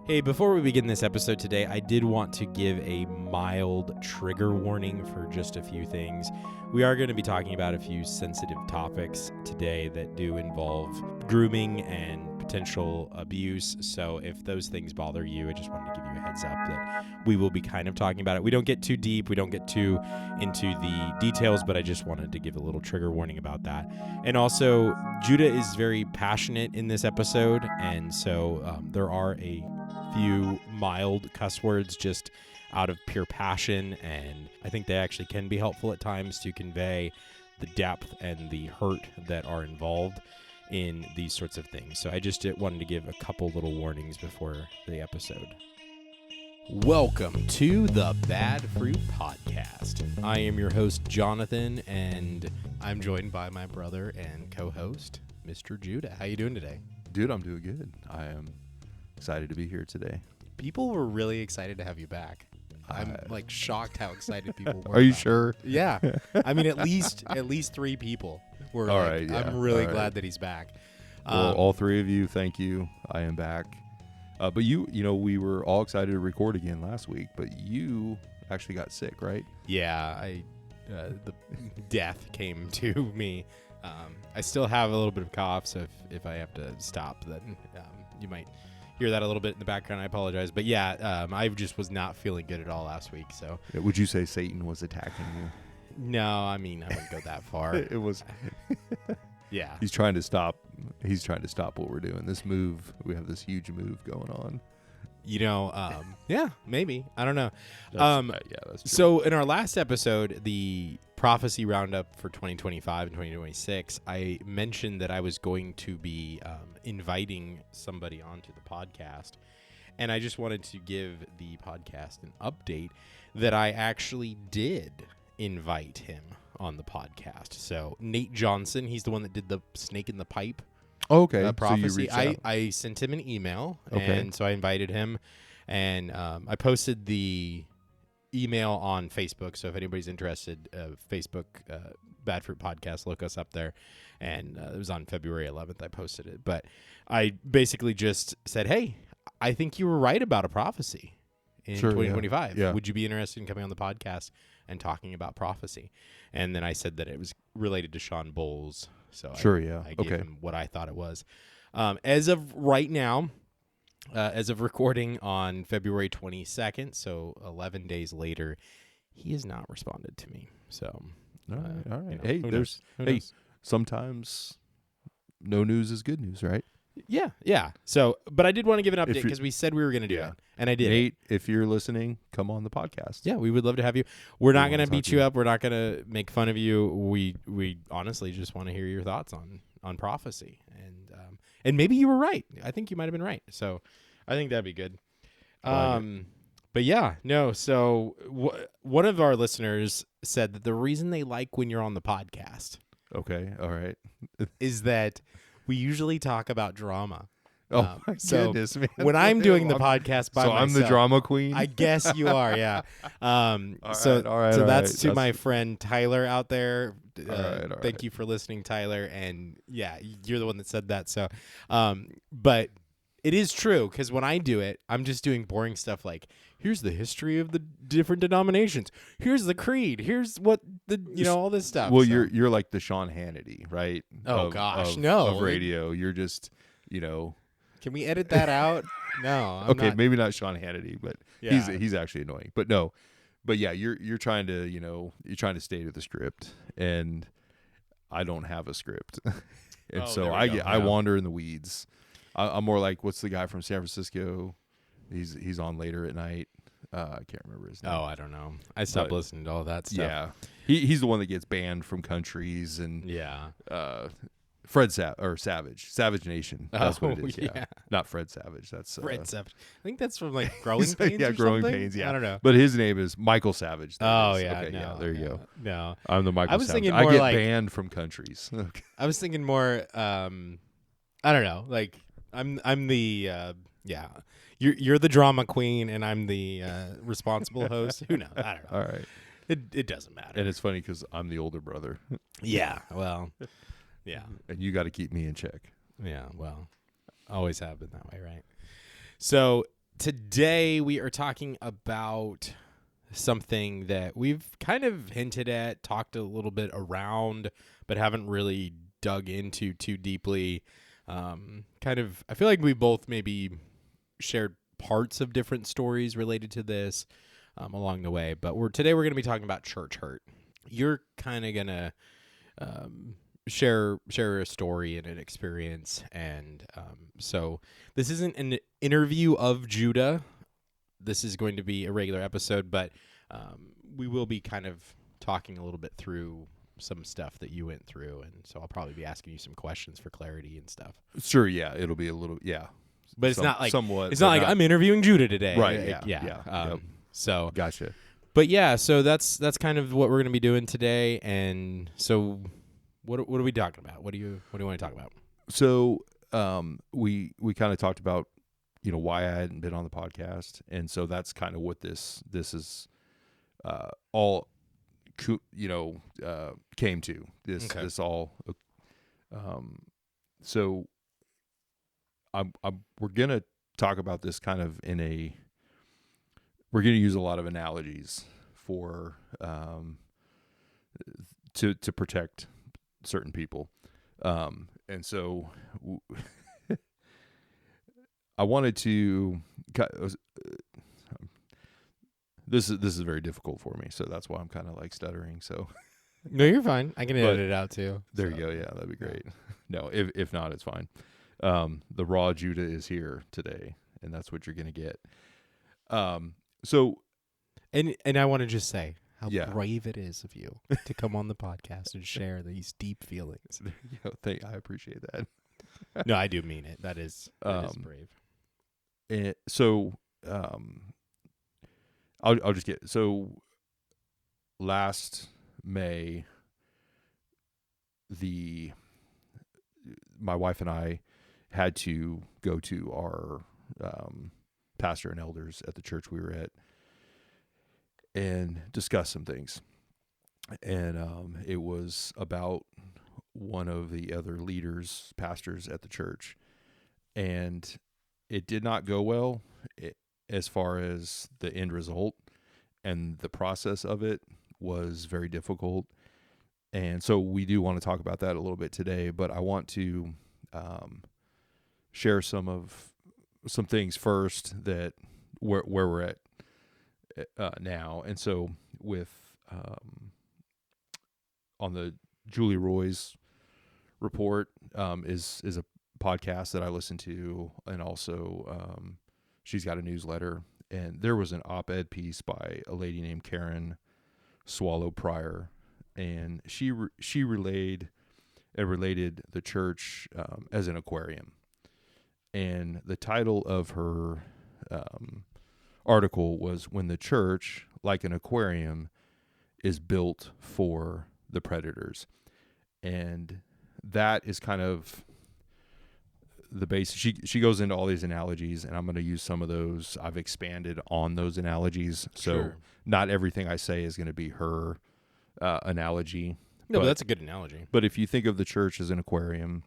Hey, before we begin this episode today, I did want to give a mild trigger warning for just a few things. We are going to be talking about a few sensitive topics today that do involve grooming and potential abuse. So if those things bother you, I just wanted to give you a heads up that we will be kind of talking about it. We don't get too deep. We don't get too into the details, but I just wanted to give a little trigger warning about that. And also, Judah is very passionate in this episode, and so there are a few mild cuss words just out of pure passion, and I think they actually can be helpful at times to convey the depth and the hurt that are involved in these sorts of things. So I just wanted to give a couple little warnings before the episode. Welcome to the Bad Fruit Podcast. I am your host, Jonathan, and I'm joined by my brother and co-host, Mr. Judah. How you doing today? Dude, I'm doing good. I am excited to be here today. People were really excited to have you back. I'm like shocked how excited people were. Are you sure? Yeah. I mean, at least 3 people were all like, right, yeah. I'm really glad that he's back. Well, all 3 of you, thank you. I am back. But you know, we were all excited to record again last week, but you actually got sick, right? Yeah, the death came to me. I still have a little bit of cough, so if I have to stop, then you might hear that a little bit in the background. I apologize. But yeah, I just was not feeling good at all last week. So would you say Satan was attacking you? No, I mean, I wouldn't go that far. It was. Yeah. He's trying to stop what we're doing. This move, we have this huge move going on. You know, yeah, maybe. I don't know. That's true. So in our last episode, the prophecy roundup for 2025 and 2026, I mentioned that I was going to be inviting somebody onto the podcast. And I just wanted to give the podcast an update that I actually did invite him on the podcast. So Nate Johnson, he's the one that did the snake in the pipe. Okay. Prophecy. So you reached out. I sent him an email, Okay. and so I invited him, and I posted the email on Facebook. So if anybody's interested, Facebook Bad Fruit Podcast, look us up there. And it was on February 11th. I posted it, but I basically just said, "Hey, I think you were right about a prophecy in 2025. Yeah. Would you be interested in coming on the podcast and talking about prophecy?" And then I said that it was related to Sean Bowles. So I gave him what I thought it was. As of right now, as of recording on February 22nd, so 11 days later, he has not responded to me. So, all right. You know, Hey, sometimes no news is good news, right? Yeah. So, but I did want to give an update because we said we were going to do it, and I did. Nate, if you're listening, come on the podcast. Yeah, we would love to have you. We're not going to beat you to up. We're not going to make fun of you. We honestly just want to hear your thoughts on prophecy, and maybe you were right. I think you might have been right. So, I think that'd be good. But yeah, no. So one of our listeners said that the reason they like when you're on the podcast, okay, all right, is that we usually talk about drama. Oh my goodness, man! When I'm doing the podcast by myself, I'm the drama queen. I guess you are, yeah. All right. So that's to my friend Tyler out there. All right. Thank you for listening, Tyler. And yeah, you're the one that said that. So, but it is true because when I do it, I'm just doing boring stuff like, here's the history of the different denominations. Here's the creed. Here's what all this stuff. Well, you're like the Sean Hannity, right? Oh gosh, no. Of radio, you're just, Can we edit that out? No. I'm okay, not. maybe not Sean Hannity, but Yeah. he's actually annoying. But no, but yeah, you're trying to you're trying to stay to the script, and I don't have a script, and so I wander in the weeds. I'm more like, what's the guy from San Francisco? He's on later at night. I can't remember his name. Oh, I don't know. I stopped listening to all that stuff. Yeah, he's the one that gets banned from countries and Savage Nation. That's what it is. Yeah, not Fred Savage. That's Fred Savage. I think that's from like Growing Pains. Yeah, or Growing something? Pains. Yeah, I don't know. But his name is Michael Savage. Oh is. yeah, okay, no, there you go. No, I'm the Michael. I was Savage. thinking more I get like, banned from countries. I was thinking more. I don't know. Like I'm the You're the drama queen, and I'm the responsible host. Who knows? I don't know. All right. It doesn't matter. And it's funny because I'm the older brother. Yeah. Well. Yeah. And you got to keep me in check. Yeah. Well, always have been that way, right? So Today we are talking about something that we've kind of hinted at, talked a little bit around, but haven't really dug into too deeply. I feel like we both maybe shared parts of different stories related to this along the way, but today we're going to be talking about church hurt. You're kind of going to share a story and an experience, and so this isn't an interview of Judah. This is going to be a regular episode, but we will be kind of talking a little bit through some stuff that you went through, and so I'll probably be asking you some questions for clarity and stuff. Sure, yeah, it'll be a little, yeah, but it's not like somewhat. It's not like I'm interviewing Judah today, right? Yeah. Yep. So gotcha. But yeah, so that's kind of what we're going to be doing today, and so what are we talking about? What do you want to talk about? So we kind of talked about why I hadn't been on the podcast, and so that's kind of what this is all came to this. Okay. This all so we're gonna talk about this kind of we're gonna use a lot of analogies for to protect certain people, and so I wanted to. This is very difficult for me, so that's why I'm kind of like stuttering. So, no, you're fine. I can edit it out too. There you go. Yeah, that'd be great. No, if not, it's fine. The raw Judah is here today, and that's what you're gonna get. So, and I want to just say how yeah. brave it is of you to come on the podcast and share these deep feelings. I appreciate that. No, I do mean it. That is brave. And so, I'll just get last May, my wife and I had to go to our pastor and elders at the church we were at and discuss some things. And it was about one of the other pastors at the church. And it did not go well as far as the end result, and the process of it was very difficult. And so we do want to talk about that a little bit today, but I want to share some things first that where we're at now. And so with on the Julie Roy's report is a podcast that I listen to, and also she's got a newsletter, and there was an op-ed piece by a lady named Karen Swallow Pryor, and she related the church as an aquarium. And the title of her article was "When the Church, like an aquarium, is built for the predators." And that is kind of the base. She goes into all these analogies, and I'm going to use some of those. I've expanded on those analogies, so Sure. Not everything I say is going to be her analogy. No, but that's a good analogy. But if you think of the church as an aquarium,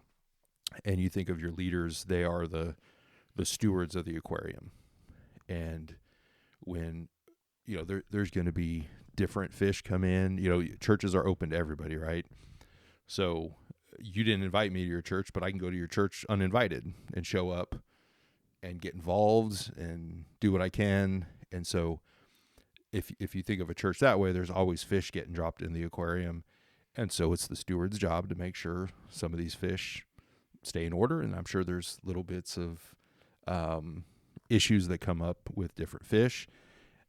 and you think of your leaders, they are the stewards of the aquarium. And when there's going to be different fish come in, churches are open to everybody, right? So you didn't invite me to your church, but I can go to your church uninvited and show up and get involved and do what I can. And so if you think of a church that way, there's always fish getting dropped in the aquarium. And so it's the steward's job to make sure some of these fish stay in order. And I'm sure there's little bits of issues that come up with different fish.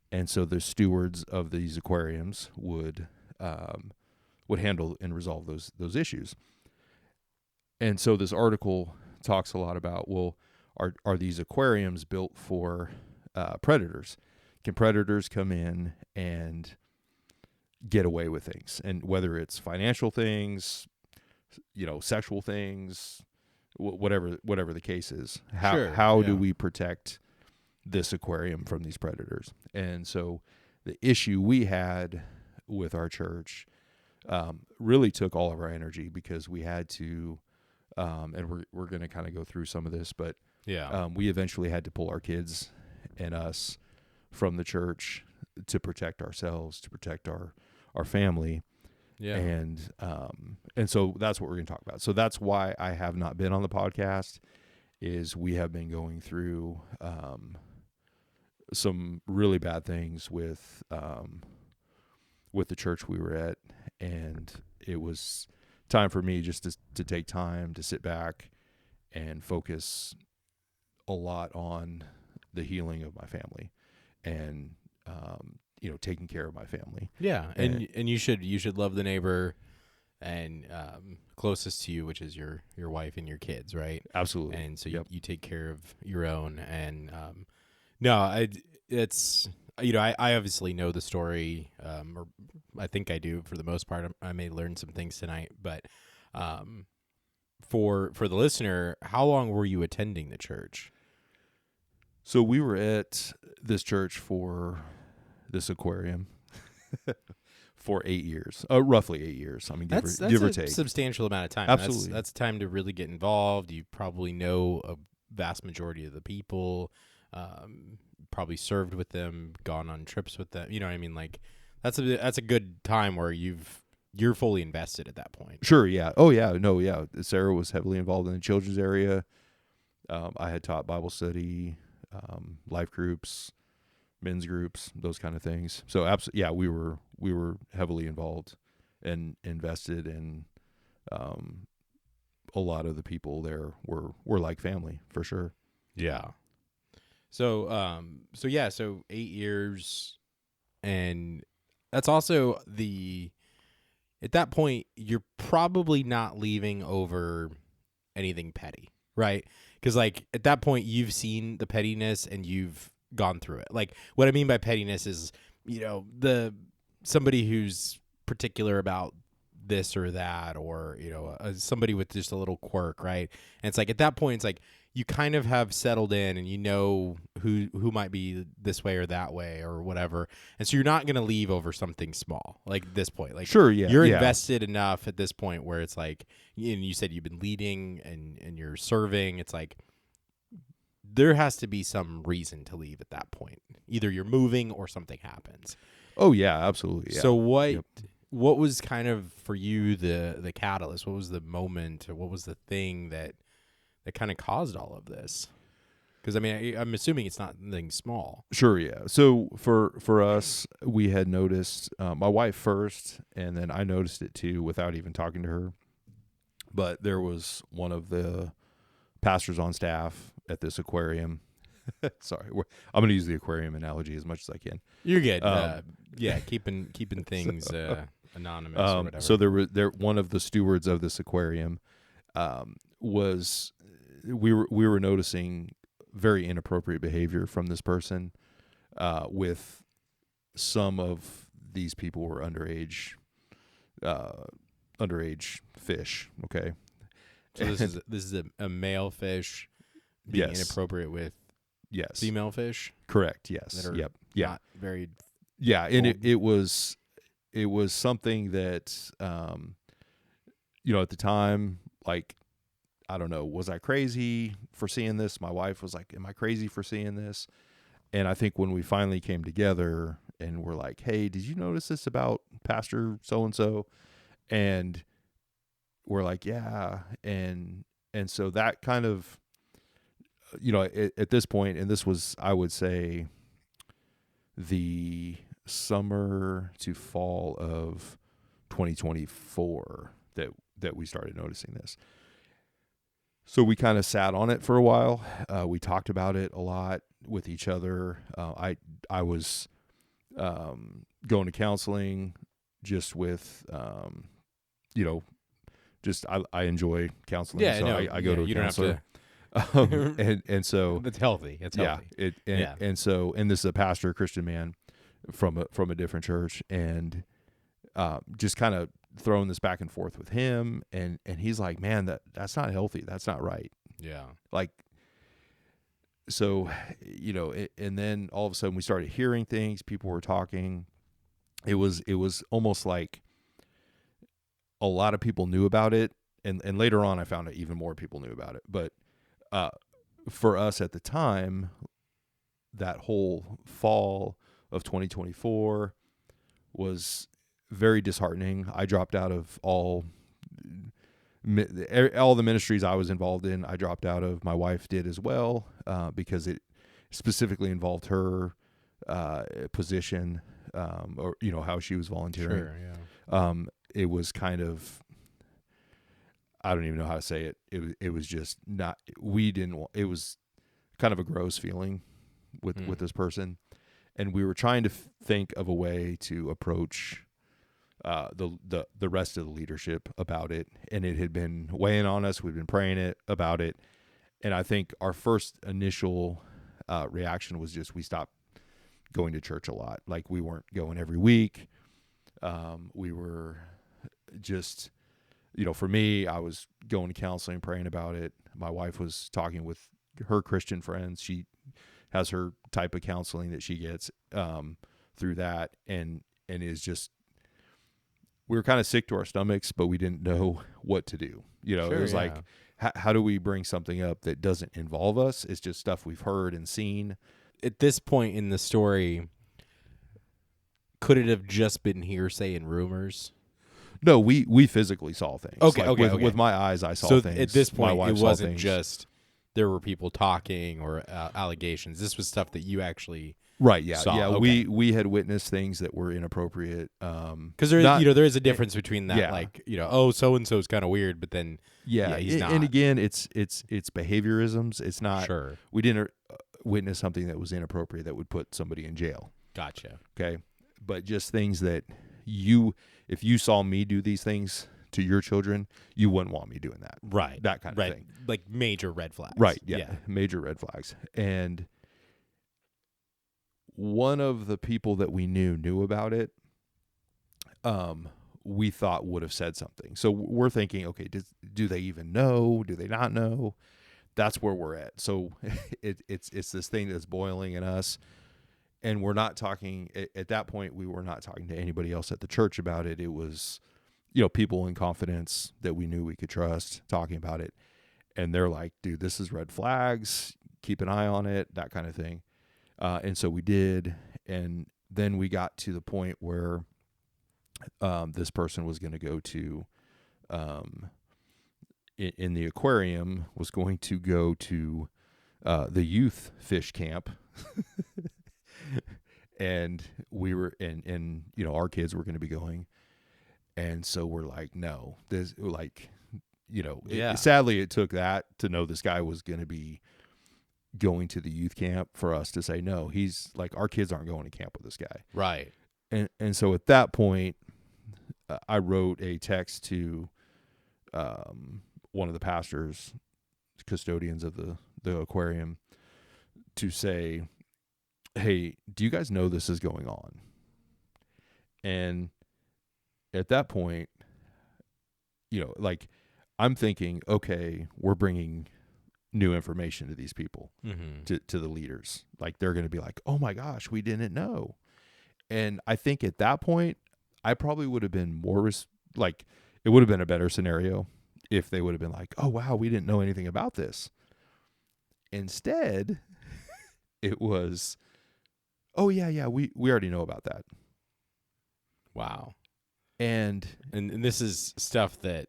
And so the stewards of these aquariums would handle and resolve those issues. And so this article talks a lot about, well, are these aquariums built for predators? Can predators come in and get away with things? And whether it's financial things, sexual things, whatever the case is, how do we protect this aquarium from these predators? And so the issue we had with our church really took all of our energy, because we had to, and we're going to kind of go through some of this, but we eventually had to pull our kids and us from the church to protect ourselves, to protect our family. Yeah. And so that's what we're going to talk about. So that's why I have not been on the podcast, is we have been going through some really bad things with the church we were at, and it was time for me just to take time to sit back and focus a lot on the healing of my family, and taking care of my family. Yeah, and you should love the neighbor and closest to you, which is your wife and your kids, right? Absolutely. And so you take care of your own. And no, it's I obviously know the story, or I think I do for the most part. I may learn some things tonight, but for the listener, how long were you attending the church? So we were at this church for this aquarium for 8 years, roughly 8 years. I mean, give or take. That's a substantial amount of time. Absolutely. That's time to really get involved. You probably know a vast majority of the people, probably served with them, gone on trips with them. You know what I mean? Like that's a good time where you're fully invested at that point. Sure. Yeah. Oh yeah. No. Yeah. Sarah was heavily involved in the children's area. I had taught Bible study, life groups, men's groups, those kind of things. So absolutely, yeah, we were heavily involved and invested in. A lot of the people there were like family, for sure. Yeah. So 8 years, and that's also at that point you're probably not leaving over anything petty, right? Because like at that point you've seen the pettiness and you've gone through it. Like what I mean by pettiness is, somebody who's particular about this or that, or somebody with just a little quirk, right? And it's like at that point it's like you kind of have settled in and you know who might be this way or that way or whatever, and so you're not going to leave over something small like at this point. Like sure, yeah, you're invested enough at this point where it's like, and you said you've been leading and you're serving. It's like there has to be some reason to leave at that point. Either you're moving or something happens. Oh yeah, absolutely. Yeah. So what was kind of for you the catalyst? What was the moment, or what was the thing that kind of caused all of this? Because I mean, I'm assuming it's not anything small. Sure, yeah. So for us, we had noticed my wife first, and then I noticed it too without even talking to her. But there was one of the pastors on staff at this aquarium. Sorry, I'm going to use the aquarium analogy as much as I can. You're good. Yeah, keeping things anonymous or whatever. So there one of the stewards of this aquarium was we were noticing very inappropriate behavior from this person with some of these people were underage fish. Okay, so this is a male fish being inappropriate with female fish. Correct. Yes. That are yep. Not very. Yeah, and it was something that at the time, like, I don't know, was I crazy for seeing this? My wife was like, am I crazy for seeing this? And I think when we finally came together and we're like, hey, did you notice this about Pastor so-and-so? And we're like, yeah. And so that kind of, at this point, and this was, I would say, the summer to fall of 2024 that we started noticing this. So we kind of sat on it for a while. We talked about it a lot with each other. I was going to counseling just with, I enjoy counseling. Yeah, so no, I go to a counselor. And so it's healthy. It's healthy. And so this is a pastor, a Christian man from a different church, and just kind of throwing this back and forth with him, and he's like, man, that's not healthy. That's not right. Yeah. Like, so, and then all of a sudden we started hearing things. People were talking. It was almost like a lot of people knew about it. And later on I found out even more people knew about it. But for us at the time, that whole fall of 2024 was very disheartening. I dropped out of all the ministries I was involved in. I dropped out of. My wife did as well, because it specifically involved her position, or how she was volunteering. Sure, yeah. It was kind of, I don't even know how to say it. It was just not. It was kind of a gross feeling with this person, and we were trying to think of a way to approach the rest of the leadership about it, and it had been weighing on us. We'd been praying about it, and I think our first initial reaction was just we stopped going to church a lot. Like, we weren't going every week. We were just, for me, I was going to counseling, praying about it. My wife was talking with her Christian friends. She has her type of counseling that she gets through that, and is just, we were kind of sick to our stomachs, but we didn't know what to do. Sure, it was yeah. like, how do we bring something up that doesn't involve us? It's just stuff we've heard and seen. At this point in the story, could it have just been hearsay and rumors? No, we physically saw things. Okay, With my eyes, I saw so things. At this point, my wife it saw wasn't things. just there were people talking or allegations. This was stuff that you actually Right, yeah. saw. Yeah, Okay. we had witnessed things that were inappropriate. Because there, there is a difference between that, yeah. like, oh, so and so is kind of weird, but then he's not. And again, it's behaviorisms. It's not. Sure. We didn't witness something that was inappropriate that would put somebody in jail. Gotcha. Okay, but just things that if you saw me do these things to your children, you wouldn't want me doing that. Right. That kind of thing. Like major red flags. Right. Yeah. Major red flags. And one of the people that we knew about it, we thought would have said something. So we're thinking, okay, do they even know? Do they not know? That's where we're at. So it's this thing that's boiling in us, and we're not talking at that point. We were not talking to anybody else at the church about it. It was, people in confidence that we knew we could trust talking about it, and they're like, dude, this is red flags. Keep an eye on it, that kind of thing. And so we did, and then we got to the point where this person was going to go to, in the aquarium, was going to go to the youth fish camp, and we were, and our kids were going to be going, and so we're like, no, this, like, sadly it took that to know this guy was going to be going to the youth camp for us to say, no, he's like, our kids aren't going to camp with this guy. Right. And so at that point, I wrote a text to one of the pastors, custodians of the aquarium, to say, hey, do you guys know this is going on? And at that point, like, I'm thinking, okay, we're bringing new information to these people, to the leaders. Like, they're going to be like, oh my gosh, we didn't know. And I think at that point, I probably would have been more like, it would have been a better scenario if they would have been like, oh wow, we didn't know anything about this. Instead, it was, oh yeah, we already know about that. Wow. And this is stuff that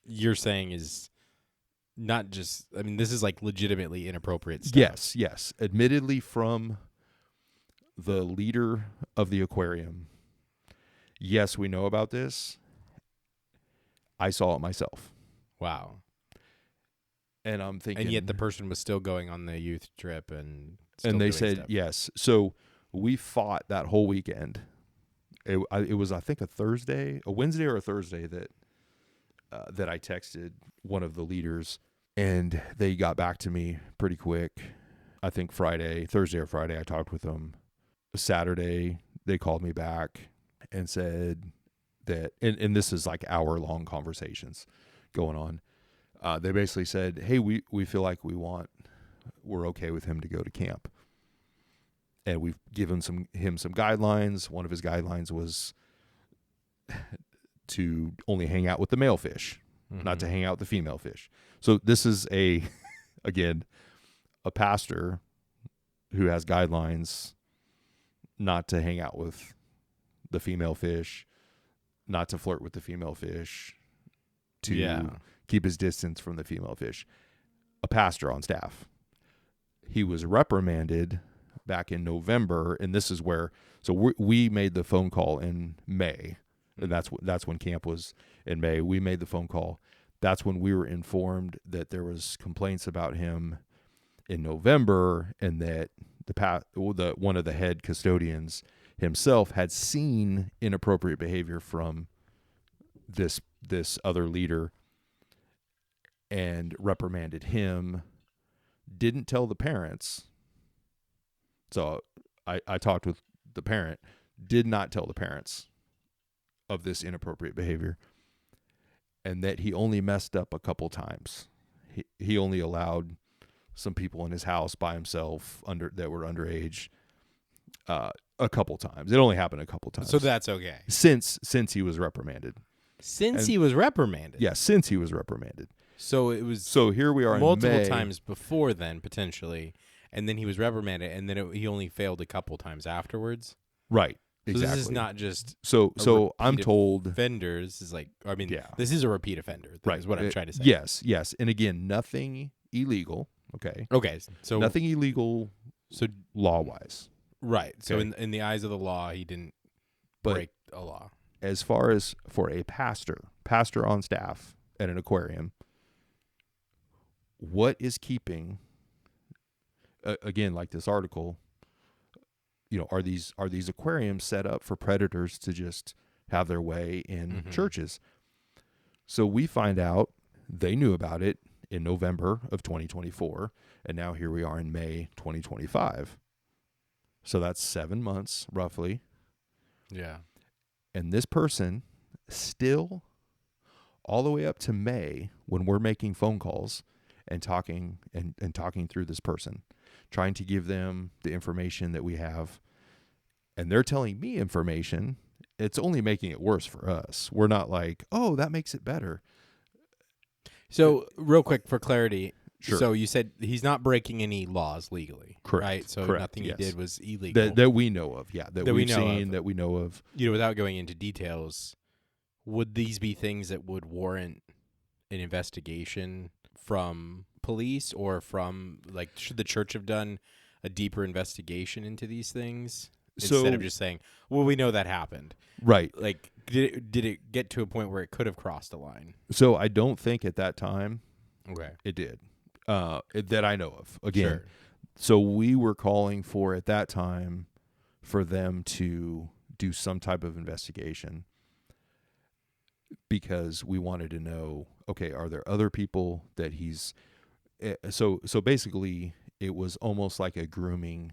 you're saying is not just, I mean, this is like legitimately inappropriate stuff. Yes. Admittedly, from the leader of the aquarium, yes, we know about this. I saw it myself. Wow. And I'm thinking, and yet the person was still going on the youth trip and they doing said stuff. yes. So we fought that whole weekend. It was, I think, a Wednesday or a Thursday that I texted one of the leaders, and they got back to me pretty quick. I think Thursday or Friday, I talked with them. Saturday, they called me back and said that, and this is like hour-long conversations going on. They basically said, hey, we feel like we're okay with him to go to camp. And we've given him some guidelines. One of his guidelines was to only hang out with the male fish, not to hang out with the female fish. So this is again, a pastor who has guidelines not to hang out with the female fish, not to flirt with the female fish, to keep his distance from the female fish. A pastor on staff. He was reprimanded back in November, and this is where, so we made the phone call in May, and that's when camp was in May. We made the phone call. That's when we were informed that there was complaints about him in November, and that one of the head custodians himself had seen inappropriate behavior from this other leader and reprimanded him. Didn't tell the parents. So I talked with the parent, did not tell the parents of this inappropriate behavior, and that he only messed up a couple times. He only allowed some people in his house by himself that were underage a couple times. It only happened a couple times. So that's okay. Since he was reprimanded. He was reprimanded. Yeah, since he was reprimanded. So it was. So here we are multiple in May. times before then, potentially, and then he was reprimanded, and then he only failed a couple times afterwards. Right. So exactly. this is not just. So I'm told. Offenders is like. I mean, this is a repeat offender. Right. Is what I'm trying to say. Yes, and again, nothing illegal. Okay. So nothing illegal. So law wise. Right. So in the eyes of the law, he didn't break a law. As far as for a pastor on staff at an aquarium, what is keeping, again, like this article, are these aquariums set up for predators to just have their way in churches? So we find out they knew about it in November of 2024, and now here we are in May 2025. So that's 7 months, roughly. Yeah. And this person still, all the way up to May, when we're making phone calls and talking and talking through this person, trying to give them the information that we have, and they're telling me information, it's only making it worse for us. We're not like, oh, that makes it better. So real quick for clarity. Sure. So you said he's not breaking any laws legally, correct? Right. So correct. Nothing yes. he did was illegal that we know of. Yeah, that we've seen, of. that we know of. Without going into details, would these be things that would warrant an investigation from police, or from should the church have done a deeper investigation into these things instead of just saying, "Well, we know that happened." Right. Did it get to a point where it could have crossed a line? So I don't think at that time. Okay. It did. That I know of. Again, sure. So we were calling for, at that time, for them to do some type of investigation, because we wanted to know, okay, are there other people that he's... So basically, it was almost like a grooming...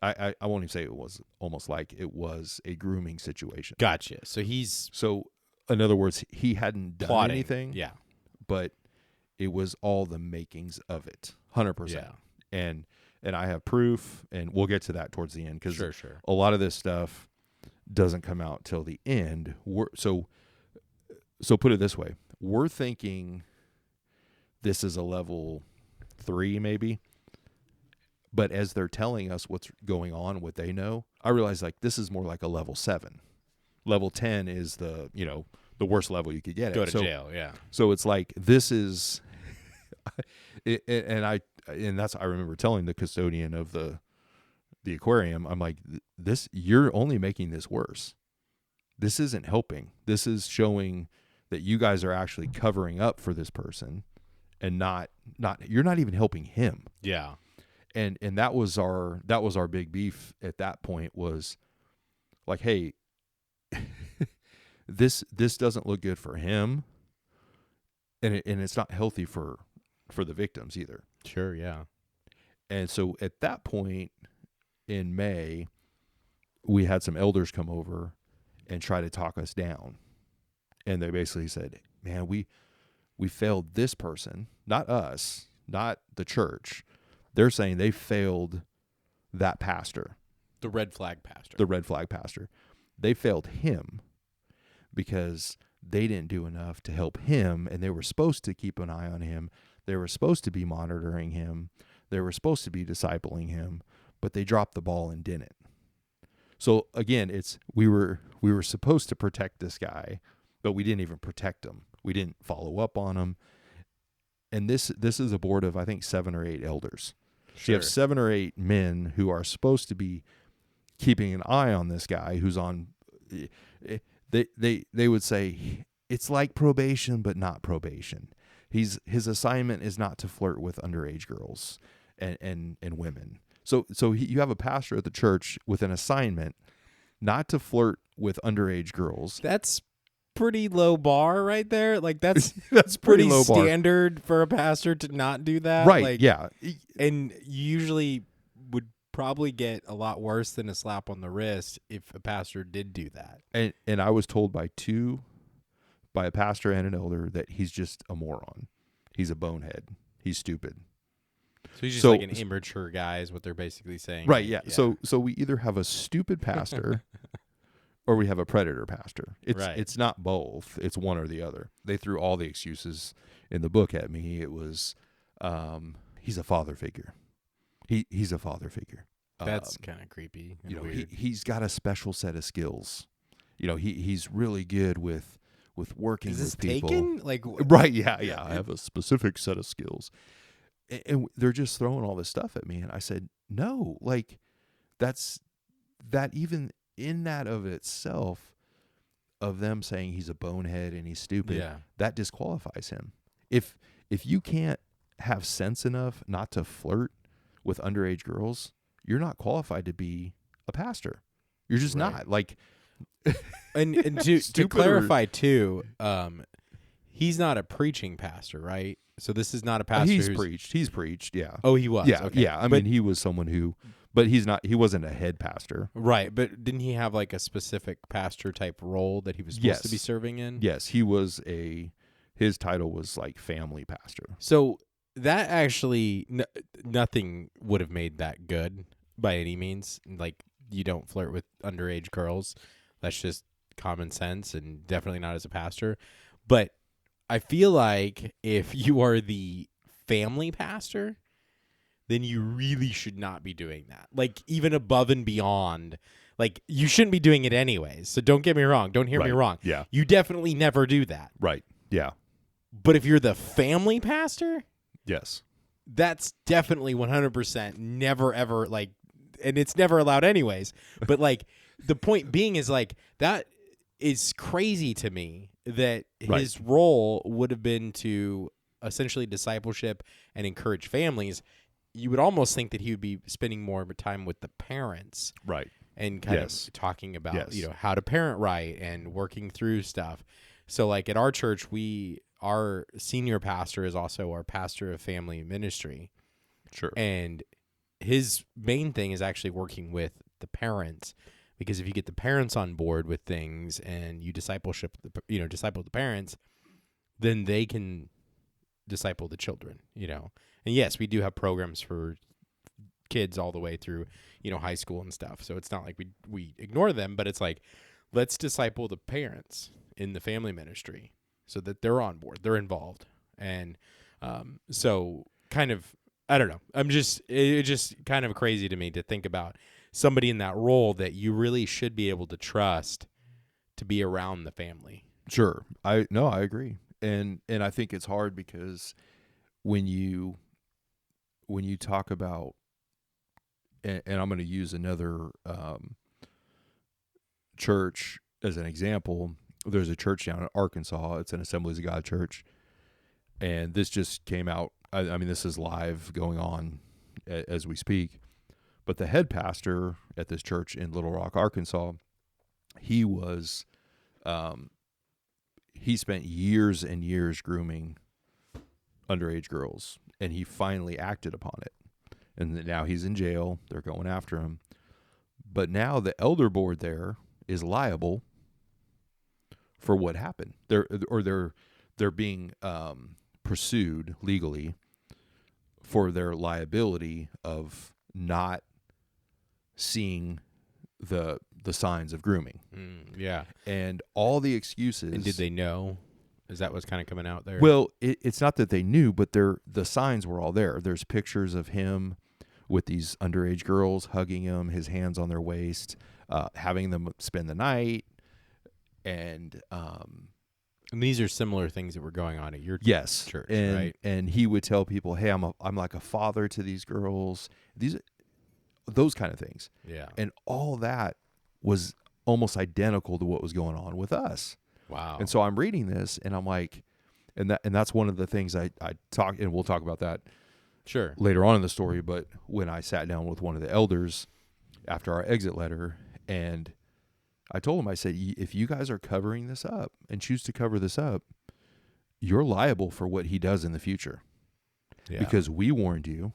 I won't even say it was almost like, it was a grooming situation. Gotcha. So he's... So, in other words, he hadn't done anything. Yeah. But it was all the makings of it, 100%. Yeah. And I have proof, and we'll get to that towards the end, because sure. a lot of this stuff doesn't come out till the end. So put it this way. We're thinking this is a level 3 maybe, but as they're telling us what's going on, what they know, I realize this is more like a level 7. Level 10 is the worst level you could get. Go to jail, yeah. So it's like, this is... I remember telling the custodian of the aquarium, I'm like, this, you're only making this worse. This isn't helping. This is showing that you guys are actually covering up for this person, and not you're not even helping him. Yeah. And that was our big beef at that point, was like, hey, this doesn't look good for him, and it's not healthy for the victims either. Sure, yeah. And so at that point in May, we had some elders come over and try to talk us down. And they basically said, man, we failed this person, not us, not the church. They're saying they failed that pastor. The red flag pastor. The red flag pastor. They failed him because they didn't do enough to help him, and they were supposed to keep an eye on him. They were supposed to be monitoring him. They were supposed to be discipling him, but they dropped the ball and didn't. So again, it's we were supposed to protect this guy, but we didn't even protect him. We didn't follow up on him. And this is a board of, I think, 7 or 8 elders. Sure. So you have 7 or 8 men who are supposed to be keeping an eye on this guy who's on. They would say it's like probation, but not probation. His assignment is not to flirt with underage girls and women. So you have a pastor at the church with an assignment not to flirt with underage girls. That's pretty low bar right there. Like that's pretty pretty low bar. Standard for a pastor to not do that. Right. Like, yeah. And you usually would probably get a lot worse than a slap on the wrist if a pastor did do that. And I was told by a pastor and an elder that he's just a moron. He's a bonehead. He's stupid. So he's just like an immature guy is what they're basically saying. Right, yeah. So we either have a stupid pastor or we have a predator pastor. It's not both. It's one or the other. They threw all the excuses in the book at me. It was he's a father figure. He's a father figure. That's kind of creepy. You know, weird. he's got a special set of skills. You know, he's really good with working with people. Taken? Like right, yeah. I have a specific set of skills. And they're just throwing all this stuff at me. And I said, no, like that even in that of itself, of them saying he's a bonehead and he's stupid, that disqualifies him. If you can't have sense enough not to flirt with underage girls, you're not qualified to be a pastor. You're just not. Like, and to clarify too, he's not a preaching pastor, right? So this is not a pastor. He's preached. Yeah. Oh, he was. Yeah. Okay. Yeah. I mean, he was someone who, but he wasn't a head pastor. Right. But didn't he have like a specific pastor type role that he was supposed to be serving in? Yes. He was his title was like family pastor. So that actually, nothing would have made that good by any means. Like, you don't flirt with underage girls. That's just common sense, and definitely not as a pastor. But I feel like if you are the family pastor, then you really should not be doing that. Like, even above and beyond, like, you shouldn't be doing it anyways. So don't get me wrong. Don't hear me wrong. Yeah. You definitely never do that. Right. Yeah. But if you're the family pastor, yes, that's definitely 100% never ever, like, and it's never allowed anyways. But like, the point being is, like, that is crazy to me that his role would have been to essentially discipleship and encourage families. You would almost think that he would be spending more time with the parents. Right. And kind of talking about, how to parent right and working through stuff. So like at our church, our senior pastor is also our pastor of family ministry. Sure. And his main thing is actually working with the parents, because if you get the parents on board with things and you disciple the parents, then they can disciple the children, And yes, we do have programs for kids all the way through, high school and stuff. So it's not like we ignore them, but it's like, let's disciple the parents in the family ministry so that they're on board, they're involved. And so kind of, I don't know. It's just kind of crazy to me to think about somebody in that role that you really should be able to trust to be around the family. Sure. I agree. And I think it's hard because when you talk about, and I'm going to use another church as an example. There's a church down in Arkansas. It's an Assemblies of God church. And this just came out. I mean, this is live going on as we speak. But the head pastor at this church in Little Rock, Arkansas, he was, he spent years and years grooming underage girls, and he finally acted upon it. And now he's in jail. They're going after him. But now the elder board there is liable for what happened. They're being pursued legally for their liability of not seeing the signs of grooming. Yeah. And all the excuses. And did they know? Is that what's kind of coming out there? Well, it's not that they knew, but the signs were all there. There's pictures of him with these underage girls, hugging him, his hands on their waist, having them spend the night. And these are similar things that were going on at your yes, church, and, right? And he would tell people, hey, I'm like a father to these girls, those kind of things. Yeah. And all that was almost identical to what was going on with us. Wow. And so I'm reading this and I'm like, and that's one of the things I talk, and we'll talk about that sure later on in the story. But when I sat down with one of the elders after our exit letter, and I told him, I said, if you guys are covering this up and choose to cover this up, you're liable for what he does in the future. Yeah. Because we warned you.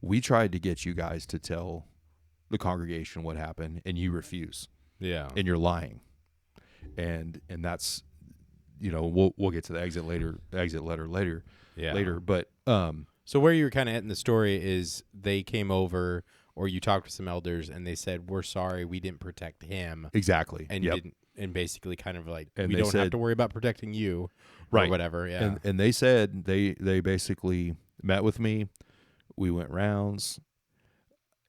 We tried to get you guys to tell the congregation what happened, and you refuse. Yeah. And you're lying. And that's, we'll get to the exit letter later. Yeah. Later. But so where you're kind of at in the story is they came over, or you talked to some elders, and they said, "We're sorry, we didn't protect him." Exactly. And yep. didn't, and basically kind of like, and we don't said, have to worry about protecting you, right? Or whatever. Yeah. And they said they basically met with me. We went rounds,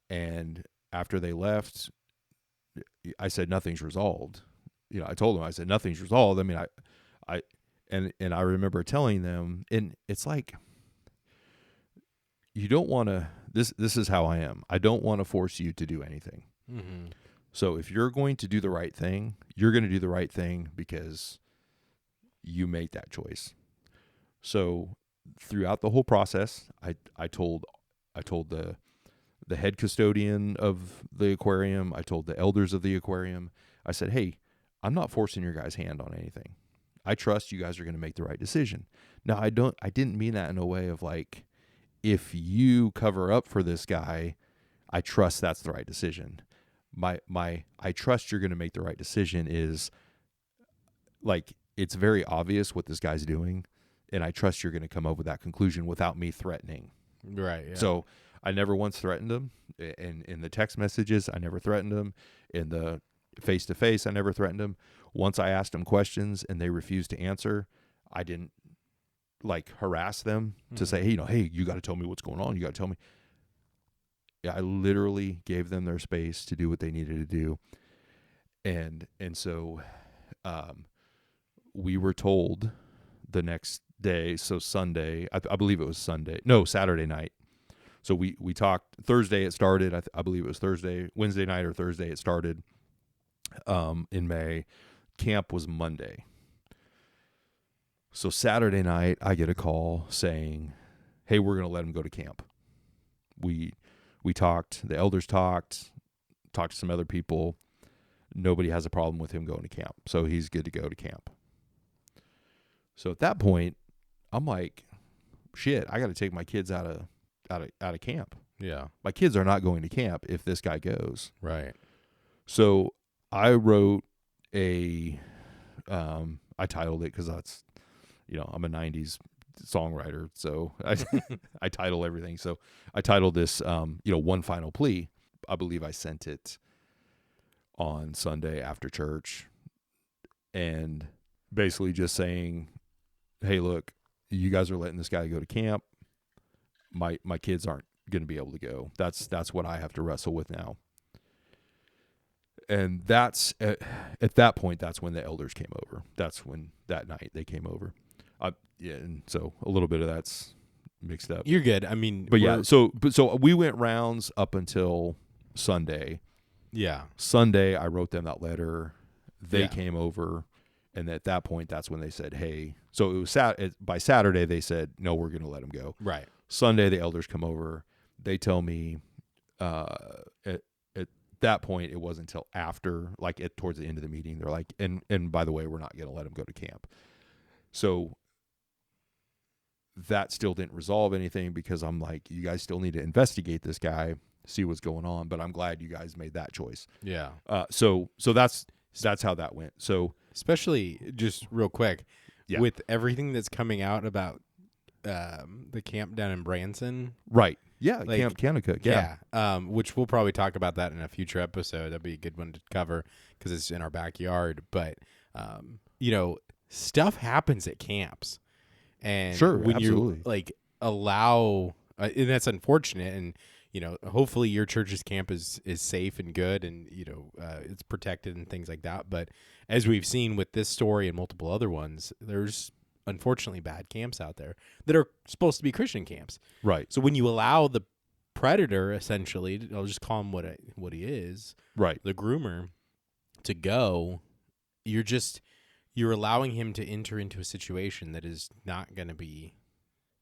and after they left, I said nothing's resolved. I told them, I said nothing's resolved. I mean, I remember telling them, and it's like, you don't want to. This is how I am. I don't want to force you to do anything. Mm-hmm. So if you're going to do the right thing, you're going to do the right thing because you made that choice. So throughout the whole process, I told the head custodian of the aquarium, I told the elders of the aquarium, I said, hey, I'm not forcing your guys' hand on anything. I trust you guys are going to make the right decision. Now, I didn't mean that in a way of like, if you cover up for this guy, I trust that's the right decision. I trust you're going to make the right decision is like, it's very obvious what this guy's doing, and I trust you're going to come up with that conclusion without me threatening. Right. Yeah. So I never once threatened him. In the text messages, I never threatened him. In the face-to-face, I never threatened him. Once I asked them questions and they refused to answer, I didn't like harass them to say, hey, you got to tell me what's going on. You got to tell me. Yeah, I literally gave them their space to do what they needed to do. And so we were told the next day, so Sunday, I believe it was Saturday night. So we talked Thursday. It started. I believe it was Wednesday night or Thursday. It started in May. Camp was Monday. So Saturday night, I get a call saying, "Hey, we're going to let him go to camp." We talked. The elders talked to some other people. Nobody has a problem with him going to camp, so he's good to go to camp. So at that point, I'm like, "Shit, I got to take my kids out of camp." Yeah. My kids are not going to camp if this guy goes. Right. So I wrote I titled it because that's, I'm a 90s songwriter. So I title everything. So I titled this, One Final Plea. I believe I sent it on Sunday after church, and basically just saying, hey, look, you guys are letting this guy go to camp. My kids aren't going to be able to go. That's what I have to wrestle with now. And that's at that point, that's when the elders came over. That's when that night they came over. And so a little bit of that's mixed up. You're good. I mean, but yeah, so we went rounds up until Sunday. Yeah. Sunday, I wrote them that letter. They Yeah. came over, and at that point, that's when they said, "Hey." So it was by Saturday, they said, "No, we're going to let him go." Right. Sunday, the elders come over. They tell me, at that point, it wasn't until after, like towards the end of the meeting, they're like, and by the way, we're not going to let him go to camp. So that still didn't resolve anything, because I'm like, you guys still need to investigate this guy, see what's going on. But I'm glad you guys made that choice. Yeah. So that's how that went. So especially just real quick, yeah. with everything that's coming out about the camp down in Branson. Right. Yeah. Like, Camp Kanakuk. Yeah. Which we'll probably talk about that in a future episode. That'd be a good one to cover because it's in our backyard. But, stuff happens at camps. And sure, when absolutely. you like allow, and that's unfortunate. And, hopefully your church's camp is safe and good, and it's protected and things like that. But as we've seen with this story and multiple other ones, there's unfortunately bad camps out there that are supposed to be Christian camps. Right. So when you allow the predator, essentially, I'll just call him what he is, right, the groomer, to go, you're allowing him to enter into a situation that is not going to be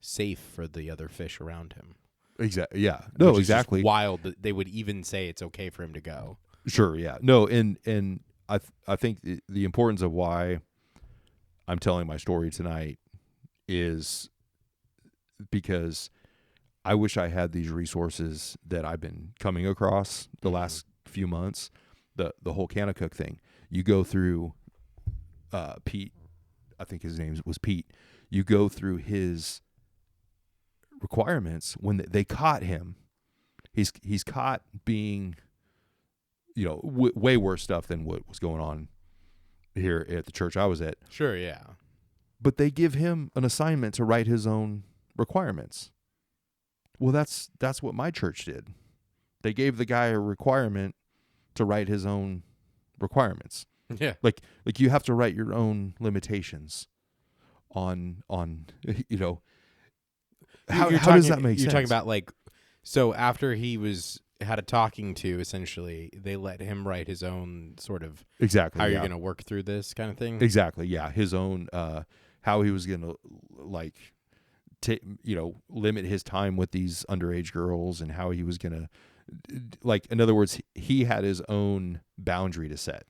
safe for the other fish around him. Exactly. Yeah. No, Which is exactly. just wild that they would even say it's okay for him to go. Sure. Yeah. No. And I think the importance of why I'm telling my story tonight is because I wish I had these resources that I've been coming across the last few months. The whole Kanakuk thing. You go through Pete, I think his name was Pete. You go through his requirements when they caught him. He's caught being, way worse stuff than what was going on here at the church I was at. Sure, yeah. But they give him an assignment to write his own requirements. Well, that's what my church did. They gave the guy a requirement to write his own requirements. Yeah. Like you have to write your own limitations on how does that make sense? You're talking about so after he had a talking to, essentially, they let him write his own sort of exactly how you're going to work through this kind of thing. Exactly. Yeah. His own, how he was going to limit his time with these underage girls, and how he was going to, in other words, he had his own boundary to set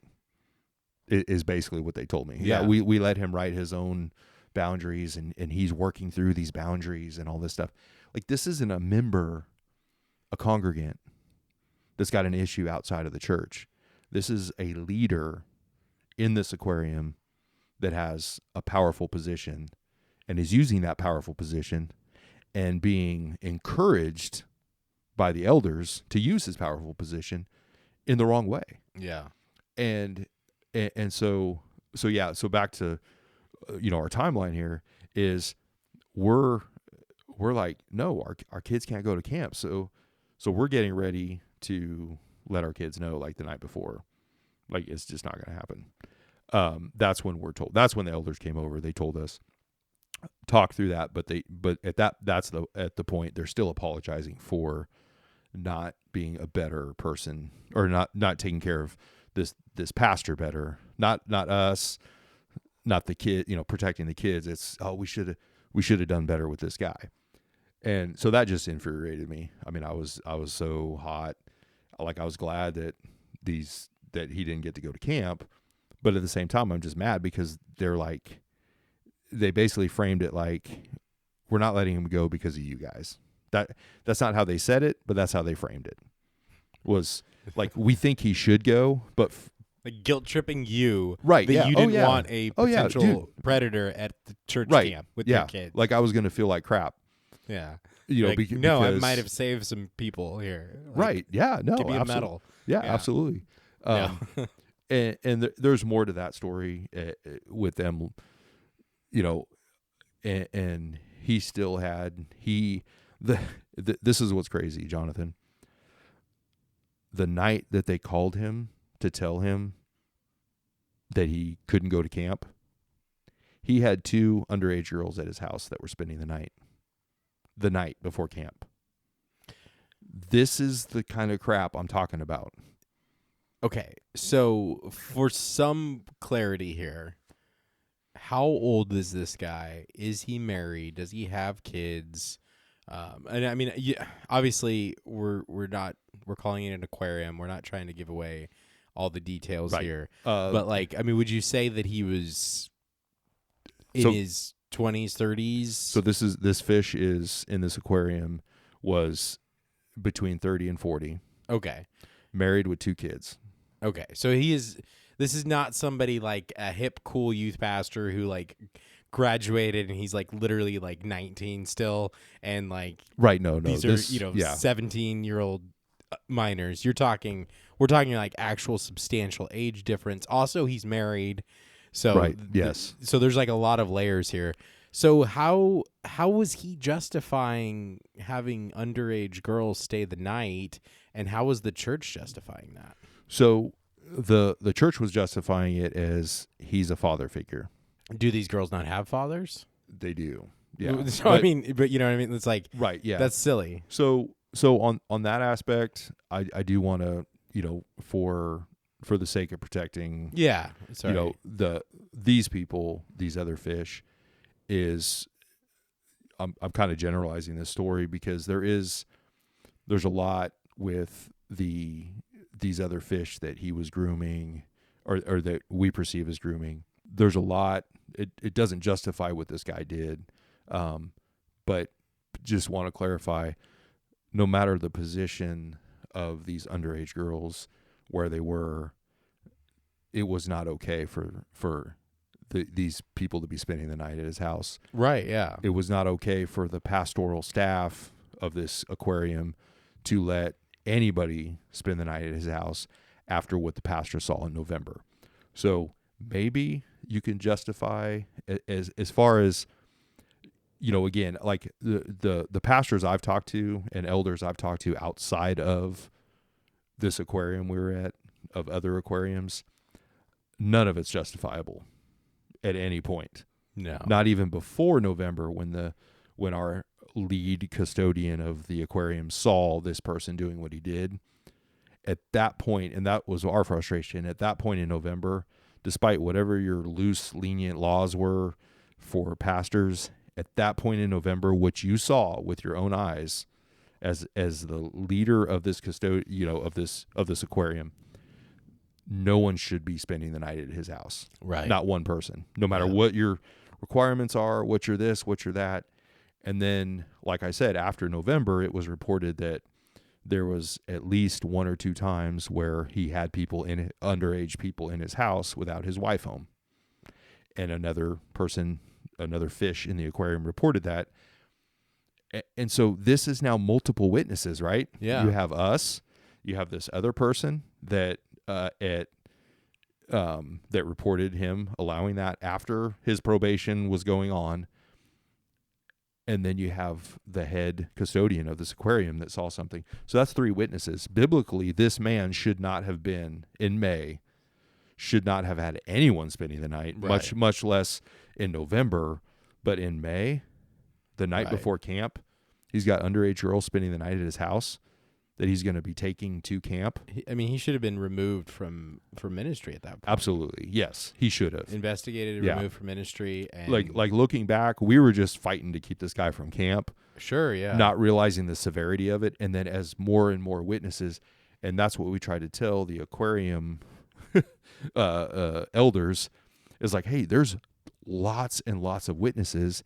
is basically what they told me. Yeah. We let him write his own boundaries, and he's working through these boundaries and all this stuff. This isn't a congregant that's got an issue outside of the church. This is a leader in this aquarium that has a powerful position and is using that powerful position and being encouraged by the elders to use his powerful position in the wrong way. Yeah. And so back to our timeline here is we're like, no, our kids can't go to camp. So we're getting ready to let our kids know the night before, it's just not going to happen. That's when we're told. That's when the elders came over. They told us, talk through that. But that's at the point they're still apologizing for not being a better person, or not taking care of this pastor better. Not us, not the kid, protecting the kids. It's, we should have done better with this guy. And so that just infuriated me. I mean, I was so hot. I was glad that he didn't get to go to camp, but at the same time, I'm just mad because they basically framed it we're not letting him go because of you guys. That's not how they said it, but that's how they framed it. Was we think he should go, but guilt tripping you, right? That yeah. you didn't want a potential predator at the church camp with your kids. I was going to feel like crap. Yeah. Because I might have saved some people here. Right. Yeah. No. Give you a medal. Yeah, absolutely. And there's more to that story with them, and he still had, this is what's crazy, Jonathan. The night that they called him to tell him that he couldn't go to camp, he had 2 underage girls at his house that were spending the night before camp. This is the kind of crap I'm talking about. Okay, so for some clarity here, how old is this guy? Is he married? Does he have kids? And I mean, obviously, we're calling it an aquarium. We're not trying to give away all the details here. But would you say that he was in his 20s, 30s? So this fish is in this aquarium was between 30 and 40. Okay. Married with 2 kids. Okay. So this is not somebody like a hip, cool youth pastor who graduated and he's literally 19 still, and right. No, these are 17-year-old minors. We're talking actual substantial age difference. Also, he's married. So right. Yes. So there's a lot of layers here. So how was he justifying having underage girls stay the night, and how was the church justifying that? So the church was justifying it as he's a father figure. Do these girls not have fathers? They do. Yeah. So but you know what I mean? It's like, right. Yeah. that's silly. So on that aspect, I do want to, for the sake of protecting, Yeah. Sorry. these people, these other fish, is I'm kind of generalizing this story because there's a lot with these other fish that he was grooming or that we perceive as grooming. There's a lot. It doesn't justify what this guy did. But just want to clarify, no matter the position of these underage girls, where they were, it was not okay for these people to be spending the night at his house. Right, yeah. It was not okay for the pastoral staff of this aquarium to let anybody spend the night at his house after what the pastor saw in November. So maybe you can justify as far as, again, like the pastors I've talked to and elders I've talked to outside of this aquarium we were at, of other aquariums, none of it's justifiable at any point. No. Not even before November when our lead custodian of the aquarium saw this person doing what he did. At that point, and that was our frustration, at that point in November, despite whatever your loose, lenient laws were for pastors, at that point in November, what you saw with your own eyes as the leader of this of this aquarium, no one should be spending the night at his house. Right. Not one person. No matter what your requirements are, what you're this, what you're that. And then, like I said, after November, it was reported that there was at least one or two times where he had underage people in his house without his wife home. And another fish in the aquarium reported that. And so this is now multiple witnesses, right? Yeah. You have us, you have this other person that that reported him allowing that after his probation was going on. And then you have the head custodian of this aquarium that saw something. So that's 3 witnesses. Biblically, this man should not have been, in May, should not have had anyone spending the night, right. much less in November. But in May, the night before camp, he's got underage girls spending the night at his house that he's going to be taking to camp. He should have been removed from ministry at that point. Absolutely. Yes, he should have. Investigated, removed from ministry. And like looking back, we were just fighting to keep this guy from camp. Sure, yeah. Not realizing the severity of it. And then as more and more witnesses, and that's what we try to tell the aquarium elders, is like, hey, there's lots and lots of witnesses.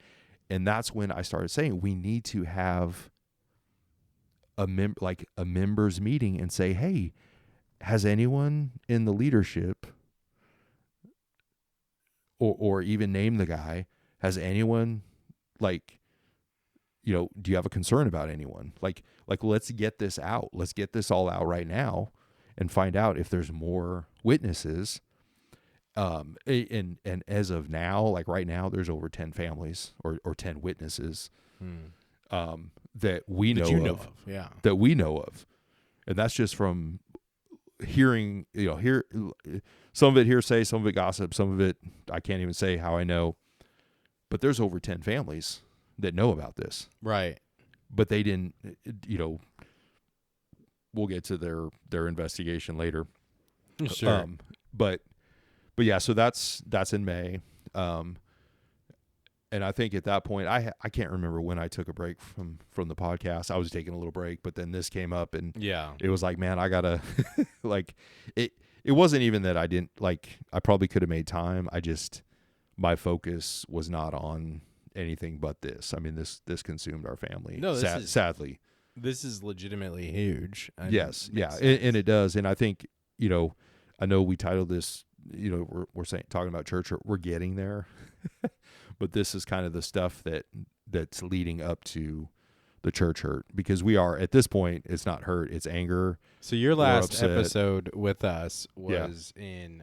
And that's when I started saying we need to have a members meeting and say, hey, has anyone in the leadership or even name the guy, has anyone do you have a concern about anyone? Like let's get this out. Let's get this all out right now and find out if there's more witnesses. And as of now, like right now, there's over 10 families or 10 witnesses. That we know of. Yeah. That we know of. And that's just from hearing, some of it hearsay, some of it gossip, some of it I can't even say how I know. But there's over 10 families that know about this. Right. But they didn't, we'll get to their investigation later. Sure. But yeah, so that's in May. And I think at that point, I can't remember when I took a break from the podcast. I was taking a little break, but then this came up, and it was like, man, I gotta it. It wasn't even that I didn't I probably could have made time. My focus was not on anything but this. I mean, this consumed our family. No, sadly, this is legitimately huge. Yes, yeah, and it does. And I think I know we titled this. We're talking about church. We're getting there. But this is kind of the stuff that's leading up to the church hurt, because we are at this point, it's not hurt, it's anger. So your last episode with us was in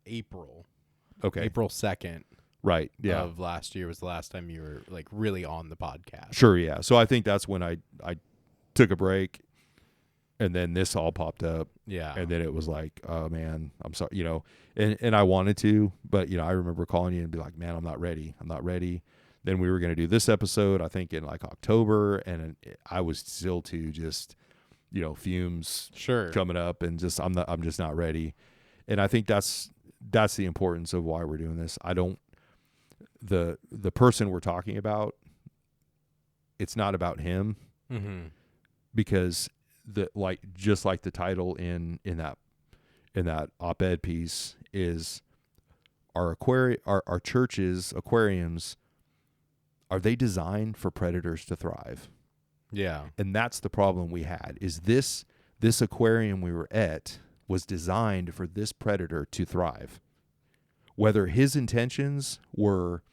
April. Okay. April 2nd. Right. Yeah. Of last year was the last time you were like really on the podcast. Sure. Yeah. So I think that's when I took a break, and then this all popped up. Yeah. And then it was like, oh man, I'm sorry, and I wanted to, but I remember calling you and be like, man, I'm not ready. Then we were going to do this episode, I think in like October, and I was still too just, fumes coming up, and just I'm just not ready. And I think that's the importance of why we're doing this. I don't the person we're talking about, it's not about him, because just like the title in that op-ed piece is, our churches, aquariums, are they designed for predators to thrive? Yeah. And that's the problem we had, is this aquarium we were at was designed for this predator to thrive. Whether his intentions were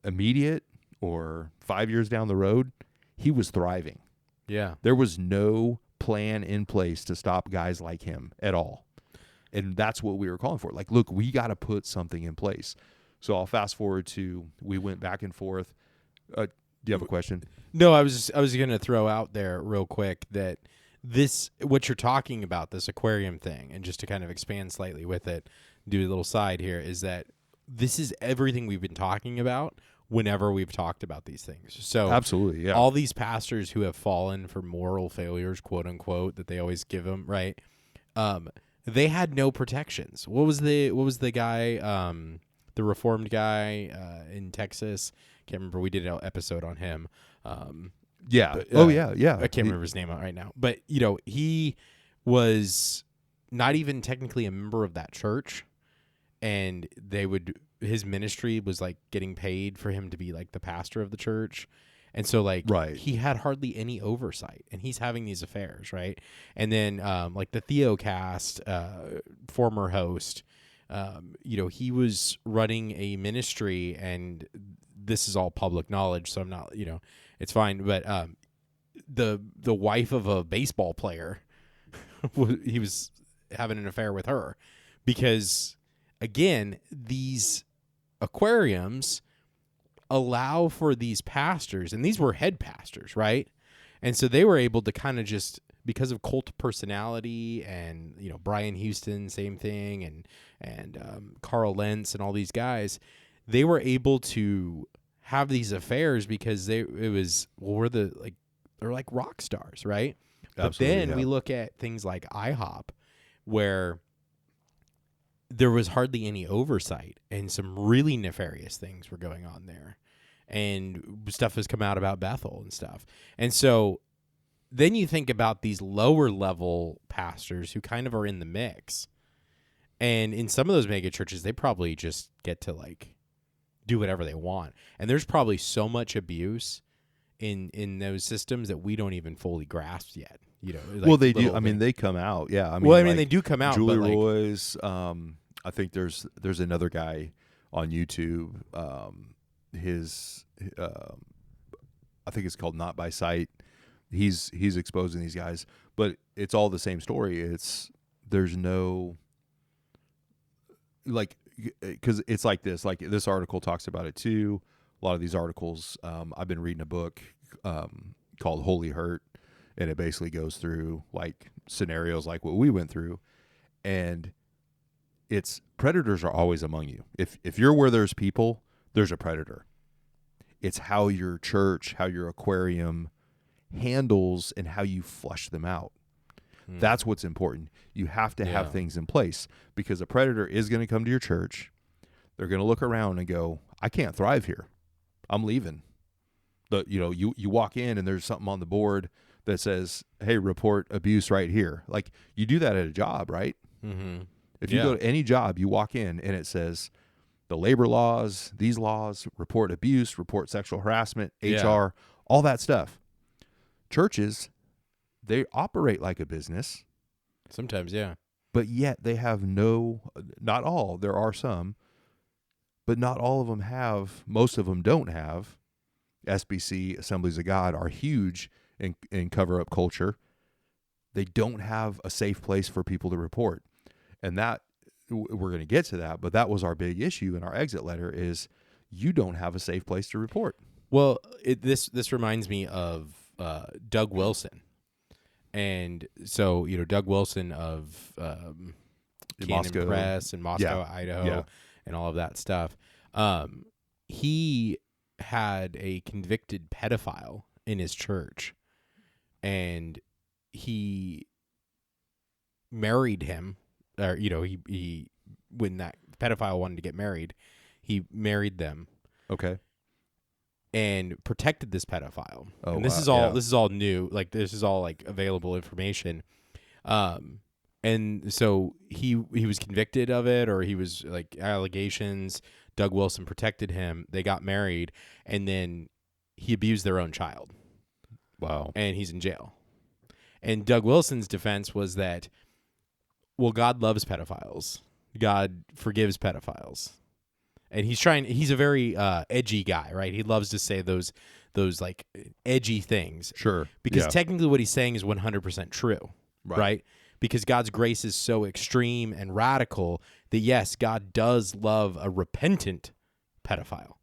immediate or 5 years down the road, he was thriving. Yeah. There was no plan in place to stop guys like him at all. And that's what we were calling for. Like, look, we got to put something in place. So I'll fast forward to, we went back and forth. Do you have a question? No, I was going to throw out there real quick that what you're talking about, this aquarium thing, and just to kind of expand slightly with it, do a little side here, is that this is everything we've been talking about whenever we've talked about these things. So absolutely, yeah. All these pastors who have fallen for moral failures, quote unquote, that they always give them, right? They had no protections. What was the guy, the Reformed guy in Texas? Can't remember. We did an episode on him. Yeah. But, yeah. I can't remember his name right now. But he was not even technically a member of that church, and his ministry was like getting paid for him to be like the pastor of the church. And so he had hardly any oversight, and he's having these affairs. Right. And then like the Theocast, former host, he was running a ministry, and this is all public knowledge, so I'm not, it's fine. But the wife of a baseball player, he was having an affair with her, because again, these aquariums allow for these pastors, and these were head pastors, right? And so they were able to kind of just, because of cult personality, and Brian Houston, same thing, and Carl Lentz and all these guys, they were able to have these affairs because they're like rock stars, right? But then we look at things like IHOP, where there was hardly any oversight, and some really nefarious things were going on there, and stuff has come out about Bethel and stuff. And so then you think about these lower level pastors who kind of are in the mix, and in some of those mega churches, they probably just get to like do whatever they want. And there's probably so much abuse in those systems that we don't even fully grasp yet. Well, they do. I mean, they come out. Yeah. They do come out. Julie Roy's. I think there's another guy on YouTube. I think it's called Not by Sight. He's exposing these guys, but it's all the same story. There's no, like, because it's like this article talks about it too. A lot of these articles, I've been reading a book called Holy Hurt, and it basically goes through like scenarios like what we went through, and it's predators are always among you. If you're where there's people, there's a predator. It's how your church, how your aquarium handles, and how you flush them out. That's what's important. You have to have things in place, because a predator is going to come to your church. They're going to look around and go, I can't thrive here. I'm leaving. You walk in and there's something on the board that says, hey, report abuse right here. Like, you do that at a job, right? Mm-hmm. If you go to any job, you walk in and it says the labor laws, these laws, report abuse, report sexual harassment, HR, all that stuff. Churches, they operate like a business. Sometimes, yeah. But yet they have not all, there are some, but not all of them have, most of them don't have. SBC, Assemblies of God, are huge in cover-up culture. They don't have a safe place for people to report. And that we're going to get to that, but that was our big issue in our exit letter is you don't have a safe place to report. Well, this reminds me of Doug Wilson. And so, Doug Wilson of Canon Press in Moscow, Idaho, and all of that stuff. He had a convicted pedophile in his church, and he married him. Or he when that pedophile wanted to get married, he married them. Okay. And protected this pedophile. Oh, and this is all new. Like, this is all like available information. And so he was convicted of it, or he was like allegations. Doug Wilson protected him. They got married, and then he abused their own child. Wow. And he's in jail. And Doug Wilson's defense was that, well, God loves pedophiles. God forgives pedophiles. And he's a very edgy guy, right? He loves to say those like edgy things. Sure. Because technically what he's saying is 100% true, right? Because God's grace is so extreme and radical that, yes, God does love a repentant pedophile.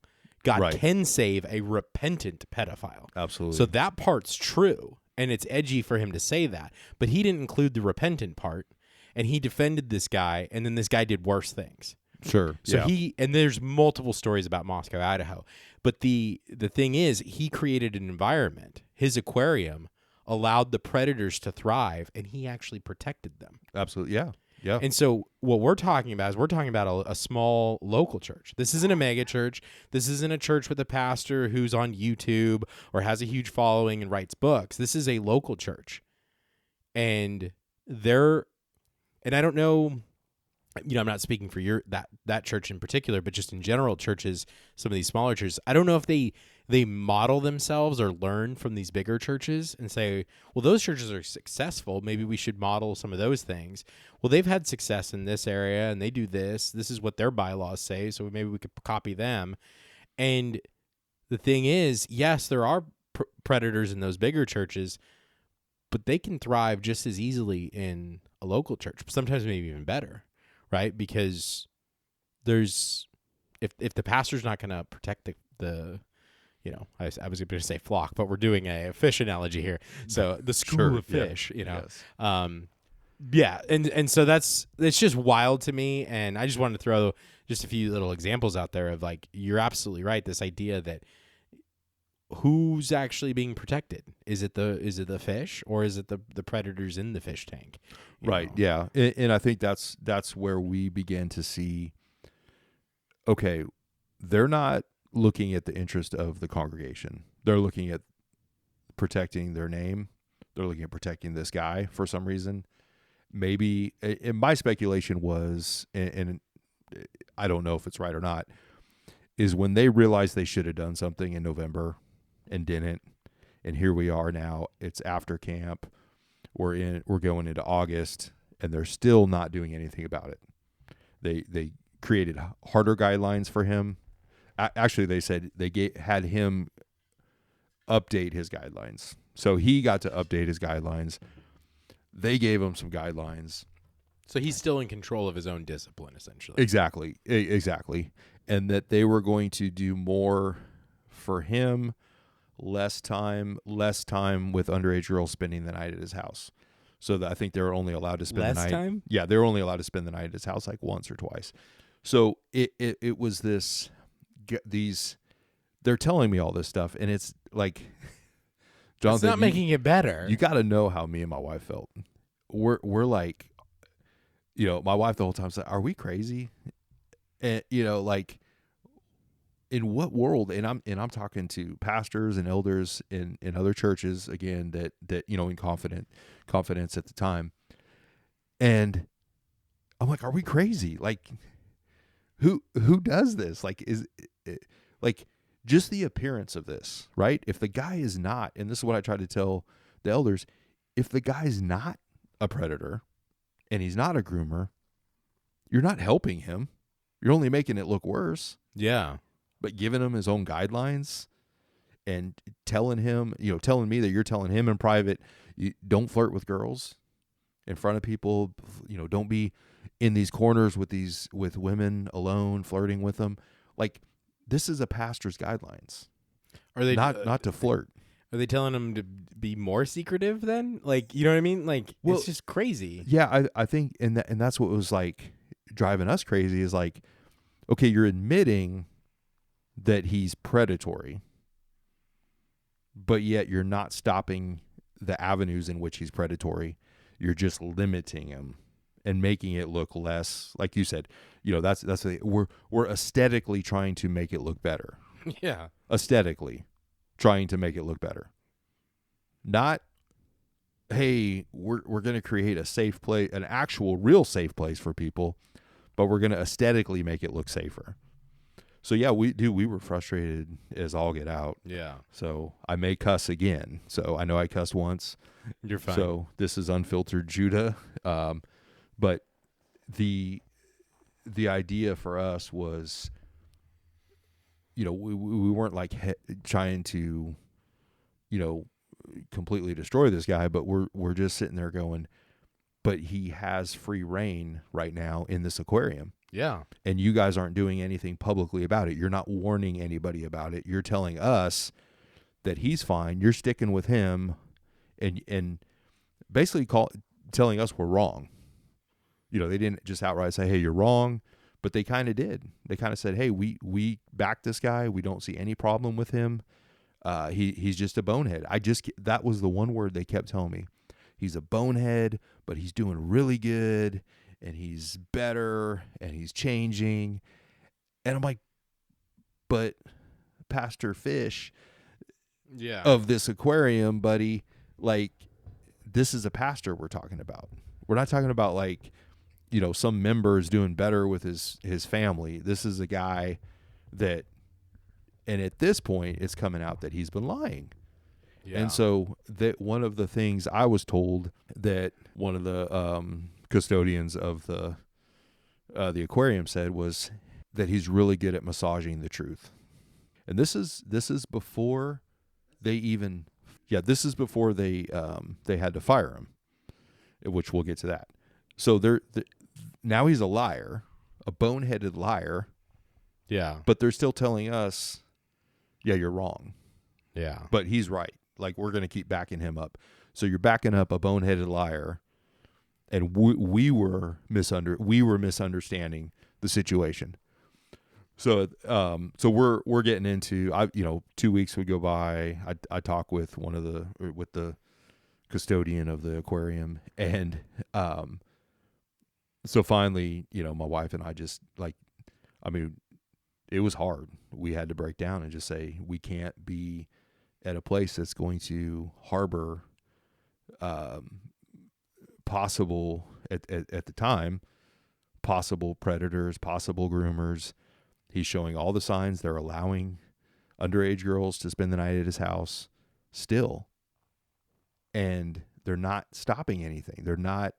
God can save a repentant pedophile. Absolutely. So that part's true, and it's edgy for him to say that. But he didn't include the repentant part, and he defended this guy, and then this guy did worse things. Sure. So and there's multiple stories about Moscow, Idaho. But the thing is, he created an environment. His aquarium allowed the predators to thrive, and he actually protected them. Absolutely. Yeah. Yeah. And so what we're talking about is a small local church. This isn't a mega church. This isn't a church with a pastor who's on YouTube or has a huge following and writes books. This is a local church. And I don't know, I'm not speaking for that church in particular, but just in general, churches, some of these smaller churches, I don't know if they model themselves or learn from these bigger churches and say, well, those churches are successful. Maybe we should model some of those things. Well, they've had success in this area and they do this. This is what their bylaws say. So maybe we could copy them. And the thing is, yes, there are predators in those bigger churches, but they can thrive just as easily in a local church, sometimes maybe even better. Right, because there's if the pastor's not going to protect the I was going to say flock, but we're doing a fish analogy here. So the school of fish, Yes. and so it's just wild to me, and I just wanted to throw just a few little examples out there of, like, you're absolutely right. This idea that who's actually being protected? Is it the fish, or is it the predators in the fish tank? Right. Yeah. And I think that's where we begin to see, okay, they're not looking at the interest of the congregation. They're looking at protecting their name. They're looking at protecting this guy for some reason. Maybe, and my speculation was, and I don't know if it's right or not, is when they realized they should have done something in November and didn't, and here we are now, it's after camp. We're going into August, and they're still not doing anything about it. They created harder guidelines for him. Actually, they said they had him update his guidelines. So he got to update his guidelines. They gave him some guidelines. So he's still in control of his own discipline, essentially. Exactly. And that they were going to do more for him, less time with underage girls spending the night at his house. So that I think they were only allowed to spend the night. Less time? Yeah, they were only allowed to spend the night at his house like once or twice. So it was they're telling me all this stuff, and it's like, Jonathan, it's not making it better. You got to know how me and my wife felt. We're like, my wife the whole time said, "Are we crazy?" And like, in what world? And I'm talking to pastors and elders in other churches again that in confidence at the time, and I'm like, "Are we crazy? Like, who does this? Like, is it, like." Just the appearance of this, right? If the guy is not, and this is what I try to tell the elders, if the guy's not a predator and he's not a groomer, you're not helping him. You're only making it look worse. Yeah. But giving him his own guidelines and telling him, telling me that you're telling him in private, you don't flirt with girls in front of people, don't be, in these corners with women alone, flirting with them. Like, this is a pastor's guidelines. Are they not to flirt? Are they telling them to be more secretive then? Like, you know what I mean? Like, it's just crazy. Yeah, I think, and that's what was like driving us crazy is like, okay, you're admitting that he's predatory, but yet you're not stopping the avenues in which he's predatory. You're just limiting him and making it look less, like you said, that's we're aesthetically trying to make it look better. Yeah. Aesthetically trying to make it look better. Not, hey, we're going to create a safe place, an actual real safe place for people, but we're going to aesthetically make it look safer. So yeah, we were frustrated as all get out. Yeah. So I may cuss again. So I know I cussed once. You're fine. So this is unfiltered Judah. But the idea for us was, we weren't like trying to, completely destroy this guy, but we're just sitting there going, but he has free reign right now in this aquarium. Yeah. And you guys aren't doing anything publicly about it. You're not warning anybody about it. You're telling us that he's fine. You're sticking with him and basically telling us we're wrong. They didn't just outright say, hey, you're wrong, but they kind of did. They kind of said, hey, we back this guy. We don't see any problem with him. He's just a bonehead. That was the one word they kept telling me. He's a bonehead, but he's doing really good, and he's better, and he's changing. And I'm like, but Pastor Fish of this aquarium, buddy, like, this is a pastor we're talking about. We're not talking about like, some member is doing better with his family. This is a guy that, and at this point, it's coming out that he's been lying. Yeah. And so that one of the things I was told that one of the custodians of the aquarium said was that he's really good at massaging the truth. And this is before they even, this is before they had to fire him, which we'll get to that. So now he's a liar, a boneheaded liar. Yeah. But they're still telling us, yeah, you're wrong. Yeah. But he's right. Like, we're going to keep backing him up. So you're backing up a boneheaded liar, and we were misunderstanding the situation. So we're getting into 2 weeks would go by. I talk with the custodian of the aquarium, and so finally, my wife and I just it was hard. We had to break down and just say, we can't be at a place that's going to harbor possible, at the time, possible predators, possible groomers. He's showing all the signs. They're allowing underage girls to spend the night at his house still. And they're not stopping anything. They're not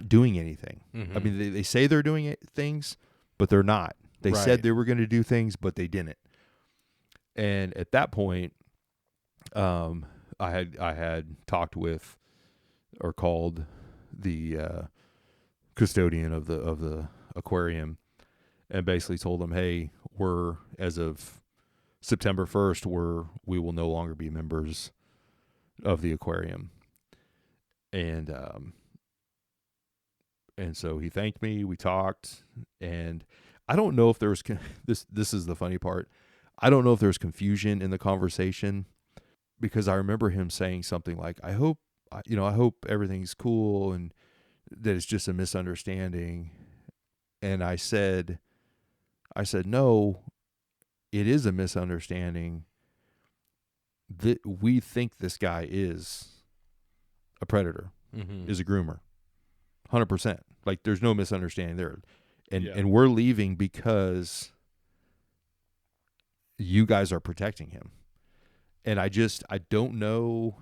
doing anything. Mm-hmm. I mean, they say they're doing things, but they're not. They said they were going to do things, but they didn't. And at that point, I had talked with, or called, the custodian of the aquarium, and basically told him, hey, we're, as of September 1st, we will no longer be members of the aquarium. And so he thanked me. We talked, and I don't know if there was this is the funny part. I don't know if there was confusion in the conversation, because I remember him saying something like, I hope everything's cool and that it's just a misunderstanding. And I said, no, it is a misunderstanding. That we think this guy is a predator, mm-hmm. is a groomer, 100%. Like, there's no misunderstanding there. And we're leaving because you guys are protecting him. And I don't know.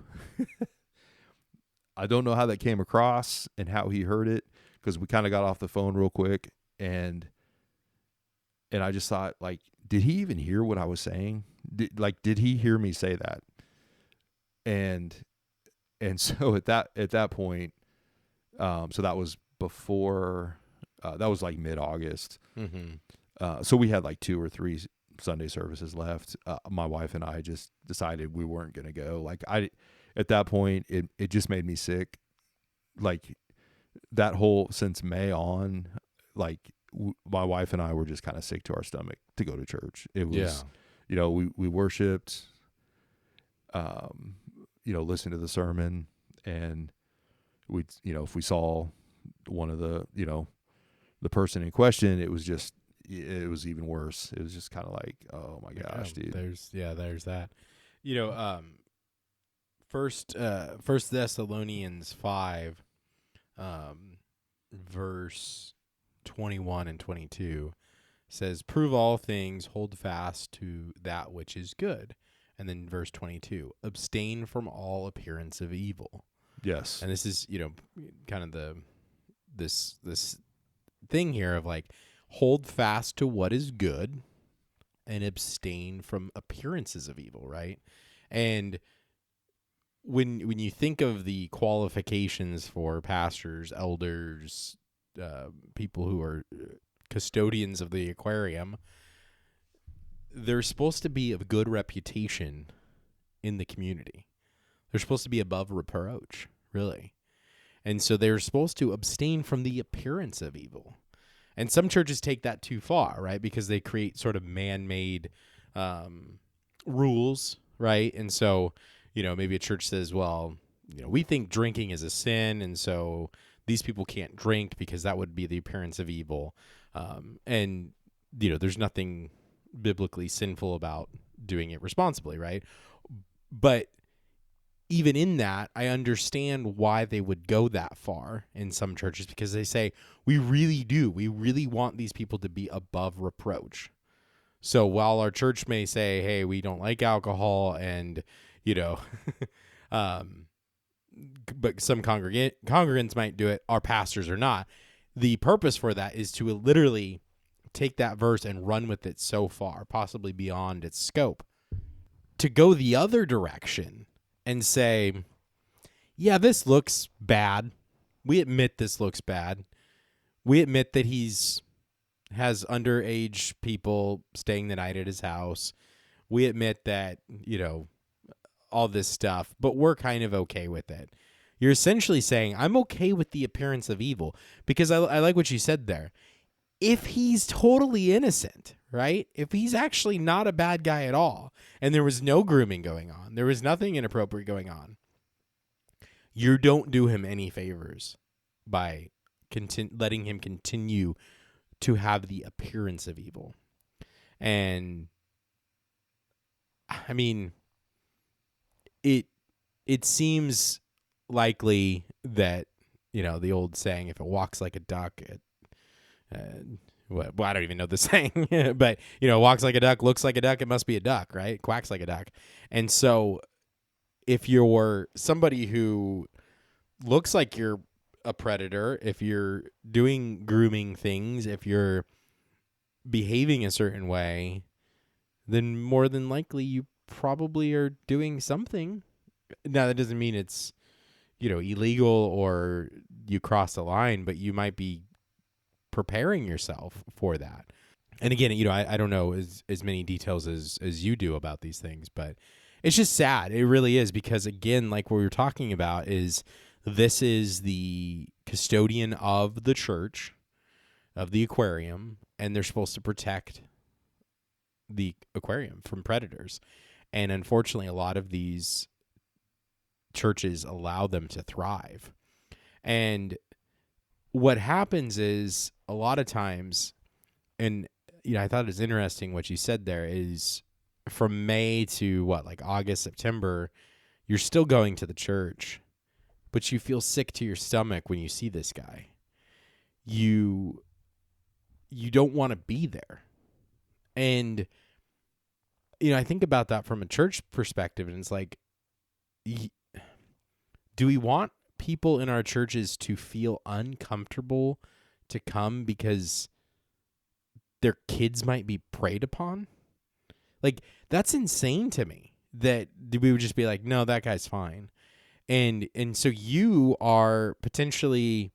I don't know how that came across and how he heard it, because we kind of got off the phone real quick, and I just thought, like, did he even hear what I was saying? Did he hear me say that? And so at that point, so that was before That was like mid-August. Mm-hmm. So we had like 2 or 3 Sunday services left. My wife and I just decided we weren't going to go. Like at that point, it just made me sick. Like that whole, since May on, like my wife and I were just kind of sick to our stomach to go to church. It was, we worshiped, listened to the sermon, and we, if we saw one of the, the person in question, it was even worse. It was just kind of like, oh my gosh, dude. There's that. First Thessalonians 5, verse 21 and 22 says, "Prove all things, hold fast to that which is good." And then verse 22, "Abstain from all appearance of evil." Yes. And this is, kind of this thing here of like, hold fast to what is good and abstain from appearances of evil, right? And when you think of the qualifications for pastors, elders, people who are custodians of the aquarium, they're supposed to be of good reputation in the community. They're supposed to be above reproach, really. And so they're supposed to abstain from the appearance of evil. And some churches take that too far, right? Because they create sort of man-made rules, right? And so, maybe a church says, well, we think drinking is a sin, and so these people can't drink because that would be the appearance of evil. And, there's nothing biblically sinful about doing it responsibly, right? But even in that, I understand why they would go that far in some churches, because they say, we really want these people to be above reproach. So while our church may say, hey, we don't like alcohol, and, but some congregants might do it, our pastors are not. The purpose for that is to literally take that verse and run with it so far, possibly beyond its scope, to go the other direction and say, yeah, this looks bad. We admit this looks bad. We admit that has underage people staying the night at his house. We admit that, all this stuff, but we're kind of okay with it. You're essentially saying, I'm okay with the appearance of evil, because I like what you said there. If he's totally innocent, right? If he's actually not a bad guy at all, and there was no grooming going on, there was nothing inappropriate going on, you don't do him any favors by letting him continue to have the appearance of evil. And I mean, it seems likely that, the old saying, if it walks like a duck, well, I don't even know the saying, but, walks like a duck, looks like a duck, it must be a duck, right? Quacks like a duck. And so if you're somebody who looks like you're a predator, if you're doing grooming things, if you're behaving a certain way, then more than likely you probably are doing something. Now, that doesn't mean it's, illegal or you cross the line, but you might be preparing yourself for that. And again, I don't know as many details as you do about these things, but it's just sad. It really is, because again, like what we were talking about, this is the custodian of the church, of the aquarium, and they're supposed to protect the aquarium from predators. And unfortunately, a lot of these churches allow them to thrive. And what happens is, a lot of times, and I thought it was interesting what you said there, is from May to August, September, you're still going to the church, but you feel sick to your stomach when you see this guy. You don't want to be there. And I think about that from a church perspective, and it's like, do we want people in our churches to feel uncomfortable to come because their kids might be preyed upon? Like, that's insane to me, that we would just be like, no, that guy's fine. And so you are potentially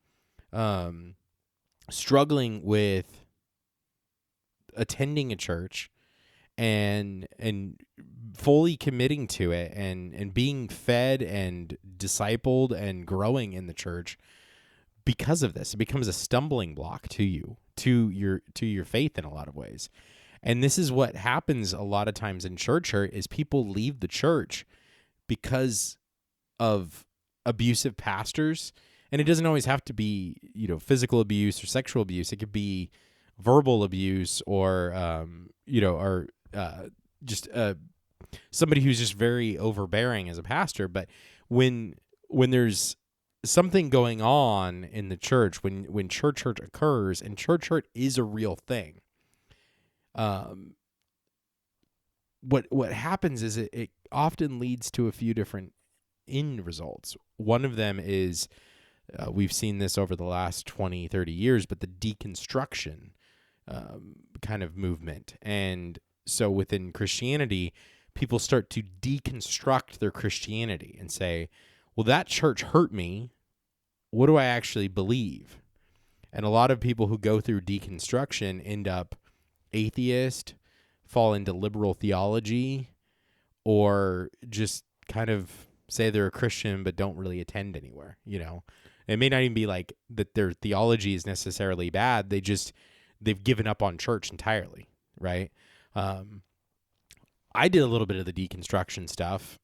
struggling with attending a church and fully committing to it and being fed and discipled and growing in the church because of this. It becomes a stumbling block to you, to your faith in a lot of ways. And this is what happens a lot of times in church hurt is people leave the church because of abusive pastors. And it doesn't always have to be, physical abuse or sexual abuse. It could be verbal abuse or, just somebody who's just very overbearing as a pastor. But when there's something going on in the church, when church hurt occurs, and church hurt is a real thing, what happens is it often leads to a few different end results. One of them is, we've seen this over the last 20, 30 years, but the deconstruction kind of movement. And so within Christianity, people start to deconstruct their Christianity and say, well, that church hurt me. What do I actually believe? And a lot of people who go through deconstruction end up atheist, fall into liberal theology, or just kind of say they're a Christian but don't really attend anywhere. It may not even be like that their theology is necessarily bad. They've given up on church entirely, right? I did a little bit of the deconstruction stuff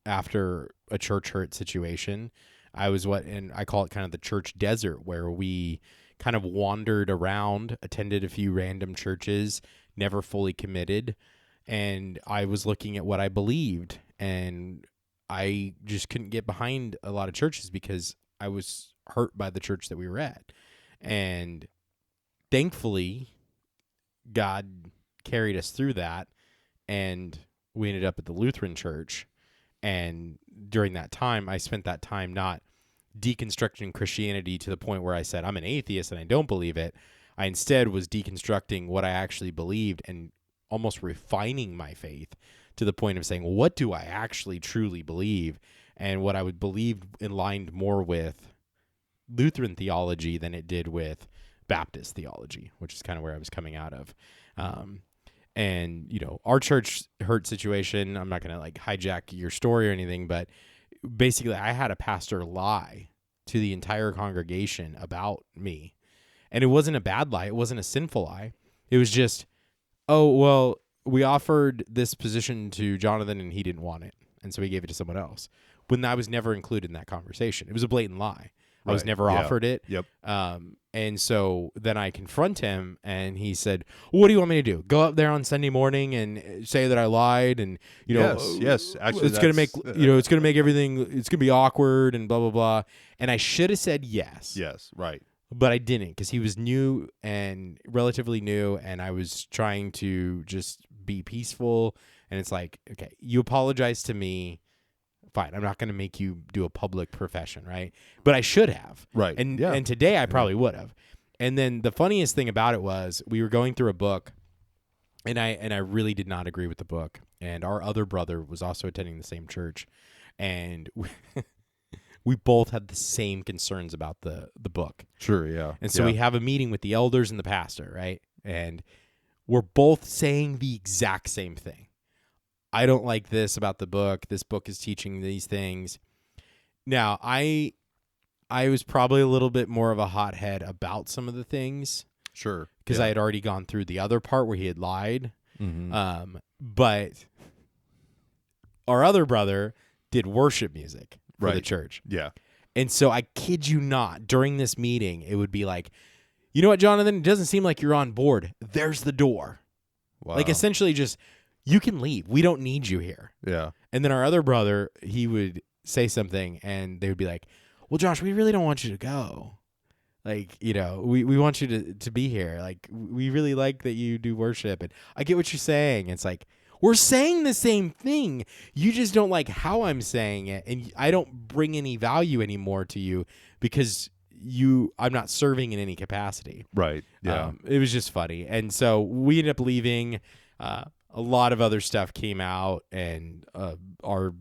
after a church hurt situation. I was and I call it kind of the church desert, where we kind of wandered around, attended a few random churches, never fully committed. And I was looking at what I believed, and I just couldn't get behind a lot of churches because I was hurt by the church that we were at. And thankfully, God carried us through that, and we ended up at the Lutheran church. And during that time, I spent that time not deconstructing Christianity to the point where I said, I'm an atheist and I don't believe it. I instead was deconstructing what I actually believed and almost refining my faith to the point of saying, well, what do I actually truly believe? And what I would believe aligned more with Lutheran theology than it did with Baptist theology, which is kind of where I was coming out of. And, our church hurt situation, I'm not going to like hijack your story or anything, but basically I had a pastor lie to the entire congregation about me. And it wasn't a bad lie. It wasn't a sinful lie. It was just, oh, well, we offered this position to Jonathan and he didn't want it. And so he gave it to someone else. When I was never included in that conversation. It was a blatant lie. I was never offered it. Yep. And so then I confront him, and he said, well, what do you want me to do? Go up there on Sunday morning and say that I lied, and yes. Actually, it's gonna make it's gonna make everything, it's gonna be awkward and blah blah blah. And I should have said yes. Yes, right. But I didn't, because he was new and relatively new, and I was trying to just be peaceful. And it's like, okay, you apologize to me. Fine, I'm not going to make you do a public profession, right? But I should have. Right. And today I probably would have. And then the funniest thing about it was we were going through a book, and I really did not agree with the book. And our other brother was also attending the same church, and we both had the same concerns about the book. Sure, yeah. And so we have a meeting with the elders and the pastor, right? And we're both saying the exact same thing. I don't like this about the book. This book is teaching these things. Now, I was probably a little bit more of a hothead about some of the things. Sure. Because I had already gone through the other part where he had lied. Mm-hmm. But our other brother did worship music for the church. Yeah. And so I kid you not, during this meeting, it would be like, you know what, Jonathan? It doesn't seem like you're on board. There's the door. Wow. Like essentially just, you can leave. We don't need you here. Yeah. And then our other brother, he would say something, and they would be like, well, Josh, we really don't want you to go. Like, we want you to be here. Like, we really like that you do worship. And I get what you're saying. It's like, we're saying the same thing. You just don't like how I'm saying it. And I don't bring any value anymore to you because I'm not serving in any capacity. Right. Yeah. It was just funny. And so we ended up leaving. A lot of other stuff came out, and our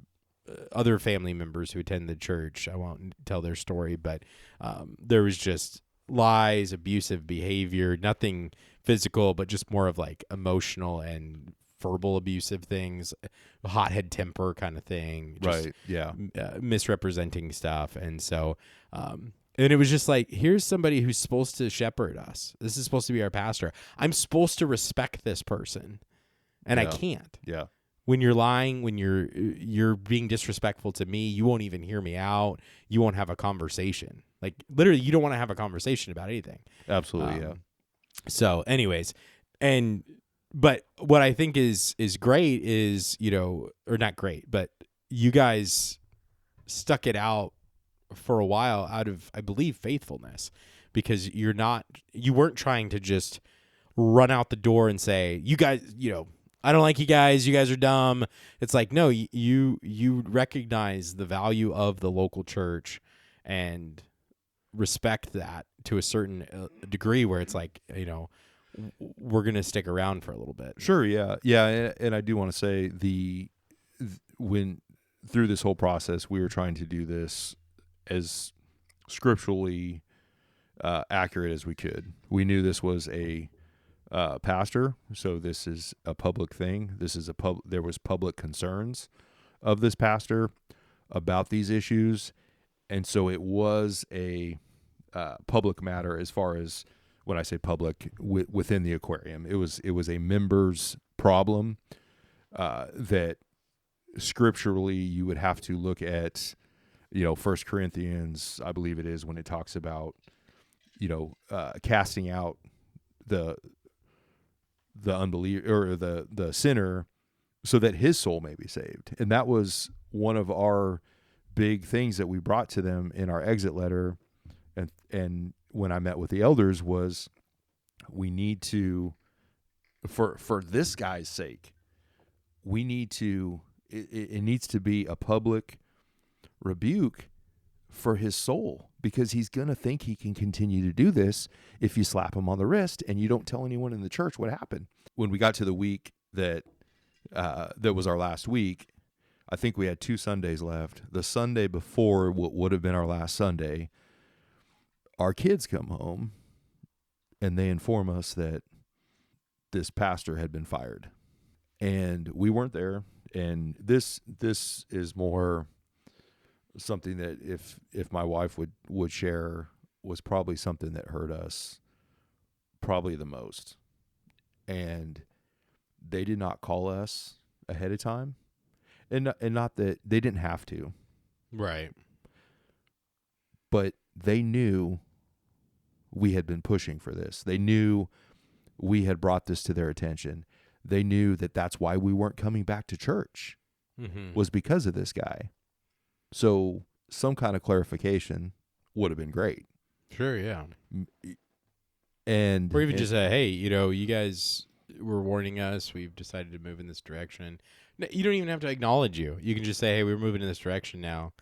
other family members who attend the church, I won't tell their story, but there was just lies, abusive behavior, nothing physical, but just more of like emotional and verbal abusive things, hothead temper kind of thing. Just, right. Yeah. misrepresenting stuff. And so, and it was just like, here's somebody who's supposed to shepherd us. This is supposed to be our pastor. I'm supposed to respect this person, and I can't. Yeah. When you're lying, when you're being disrespectful to me, you won't even hear me out. You won't have a conversation. Like literally, you don't want to have a conversation about anything. Absolutely. Yeah. So, anyways, but what I think is great is, or not great, but you guys stuck it out for a while out of, I believe, faithfulness, because you weren't trying to just run out the door and say, you guys, I don't like you guys are dumb. It's like, no, you recognize the value of the local church and respect that to a certain degree, where it's like, we're going to stick around for a little bit. Sure. Yeah. Yeah. And I do want to say when through this whole process, we were trying to do this as scripturally accurate as we could. We knew this was a pastor, so this is a public thing. There was public concerns of this pastor about these issues, and so it was a public matter. As far as when I say public, within the aquarium, it was a members problem that scripturally you would have to look at. 1 Corinthians, I believe it is, when it talks about casting out the unbeliever or the sinner, so that his soul may be saved. And that was one of our big things that we brought to them in our exit letter. And when I met with the elders, was we need to, for this guy's sake, we need to, it needs to be a public rebuke for his soul, because he's going to think he can continue to do this if you slap him on the wrist and you don't tell anyone in the church what happened. When we got to the week that was our last week, I think we had 2 Sundays left. The Sunday before what would have been our last Sunday, our kids come home and they inform us that this pastor had been fired. And we weren't there. And this is more something that if my wife would share, was probably something that hurt us probably the most. And they did not call us ahead of time, and not that they didn't have to, right? But they knew we had been pushing for this. They knew we had brought this to their attention. They knew that that's why we weren't coming back to church, was because of this guy. So some kind of clarification would have been great. Sure, yeah. Or even just say, hey, you guys were warning us. We've decided to move in this direction. No, you don't even have to acknowledge you. You can just say, hey, we're moving in this direction now.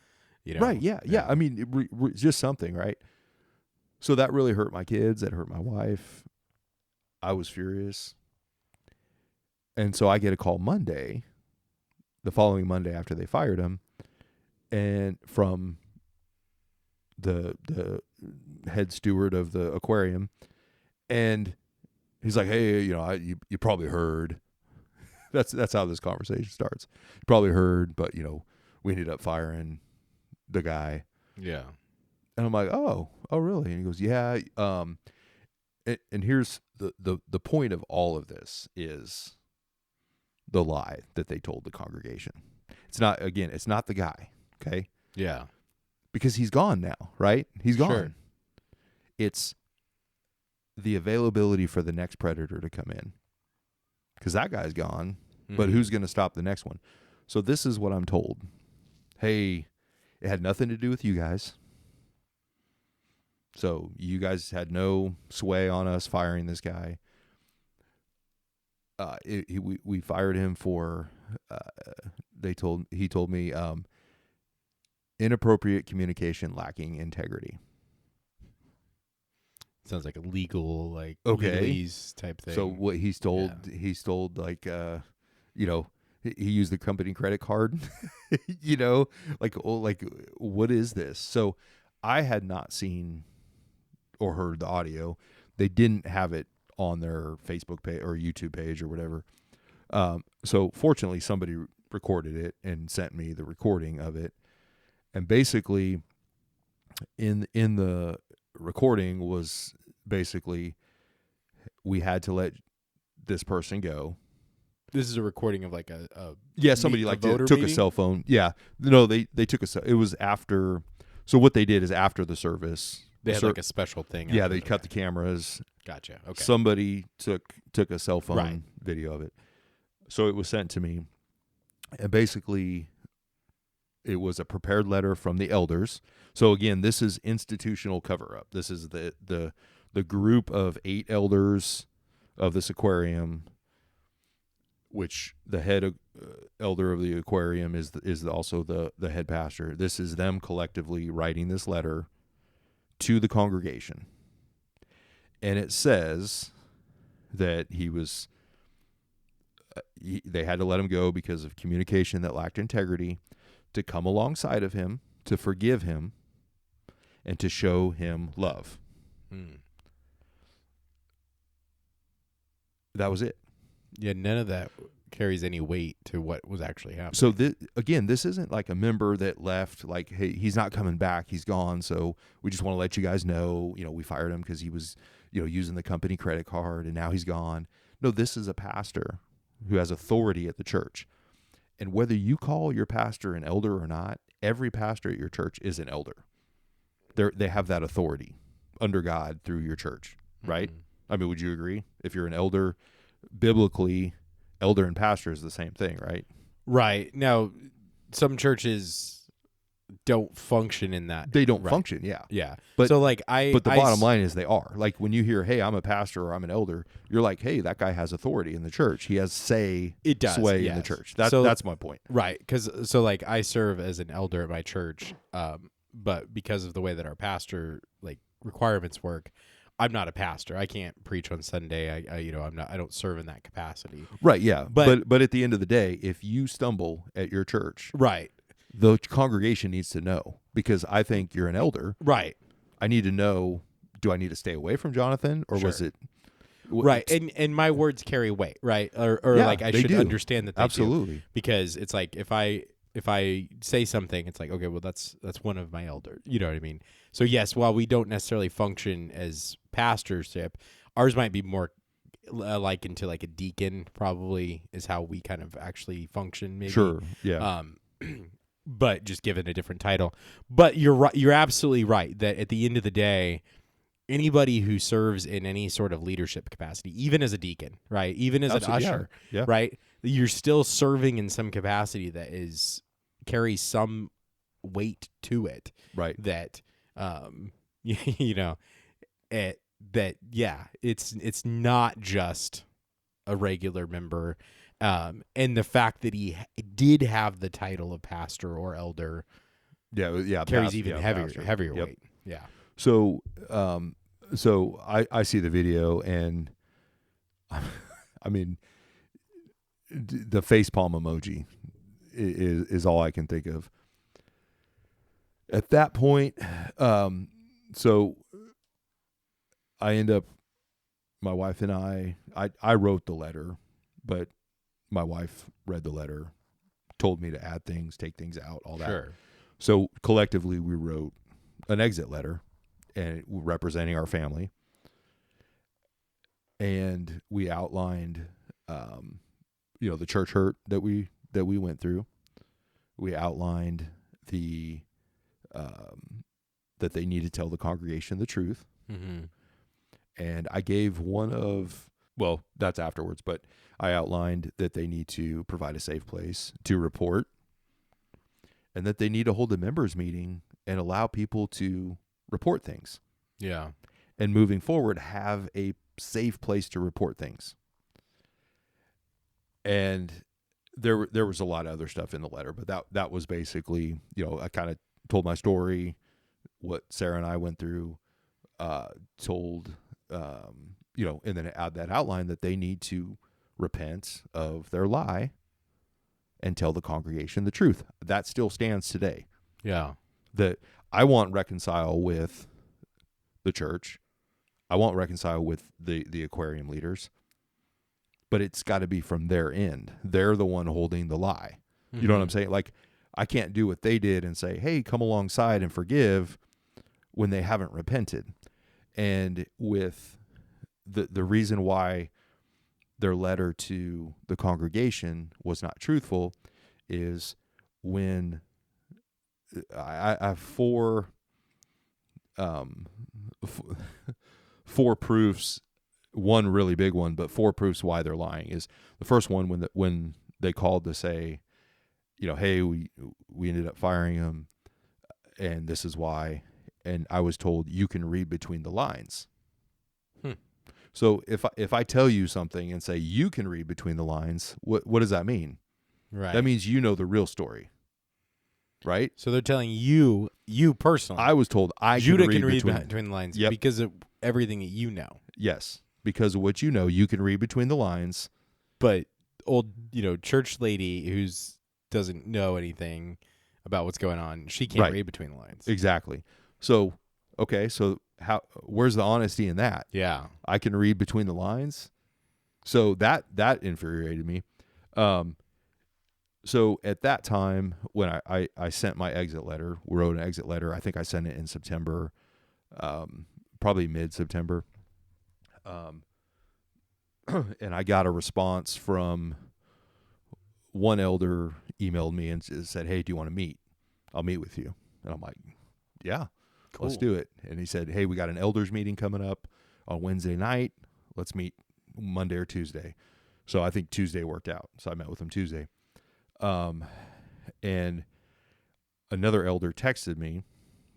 Right, yeah. I mean, just something, right? So that really hurt my kids. That hurt my wife. I was furious. And so I get a call Monday, the following Monday after they fired him, and from the head steward of the aquarium, and he's like, "Hey, you probably heard." That's how this conversation starts. You probably heard, but we ended up firing the guy. Yeah. And I'm like, "Oh, really?" And he goes, "Yeah." And here's the point of all of this is the lie that they told the congregation. It's not the guy. Okay. Yeah. Because he's gone now, right? He's gone. Sure. It's the availability for the next predator to come in. Because that guy's gone, but who's going to stop the next one? So this is what I'm told. Hey, it had nothing to do with you guys. So you guys had no sway on us firing this guy. We fired him for, he told me, inappropriate communication, lacking integrity. Sounds like a legal, legalese type thing. So what he's told, he used the company credit card, what is this? So I had not seen or heard the audio. They didn't have it on their Facebook page or YouTube page or whatever. So fortunately, somebody recorded it and sent me the recording of it. And basically, in the recording was basically we had to let this person go. This is a recording of like somebody took meeting? a cell phone. Yeah, no, they took it was after. So what they did is after the service, they had like a special thing. Yeah, they cut the cameras. Gotcha. Okay. Somebody took a cell phone Right. video of it. So it was sent to me, and basically, it was a prepared letter from the elders. So again, this is institutional cover up. This is the group of 8 elders of this aquarium, which the head elder of the aquarium is also the head pastor. This is them collectively writing this letter to the congregation. And it says that they had to let him go because of communication that lacked integrity, to come alongside of him, to forgive him, and to show him love. That was it. Yeah, none of that carries any weight to what was actually happening. So this isn't like a member that left, like, hey, he's not coming back, he's gone, so we just want to let you guys know, we fired him because he was, using the company credit card and now he's gone. No, this is a pastor who has authority at the church. And whether you call your pastor an elder or not, every pastor at your church is an elder. They have that authority under God through your church, right? I mean, would you agree? If you're an elder, biblically, elder and pastor is the same thing, right? Right. Now, some churches don't function in that. They don't function, yeah. Yeah. But so like but the bottom line is they are. Like when you hear, hey, I'm a pastor or I'm an elder, you're like, hey, that guy has authority in the church. He has sway in the church. That's my point. Right. Because so like I serve as an elder at my church, but because of the way that our pastor requirements work, I'm not a pastor. I can't preach on Sunday. I don't serve in that capacity. Right, yeah. But at the end of the day, if you stumble at your church, right, the congregation needs to know, because I think you're an elder. Right. I need to know, do I need to stay away from Jonathan, or was it right? And my words carry weight, right? Or yeah, like I should understand that they absolutely do, because it's like if I say something, it's like, okay, well that's one of my elders. You know what I mean? So yes, while we don't necessarily function as pastorship, ours might be more likened to like a deacon. Probably is how we kind of actually function. Maybe. Sure. Yeah. But just given a different title. But you're right. You're absolutely right that at the end of the day, anybody who serves in any sort of leadership capacity, even as a deacon, right, even as an usher, right, you're still serving in some capacity that carries some weight to it, right? That it's not just a regular member. And the fact that he did have the title of pastor or elder, carries even heavier weight. Yeah. So, so I see the video, and I mean, the facepalm emoji is all I can think of. At that point, so I end up, my wife and I wrote the letter, but my wife read the letter, told me to add things, take things out, all that. Sure. So collectively, we wrote an exit letter, and representing our family, and we outlined, the church hurt that we went through. We outlined that they need to tell the congregation the truth, and I gave that's afterwards, but I outlined that they need to provide a safe place to report, and that they need to hold a members meeting and allow people to report things. Yeah. And moving forward, have a safe place to report things. And there was a lot of other stuff in the letter, but that was basically, I kind of told my story, what Sarah and I went through, told, and then add that outline that they need to repent of their lie and tell the congregation the truth. That still stands today. Yeah. That I want reconcile with the church. I won't reconcile with the aquarium leaders, but it's got to be from their end. They're the one holding the lie. You know what I'm saying? Like, I can't do what they did and say, hey, come alongside and forgive when they haven't repented. And with the reason why their letter to the congregation was not truthful is when I have four proofs, one really big one, but 4 proofs why they're lying. Is the first one when they called to say, hey, we ended up firing him, and this is why. And I was told you can read between the lines. So if I tell you something and say you can read between the lines, what does that mean? Right. That means you know the real story, right? So they're telling you personally. I was told Judah can read between the lines because of everything that you know. Yes, because of what you know, you can read between the lines. But old, church lady who's doesn't know anything about what's going on, she can't read between the lines. Exactly. So, okay, so where's the honesty in that? Yeah. I can read between the lines. So that infuriated me. So at that time when I sent my exit letter, wrote an exit letter, I think I sent it in September, probably mid-September. And I got a response from one elder emailed me and said, hey, do you want to meet? I'll meet with you. And I'm like, yeah, cool. Let's do it. And he said, hey, we got an elders meeting coming up on Wednesday night. Let's meet Monday or Tuesday. So I think Tuesday worked out. So I met with him Tuesday. And another elder texted me.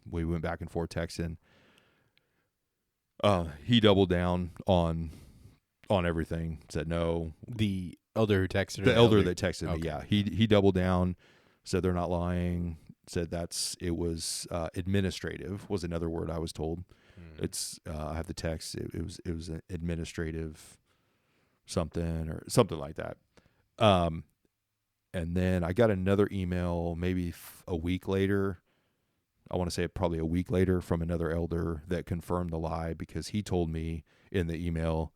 We went back and forth texting. He doubled down on everything. Said no. The elder who texted. The elder that texted me. Okay. Yeah, he doubled down. Said they're not lying. Said it was administrative was another word I was told. It's I have the text. It was an administrative something or something like that. And then I got another email maybe a week later. I want to say probably a week later from another elder that confirmed the lie because he told me in the email,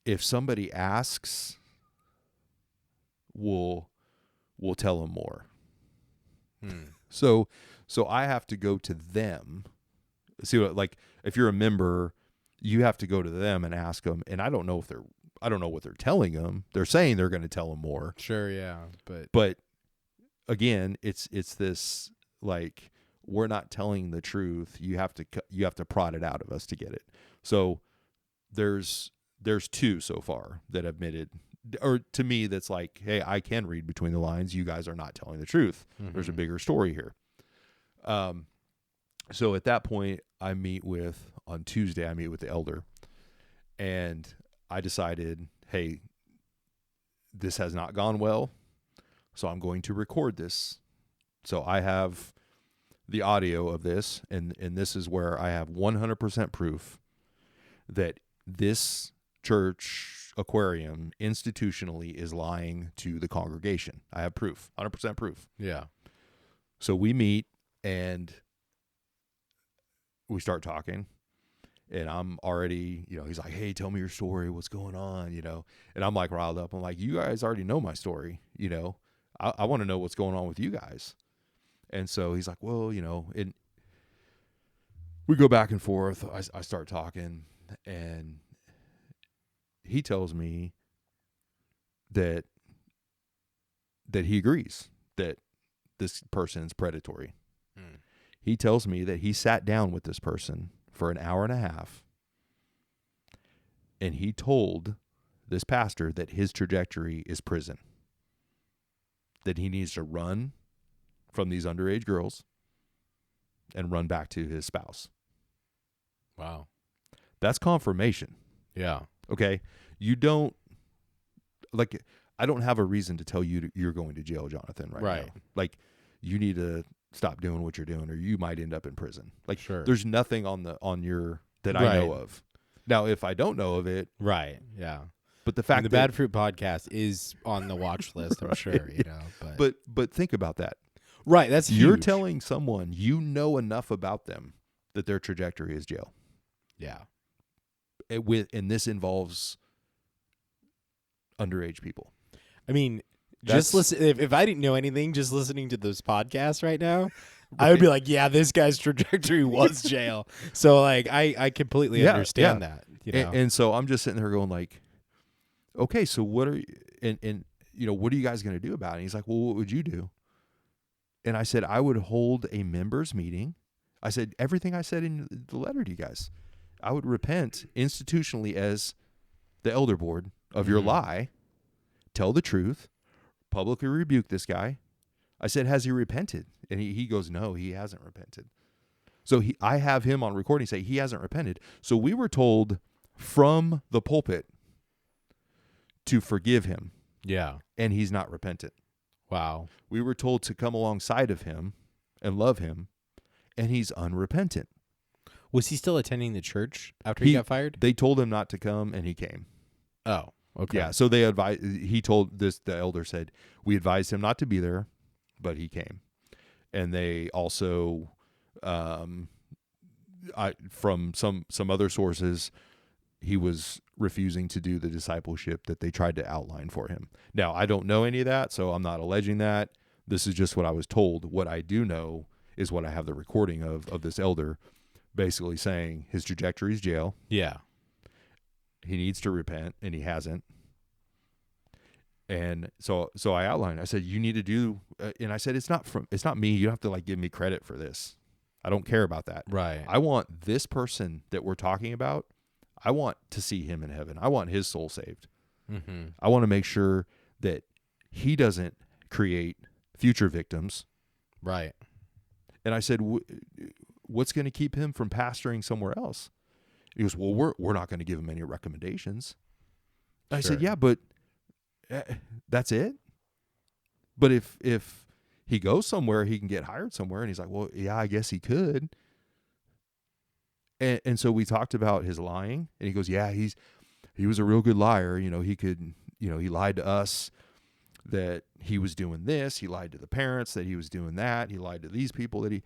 if somebody asks, we'll tell them more. So I have to go to them. See what, like, if you're a member, you have to go to them and ask them. And I don't know what they're telling them. They're saying they're going to tell them more. Sure. Yeah. But again, it's this, like, we're not telling the truth. You have to prod it out of us to get it. So there's 2 so far that admitted, or to me, that's like, hey, I can read between the lines. You guys are not telling the truth. There's a bigger story here. So at that point, on Tuesday, I meet with the elder, and I decided, hey, this has not gone well, so I'm going to record this. So I have the audio of this, and this is where I have 100% proof that this church aquarium institutionally is lying to the congregation. I have proof, 100% proof. Yeah. So we meet and we start talking, and I'm already, he's like, hey, tell me your story. What's going on? And I'm like riled up. I'm like, you guys already know my story. I want to know what's going on with you guys. And so he's like, well, and we go back and forth. I start talking, and he tells me that he agrees that this person is predatory. He tells me that he sat down with this person for an hour and a half, and he told this pastor that his trajectory is prison, that he needs to run from these underage girls and run back to his spouse. Wow. That's confirmation. Yeah. Okay. You don't, like, I don't have a reason to tell you you're going to jail, Jonathan, right now. Like, you need to stop doing what you're doing, or you might end up in prison. Like, sure. There's nothing on your that I know of. Now, if I don't know of it, right. Yeah. But the fact the that Bad Fruit podcast is on the watch list, I'm sure, but think about that. Right. That's huge. You're telling someone you know enough about them that their trajectory is jail. Yeah. and this involves underage people. I mean, just listen. If I didn't know anything, just listening to this podcast right now, I would be like, yeah, this guy's trajectory was jail. So like, I completely understand that. You know? And so I'm just sitting there going like, okay, so what are you, and what are you guys going to do about it? And he's like, well, what would you do? And I said, I would hold a members meeting. I said, everything I said in the letter to you guys, I would repent institutionally as the elder board of your lie, tell the truth, publicly rebuke this guy. I said, has he repented? And he goes, no, he hasn't repented. So I have him on recording say he hasn't repented. So we were told from the pulpit to forgive him. Yeah. And he's not repentant. Wow. We were told to come alongside of him and love him, and he's unrepentant. Was he still attending the church after he got fired? They told him not to come, and he came. Oh, okay. Yeah, so they advised. He told the elder said, we advised him not to be there, but he came. And they also, from some other sources, he was refusing to do the discipleship that they tried to outline for him. Now, I don't know any of that, so I'm not alleging that. This is just what I was told. What I do know is what I have the recording of this elder basically saying his trajectory is jail. Yeah. He needs to repent, and he hasn't. And so I outlined, I said, you need to do, and I said, it's not me. You don't have to like give me credit for this. I don't care about that. Right. I want this person that we're talking about, I want to see him in heaven. I want his soul saved. Mm-hmm. I want to make sure that he doesn't create future victims. Right. And I said, what's going to keep him from pastoring somewhere else? He goes, well, we're not going to give him any recommendations. I said, yeah, but that's it. But if he goes somewhere, he can get hired somewhere. And he's like, well, yeah, I guess he could. And so we talked about his lying, and he goes, yeah, he was a real good liar. He could, he lied to us that he was doing this. He lied to the parents that he was doing that. He lied to these people and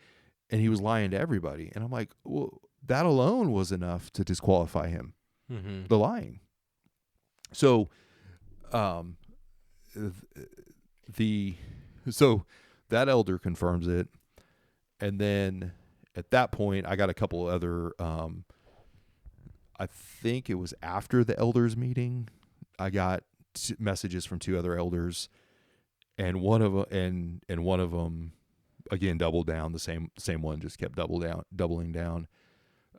he was lying to everybody. And I'm like, well, that alone was enough to disqualify him, the lying. So, so that elder confirms it. And then at that point, I got a couple other, I think it was after the elders meeting, I got messages from two other elders, and one of them, again, doubled down. The same one just kept doubling down.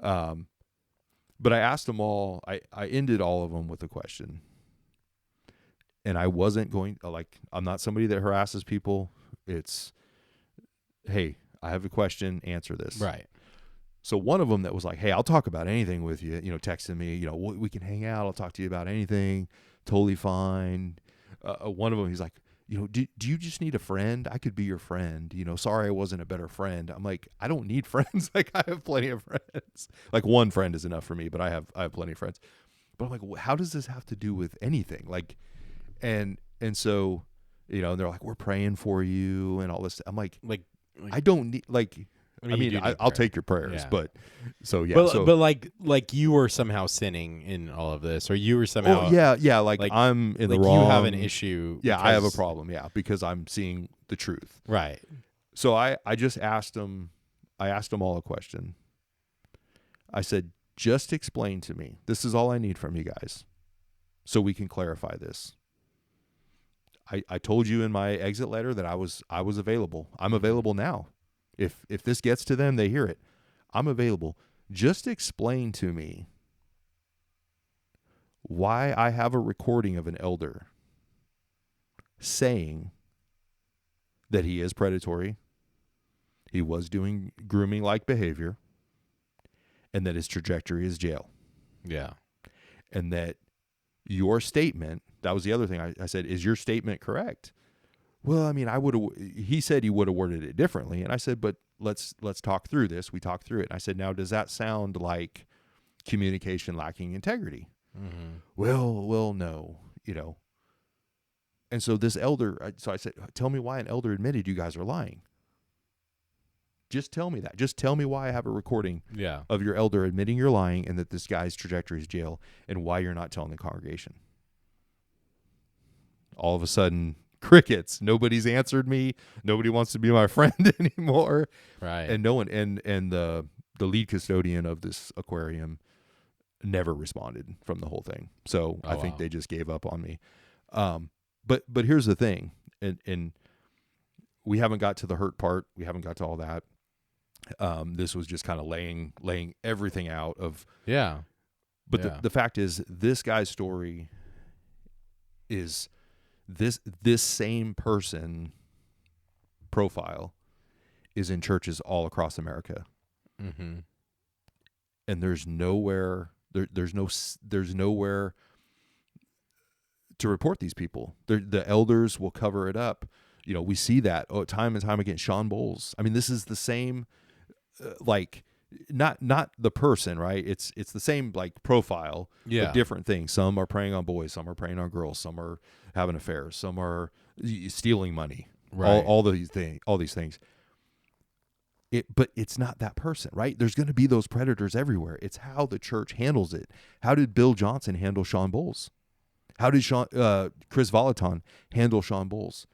But I asked them all, I ended all of them with a question. And I wasn't going, I'm not somebody that harasses people. It's, hey, I have a question, answer this. Right. So one of them that was like, hey, I'll talk about anything with you, texting me, we can hang out. I'll talk to you about anything. Totally fine. One of them, he's like, do you just need a friend? I could be your friend. Sorry I wasn't a better friend. I'm like, I don't need friends. Like, I have plenty of friends. Like, one friend is enough for me, but I have plenty of friends. But I'm like, how does this have to do with anything? Like, and so, and they're like, we're praying for you and all this. I'm like I don't need, I'll take your prayers, yeah. but so, yeah. But like you were somehow sinning in all of this, or you were somehow. Yeah. Like I'm in the wrong. You have an issue. Yeah, I have a problem. Yeah, because I'm seeing the truth. Right. So I just asked them. I asked them all a question. I said, just explain to me. This is all I need from you guys, so we can clarify this. I told you in my exit letter that I was available. I'm available now. If this gets to them, they hear it. I'm available. Just explain to me why I have a recording of an elder saying that he is predatory, he was doing grooming-like behavior, and that his trajectory is jail. Yeah. And that your statement, that was the other thing I said, is your statement correct? Well, I mean, he said he would have worded it differently. And I said, but let's talk through this. We talked through it. And I said, now, does that sound like communication lacking integrity? Mm-hmm. Well, no, And so this elder, so I said, tell me why an elder admitted you guys are lying. Just tell me that. Just tell me why I have a recording Yeah. of your elder admitting you're lying and that this guy's trajectory is jail, and why you're not telling the congregation. All of a sudden, crickets. Nobody's answered me. Nobody wants to be my friend anymore. Right. And no one, and the lead custodian of this aquarium never responded from the whole thing. So I think they just gave up on me. But here's the thing, and we haven't got to the hurt part. We haven't got to all that. This was just kind of laying everything out of. Yeah. But the fact is, this guy's story is this same person profile is in churches all across America. Mm-hmm. And there's nowhere to report these people. The elders will cover it up. You know, we see that time and time again. Sean Bowles. I mean, this is the same, not the person, right? It's the same like profile, but different things. Some are preying on boys, some are preying on girls, some are having affairs, some are stealing money. Right. All these things. But it's not that person, right? There's going to be those predators everywhere. It's how the church handles it. How did Bill Johnson handle Sean Bowles? How did Chris Volaton handle Sean Bowles?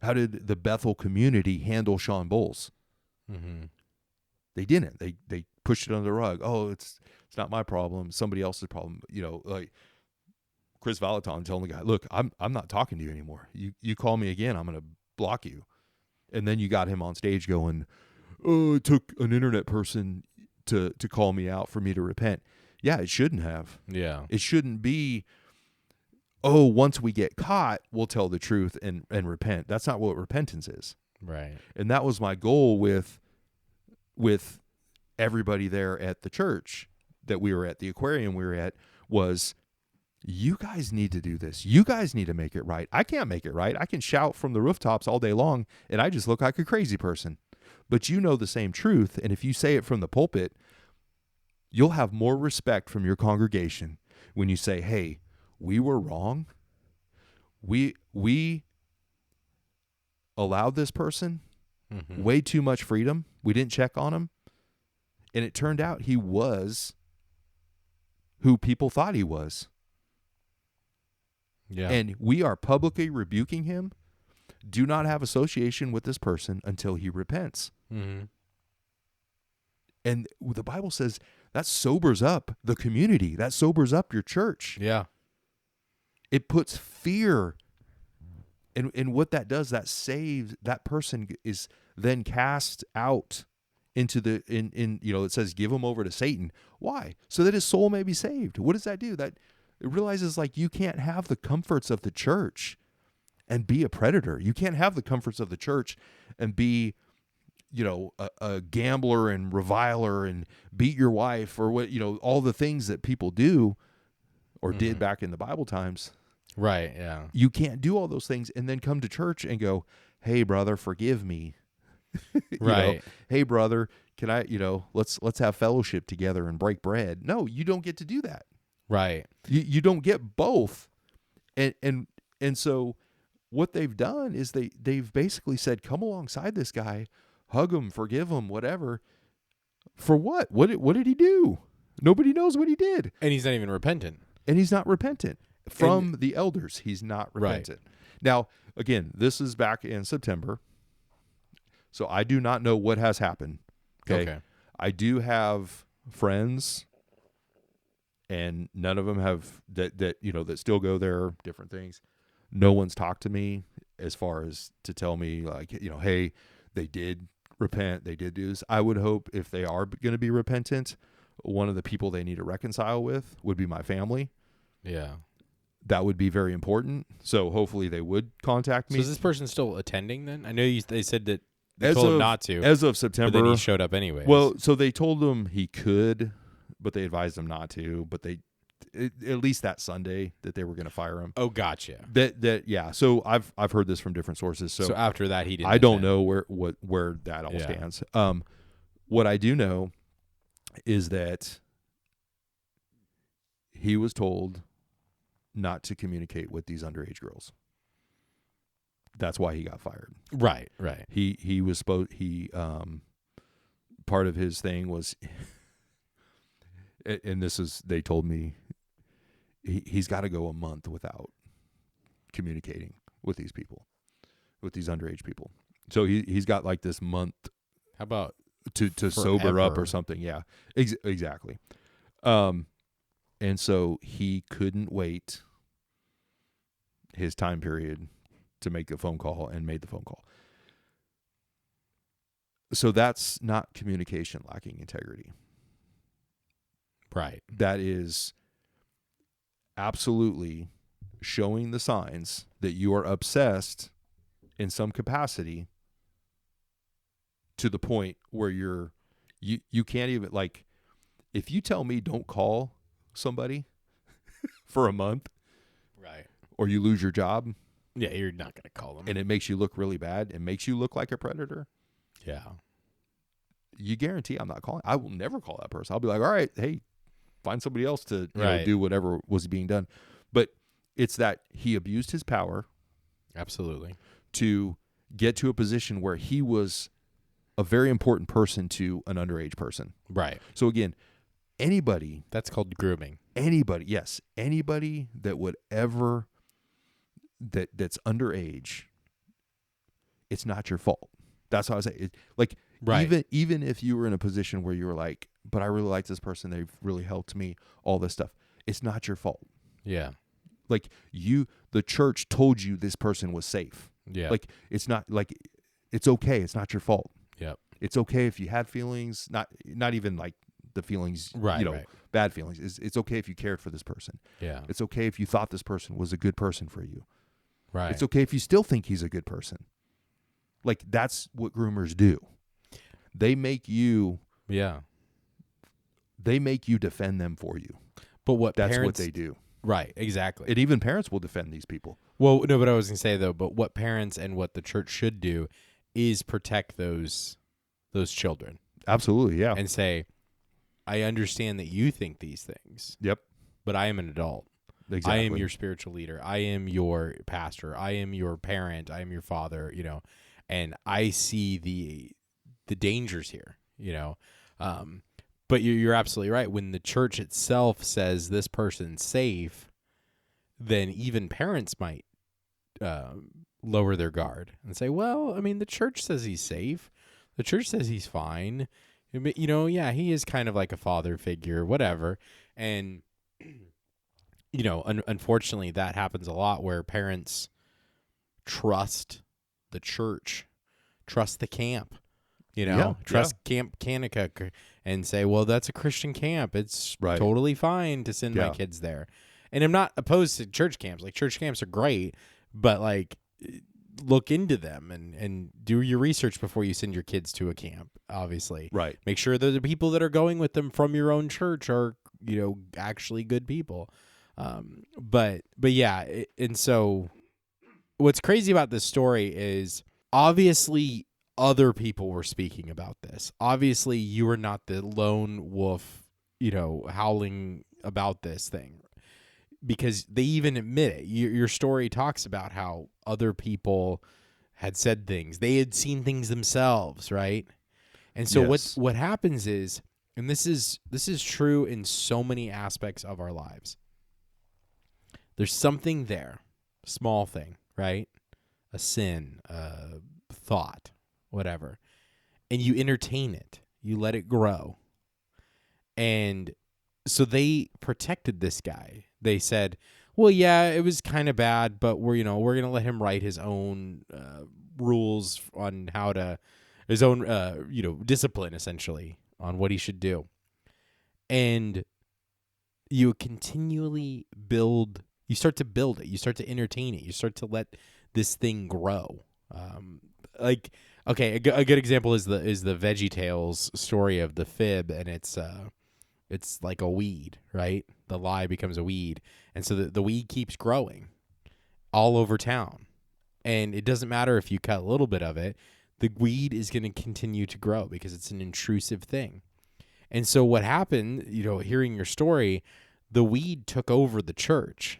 How did the Bethel community handle Sean Bowles? Mm-hmm. They didn't. They pushed it under the rug. Oh, it's not my problem. Somebody else's problem. You know, like Chris Volaton telling the guy, "Look, I'm not talking to you anymore. You call me again, I'm going to block you." And then you got him on stage going, "Oh, it took an internet person to call me out for me to repent." Yeah, it shouldn't have. Yeah. It shouldn't be, "Oh, once we get caught, we'll tell the truth and repent." That's not what repentance is. Right. And that was my goal with everybody there at the church that we were at, the aquarium we were at, was you guys need to do this. You guys need to make it right. I can't make it right. I can shout from the rooftops all day long, and I just look like a crazy person. But you know the same truth, and if you say it from the pulpit, you'll have more respect from your congregation when you say, "Hey, we were wrong. We allowed this person way too much freedom. We didn't check on him, and it turned out he was who people thought he was." Yeah. And we are publicly rebuking him. Do not have association with this person until he repents. Mm-hmm. And the Bible says that sobers up the community. That sobers up your church. Yeah. It puts fear. And what that does, that saves, that person is then cast out into it says give him over to Satan. Why? So that his soul may be saved. What does that do? That it realizes like you can't have the comforts of the church and be a predator. You can't have the comforts of the church and be, a gambler and reviler and beat your wife or all the things that people do or did back in the Bible times. Right. Yeah. You can't do all those things and then come to church and go, "Hey brother, forgive me." Right. "Hey brother, can I, let's have fellowship together and break bread." No, you don't get to do that. Right. You don't get both. And so what they've done is they've basically said, "Come alongside this guy, hug him, forgive him, whatever." For what? What did he do? Nobody knows what he did. And he's not even repentant. And he's not repentant. From the elders, he's not repentant. Right. Now, again, this is back in September. So I do not know what has happened. Okay. I do have friends, and none of them have that still go there, different things. No one's talked to me as far as to tell me like, "Hey, they did repent. They did do this." I would hope if they are going to be repentant, one of the people they need to reconcile with would be my family. Yeah. That would be very important. So hopefully they would contact me. So is this person still attending then? I know they said that they told him not to. As of September. But then he showed up anyway. Well, so they told him he could, but they advised him not to. But at least that Sunday that they were going to fire him. Oh, gotcha. Yeah. So I've heard this from different sources. So after that he didn't. I don't know where that all stands. What I do know is that he was told not to communicate with these underage girls. that's why he got fired. Right. He was supposed part of his thing was, and this is, they told me he's got to go a month without communicating with these people, with these underage people. So he's got like this month. How about to sober up or something? Yeah, exactly. And so he couldn't wait his time period to make a phone call, and made the phone call. So that's not communication lacking integrity. Right. That is absolutely showing the signs that you are obsessed in some capacity, to the point where you can't even, like, if you tell me don't call somebody for a month, right, or you lose your job, yeah, you're not going to call them, and it makes you look really bad, it makes you look like a predator. Yeah. You guarantee I'm not calling. I will never call that person. I'll be like, all right, hey, find somebody else to know, do whatever was being done. But it's that he abused his power. Absolutely. To get to a position where he was a very important person to an underage person. Right. So again, anybody. That's called grooming. Anybody, yes. Anybody that would ever, that's underage, it's not your fault. That's how I say it. Like, right. Even if you were in a position where you were like, but I really like this person, they've really helped me, all this stuff, it's not your fault. Yeah. Like, the church told you this person was safe. Yeah. Like, it's not, like, it's okay. It's not your fault. Yep. It's okay if you had feelings, not even like the feelings, right, bad feelings. It's okay if you cared for this person. Yeah. It's okay if you thought this person was a good person for you. Right. It's okay if you still think he's a good person. Like, that's what groomers do. They make you. Yeah. They make you defend them for you. But that's what they do. Right, exactly. And even parents will defend these people. Well, no, but I was going to say, though, but what parents and what the church should do is protect those children. Absolutely, yeah. And say, I understand that you think these things. Yep. But I am an adult. Exactly. I am your spiritual leader. I am your pastor. I am your parent. I am your father, and I see the dangers here, But you're absolutely right. When the church itself says this person's safe, then even parents might lower their guard and say, well, I mean, the church says he's safe. The church says he's fine. Yeah, he is kind of like a father figure, whatever. And, unfortunately, that happens a lot where parents trust the church, trust the camp. Trust Camp Kanakuk and say, well, that's a Christian camp. It's totally fine to send my kids there. And I'm not opposed to church camps. Like, church camps are great, but like, look into them and do your research before you send your kids to a camp, obviously. Right. Make sure that the people that are going with them from your own church are, actually good people. But yeah. And so what's crazy about this story is obviously other people were speaking about this. Obviously, you are not the lone wolf, howling about this thing, because they even admit it. Your story talks about how other people had said things. They had seen things themselves, right? And so what happens is, and this is true in so many aspects of our lives. There's something there, small thing, right? A sin, a thought, whatever, and you entertain it, you let it grow. And so they protected this guy. They said, well, yeah, it was kind of bad, but we're going to let him write his own rules on his own discipline, essentially, on what he should do. And you continually you start to build it, you start to entertain it, you start to let this thing grow. Okay, a good example is the VeggieTales story of the fib, and it's like a weed, right? The lie becomes a weed, and so the weed keeps growing all over town, and it doesn't matter if you cut a little bit of it, the weed is going to continue to grow because it's an intrusive thing. And so what happened, hearing your story, the weed took over the church.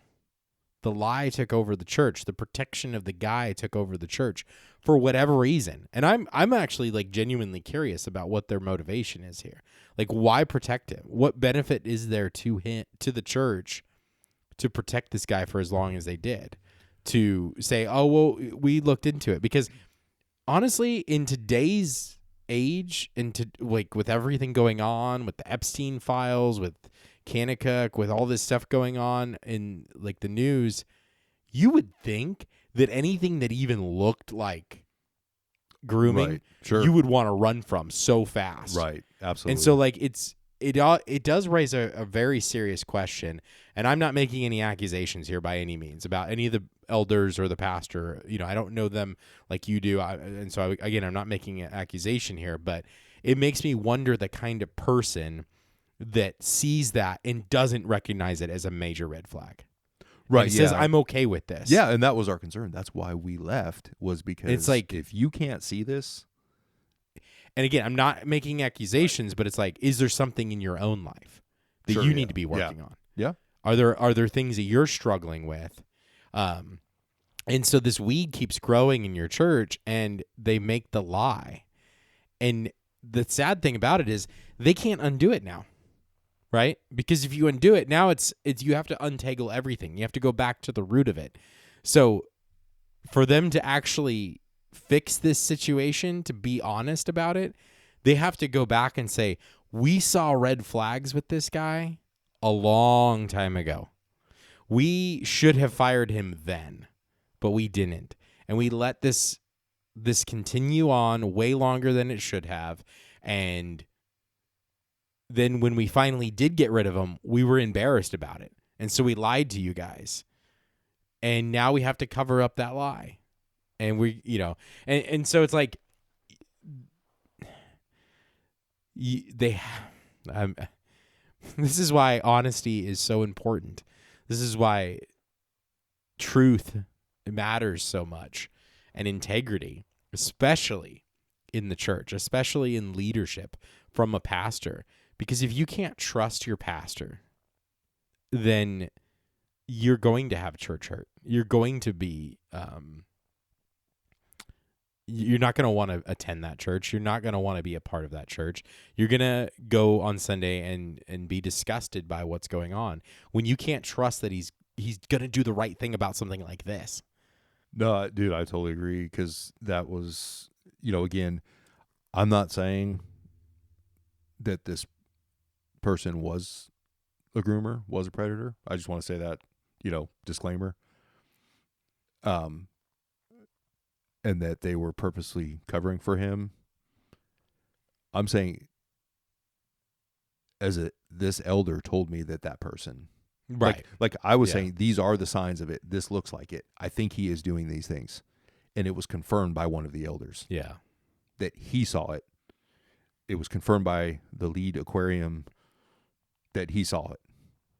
The lie took over the church. The protection of the guy took over the church for whatever reason. And I'm actually like genuinely curious about what their motivation is here. Like, why protect him? What benefit is there to him, to the church, to protect this guy for as long as they did? To say, oh, well, we looked into it. Because honestly, in today's age, like with everything going on, with the Epstein files, with Kanakuk, with all this stuff going on in like the news, you would think that anything that even looked like grooming, Right. Sure. you would want to run from so fast. Right. Absolutely. And so like it does raise a very serious question. And I'm not making any accusations here by any means about any of the elders or the pastor. You know, I don't know them like you do. And so again, I'm not making an accusation here, but it makes me wonder the kind of person that sees that and doesn't recognize it as a major red flag. Right. And says, I'm okay with this. Yeah. And that was our concern. That's why we left, was because it's like, if you can't see this. And again, I'm not making accusations, but it's like, is there something in your own life that Sure, you need to be working on? Yeah. Are there things that you're struggling with? And so this weed keeps growing in your church, and they make the lie. And the sad thing about it is they can't undo it now, right? Because if you undo it, now it's you have to untangle everything. You have to go back to the root of it. So for them to actually fix this situation, to be honest about it, they have to go back and say, we saw red flags with this guy a long time ago. We should have fired him then, but we didn't. And we let this continue on way longer than it should have. And then when we finally did get rid of him, we were embarrassed about it. And so we lied to you guys. And now we have to cover up that lie. And we, you know, and so it's like, this is why honesty is so important. This is why truth matters so much, and integrity, especially in the church, especially in leadership from a pastor. Because if you can't trust your pastor, then you're going to have church hurt. You're going to be, you're not going to want to attend that church. You're not going to want to be a part of that church. You're going to go on Sunday and be disgusted by what's going on when you can't trust that he's going to do the right thing about something like this. No, dude, I totally agree, because that was, again, I'm not saying that this person was a groomer, was a predator. I just want to say that, disclaimer. And that they were purposely covering for him. I'm saying, this elder told me that person, right? Like I was saying, these are the signs of it. This looks like it. I think he is doing these things, and it was confirmed by one of the elders. Yeah, that he saw it. It was confirmed by the lead aquarium that he saw it.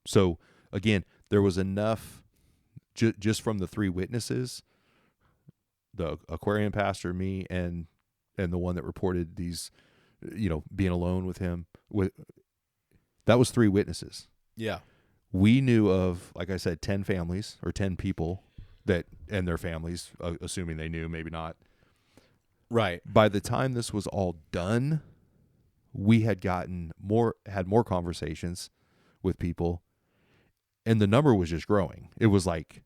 So again, there was enough, just from the three witnesses. The aquarium pastor, me, and the one that reported these, being alone with him. That was three witnesses. Yeah. We knew of, like I said, 10 families or 10 people and their families, assuming they knew, maybe not. Right. By the time this was all done, we had more conversations with people, and the number was just growing. It was like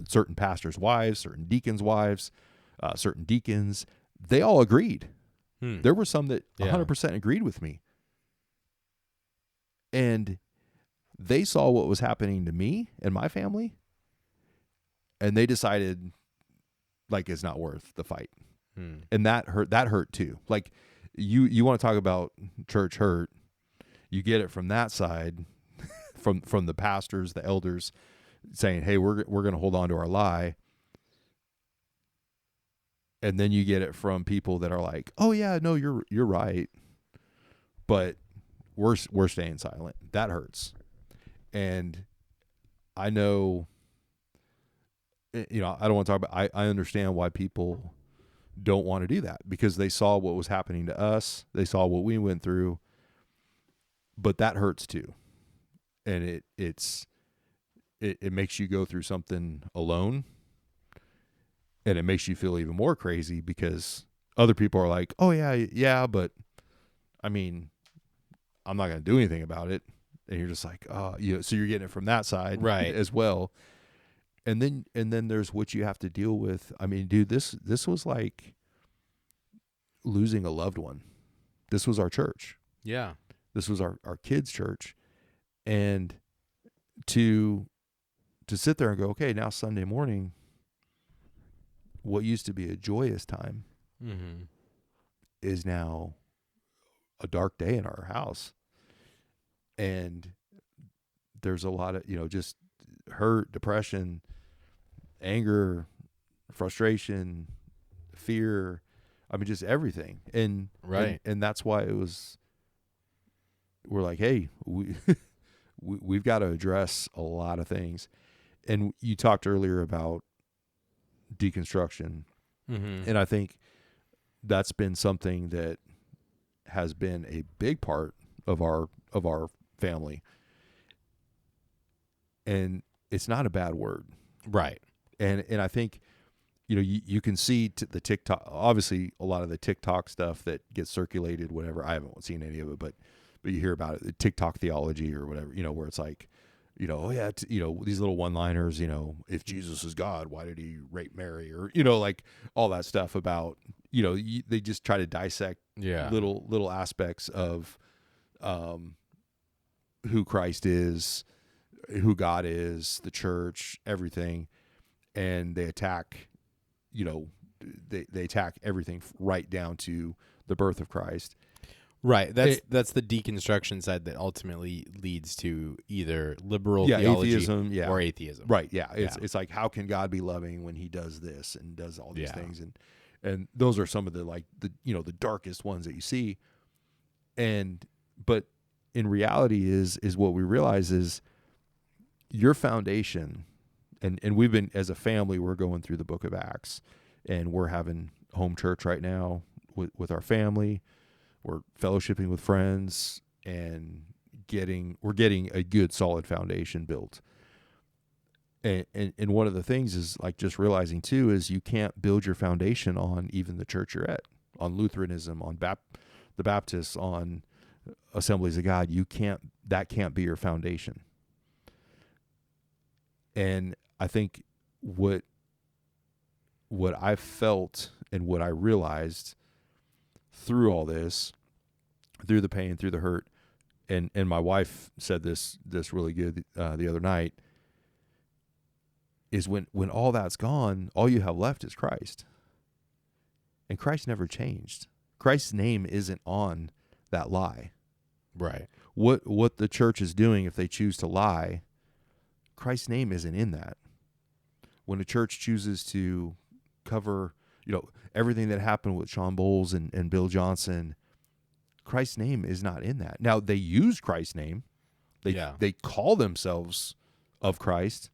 certain pastors' wives, certain deacons' wives, certain deacons, they all agreed. There were some that 100% agreed with me. And they saw what was happening to me and my family, and they decided, like, it's not worth the fight. And that hurt too. Like, you want to talk about church hurt, you get it from that side, from the pastors, the elders, saying, hey, we're going to hold on to our lie. And then you get it from people that are like, oh yeah, no, you're right, but we're staying silent. That hurts. And I know, I don't want to talk about, I understand why people don't want to do that, because they saw what was happening to us. They saw what we went through, but that hurts too. And it's, it makes you go through something alone, and it makes you feel even more crazy because other people are like, oh yeah, but I mean, I'm not going to do anything about it. And you're just like, oh, so you're getting it from that side Right. as well. And then there's what you have to deal with. I mean, dude, this was like losing a loved one. This was our church. Yeah. This was our kids' church. And to sit there and go, okay, now Sunday morning, what used to be a joyous time Mm-hmm. is now a dark day in our house. And there's a lot of, just hurt, depression, anger, frustration, fear. I mean, just everything. And Right. and that's why we're like, hey, we've got to address a lot of things. And you talked earlier about deconstruction. Mm-hmm. And I think that's been something that has been a big part of our family. And it's not a bad word. Right. And I think, you can see the TikTok, obviously a lot of the TikTok stuff that gets circulated, whatever. I haven't seen any of it, but you hear about it, the TikTok theology or whatever, where it's like, oh yeah, these little one-liners, if Jesus is God, why did he rape Mary? Or, like all that stuff about, they just try to dissect little aspects of who Christ is, who God is, the church, everything. And they attack, they attack everything right down to the birth of Christ. Right. That's the deconstruction side that ultimately leads to either liberal theology atheism, or atheism. Right. Yeah. It's like, how can God be loving when he does this and does all these things? And those are some of the, like, the darkest ones that you see. But in reality is what we realize is your foundation. And we've been, as a family, we're going through the book of Acts, and we're having home church right now with our family. We're fellowshipping with friends, and we're getting a good solid foundation built. And one of the things is, like, just realizing too, is you can't build your foundation on even the church you're at, on Lutheranism, on the Baptists, on Assemblies of God. That can't be your foundation. And I think what I felt and what I realized through all this, through the pain, through the hurt, and my wife said this really good the other night, is when all that's gone, all you have left is Christ. And Christ never changed. Christ's name isn't on that lie. Right. What the church is doing, if they choose to lie, Christ's name isn't in that. When a church chooses to cover, everything that happened with Sean Bowles and Bill Johnson, Christ's name is not in that. Now, they use Christ's name. They call themselves of Christ.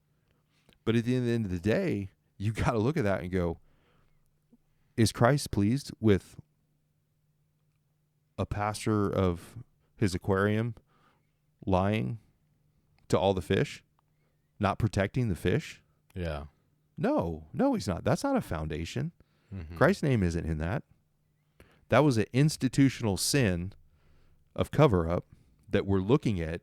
But at the end of the day, you got to look at that and go, is Christ pleased with a pastor of his aquarium lying to all the fish, not protecting the fish? Yeah. No, he's not. That's not a foundation. Mm-hmm. Christ's name isn't in that. That was an institutional sin of cover-up that we're looking at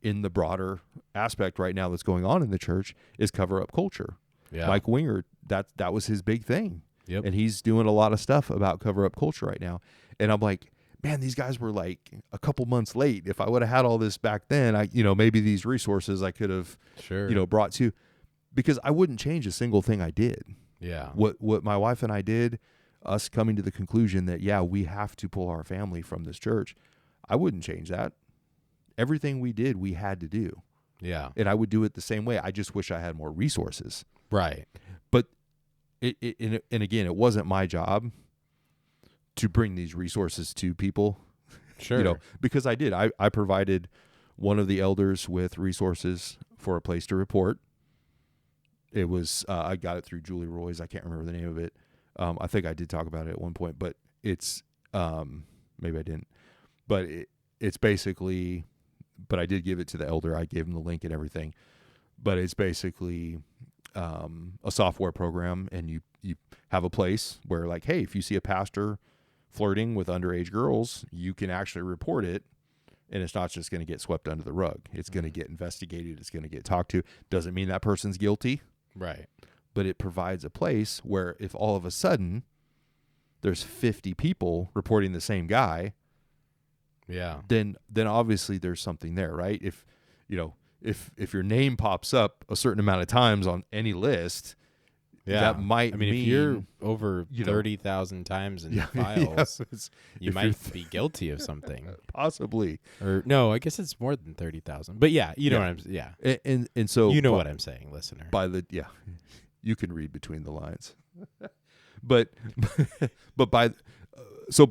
in the broader aspect right now that's going on in the church, is cover-up culture. Yeah. Mike Winger, that was his big thing. Yep. And he's doing a lot of stuff about cover-up culture right now. And I'm like, man, these guys were like a couple months late. If I would have had all this back then, maybe these resources I could have, brought to, because I wouldn't change a single thing I did. Yeah. What my wife and I did, us coming to the conclusion that, we have to pull our family from this church, I wouldn't change that. Everything we did, we had to do. Yeah. And I would do it the same way. I just wish I had more resources. Right. But and again, it wasn't my job to bring these resources to people. Sure. Because I did. I provided one of the elders with resources for a place to report. It was, I got it through Julie Roy's. I can't remember the name of it. I think I did talk about it at one point, but it's, maybe I didn't. But it's basically, but I did give it to the elder. I gave him the link and everything. but it's basically a software program, and you have a place where, like, hey, if you see a pastor flirting with underage girls, you can actually report it, and it's not just going to get swept under the rug. It's going to get investigated. It's going to get talked to. Doesn't mean that person's guilty. Right. But it provides a place where if all of a sudden there's 50 people reporting the same guy, yeah, then obviously there's something there, right? If your name pops up a certain amount of times on any list, that might mean if you're over 30,000 times in files, you might be guilty of something. Possibly. Or no, I guess it's more than 30,000. But yeah, you know what I'm and so you know what I'm saying, listener. You can read between the lines. but by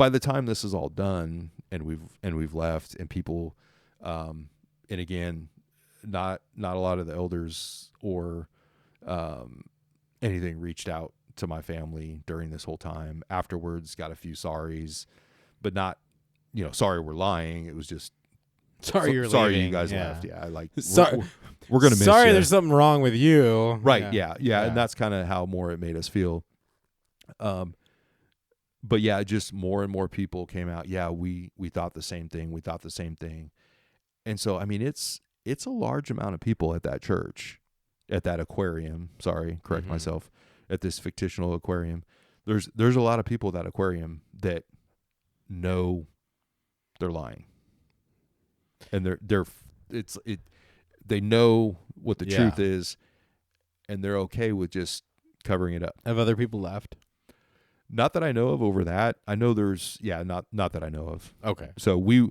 the time this is all done and we've left, and people and again, not a lot of the elders or anything reached out to my family during this whole time. Afterwards, got a few sorries, but not, sorry we're lying. It was just sorry you're sorry leaving. you guys Yeah. left. Yeah, sorry. We're gonna miss sorry, you. there's something wrong with you. Right? Yeah. And that's kind of how more it made us feel. But yeah, just more and more people came out. Yeah, we thought the same thing. We thought the same thing. And so, I mean, it's a large amount of people at that church, at that aquarium. Sorry, correct myself. At this fictional aquarium, there's a lot of people at that aquarium that know they're lying, and they know what the truth is, and they're okay with just covering it up. Have other people left? Not that I know of over that. I know there's not that I know of. Okay. So we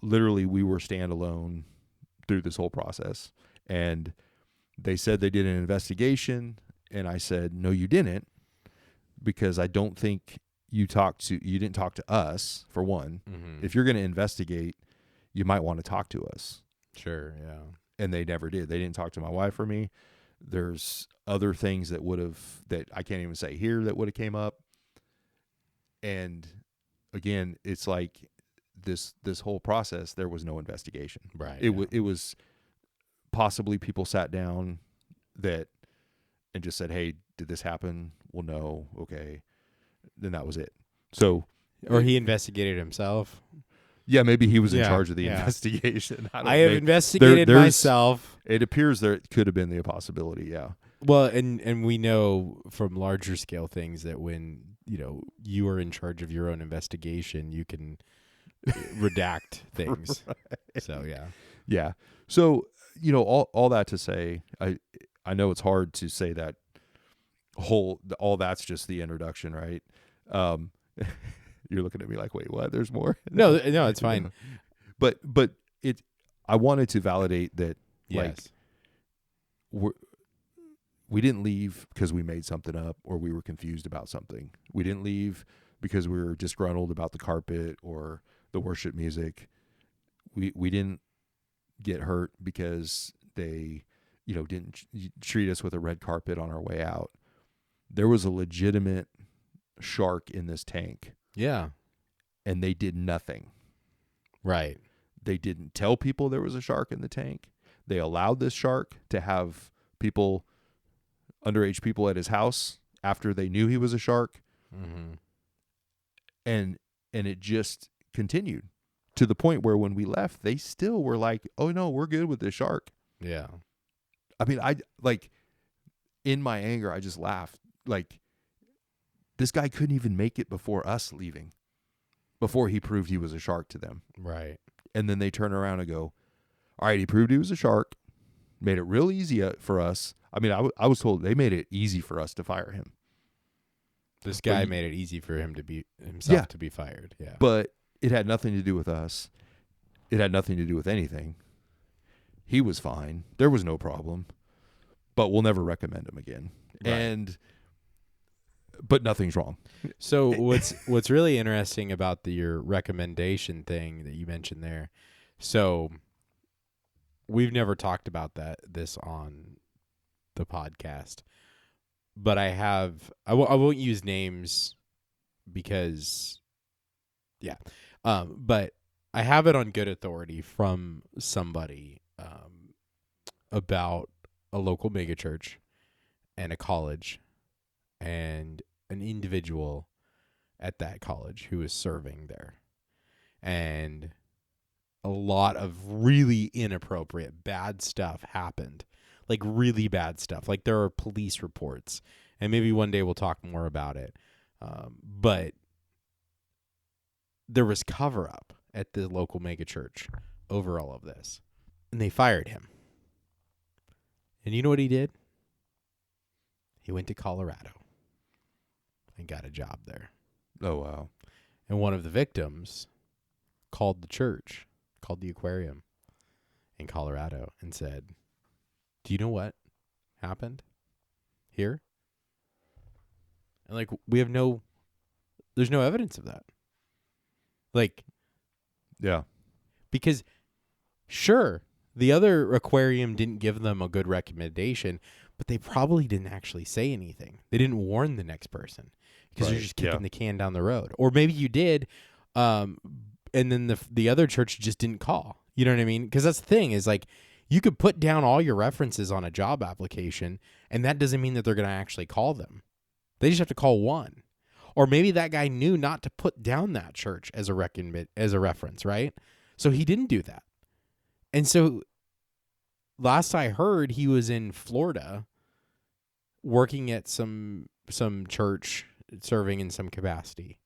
literally we were standalone through this whole process, and they said they did an investigation, and I said, no, you didn't, because I don't think you didn't talk to us, for one. If you're going to investigate, you might want to talk to us. Sure. Yeah. And they never did. They didn't talk to my wife or me. There's other things that I can't even say here that would have came up. And again, it's like this whole process, there was no investigation. Right. It was possibly people sat down and just said, hey, did this happen? Well, no. Okay. Then that was it. So, or he investigated himself. Yeah, maybe he was in charge of the investigation. I have investigated myself. It appears there could have been the possibility, yeah. Well, and we know from larger scale things that when, you are in charge of your own investigation, you can redact things. Right. So, yeah. Yeah. So, all that to say, I know it's hard to say that all that's just the introduction, right? You're looking at me like, wait, what? There's more? No, it's fine. But I wanted to validate that, yes. We didn't leave because we made something up or we were confused about something. We didn't leave because we were disgruntled about the carpet or the worship music. We didn't get hurt because they, didn't treat us with a red carpet on our way out. There was a legitimate shark in this tank. Yeah. And they did nothing. Right. They didn't tell people there was a shark in the tank. They allowed this shark to have underage people at his house after they knew he was a shark. Mm-hmm. And it just continued to the point where when we left, they still were like, oh no, we're good with this shark. Yeah. I mean, in my anger, I just laughed. Like, this guy couldn't even make it before us leaving, before he proved he was a shark to them. Right. And then they turn around and go, all right, he proved he was a shark, made it real easy for us. I mean, I was told they made it easy for us to fire him. This guy made it easy for him to be himself to be fired. Yeah. But it had nothing to do with us. It had nothing to do with anything. He was fine. There was no problem. But we'll never recommend him again. Right. But nothing's wrong. So what's really interesting about your recommendation thing that you mentioned there. So we've never talked about this on the podcast, but I won't use names because, but I have it on good authority from somebody about a local megachurch and a college and an individual at that college who was serving there. And a lot of really inappropriate, bad stuff happened. Like really bad stuff. Like there are police reports. And maybe one day we'll talk more about it. But there was cover up at the local megachurch over all of this. And they fired him. And you know what he did? He went to Colorado and got a job there. Oh, wow. And one of the victims called the church, called the aquarium in Colorado and said, do you know what happened here? And like, there's no evidence of that. Like, yeah. Because sure, the other aquarium didn't give them a good recommendation, but they probably didn't actually say anything. They didn't warn the next person because you're just kicking the can down the road. Or maybe you did, and then the other church just didn't call. You know what I mean? Because that's the thing is like you could put down all your references on a job application, and that doesn't mean that they're going to actually call them. They just have to call one. Or maybe that guy knew not to put down that church as a reference, right? So he didn't do that. And so last I heard, he was in Florida working at some church, serving in some capacity.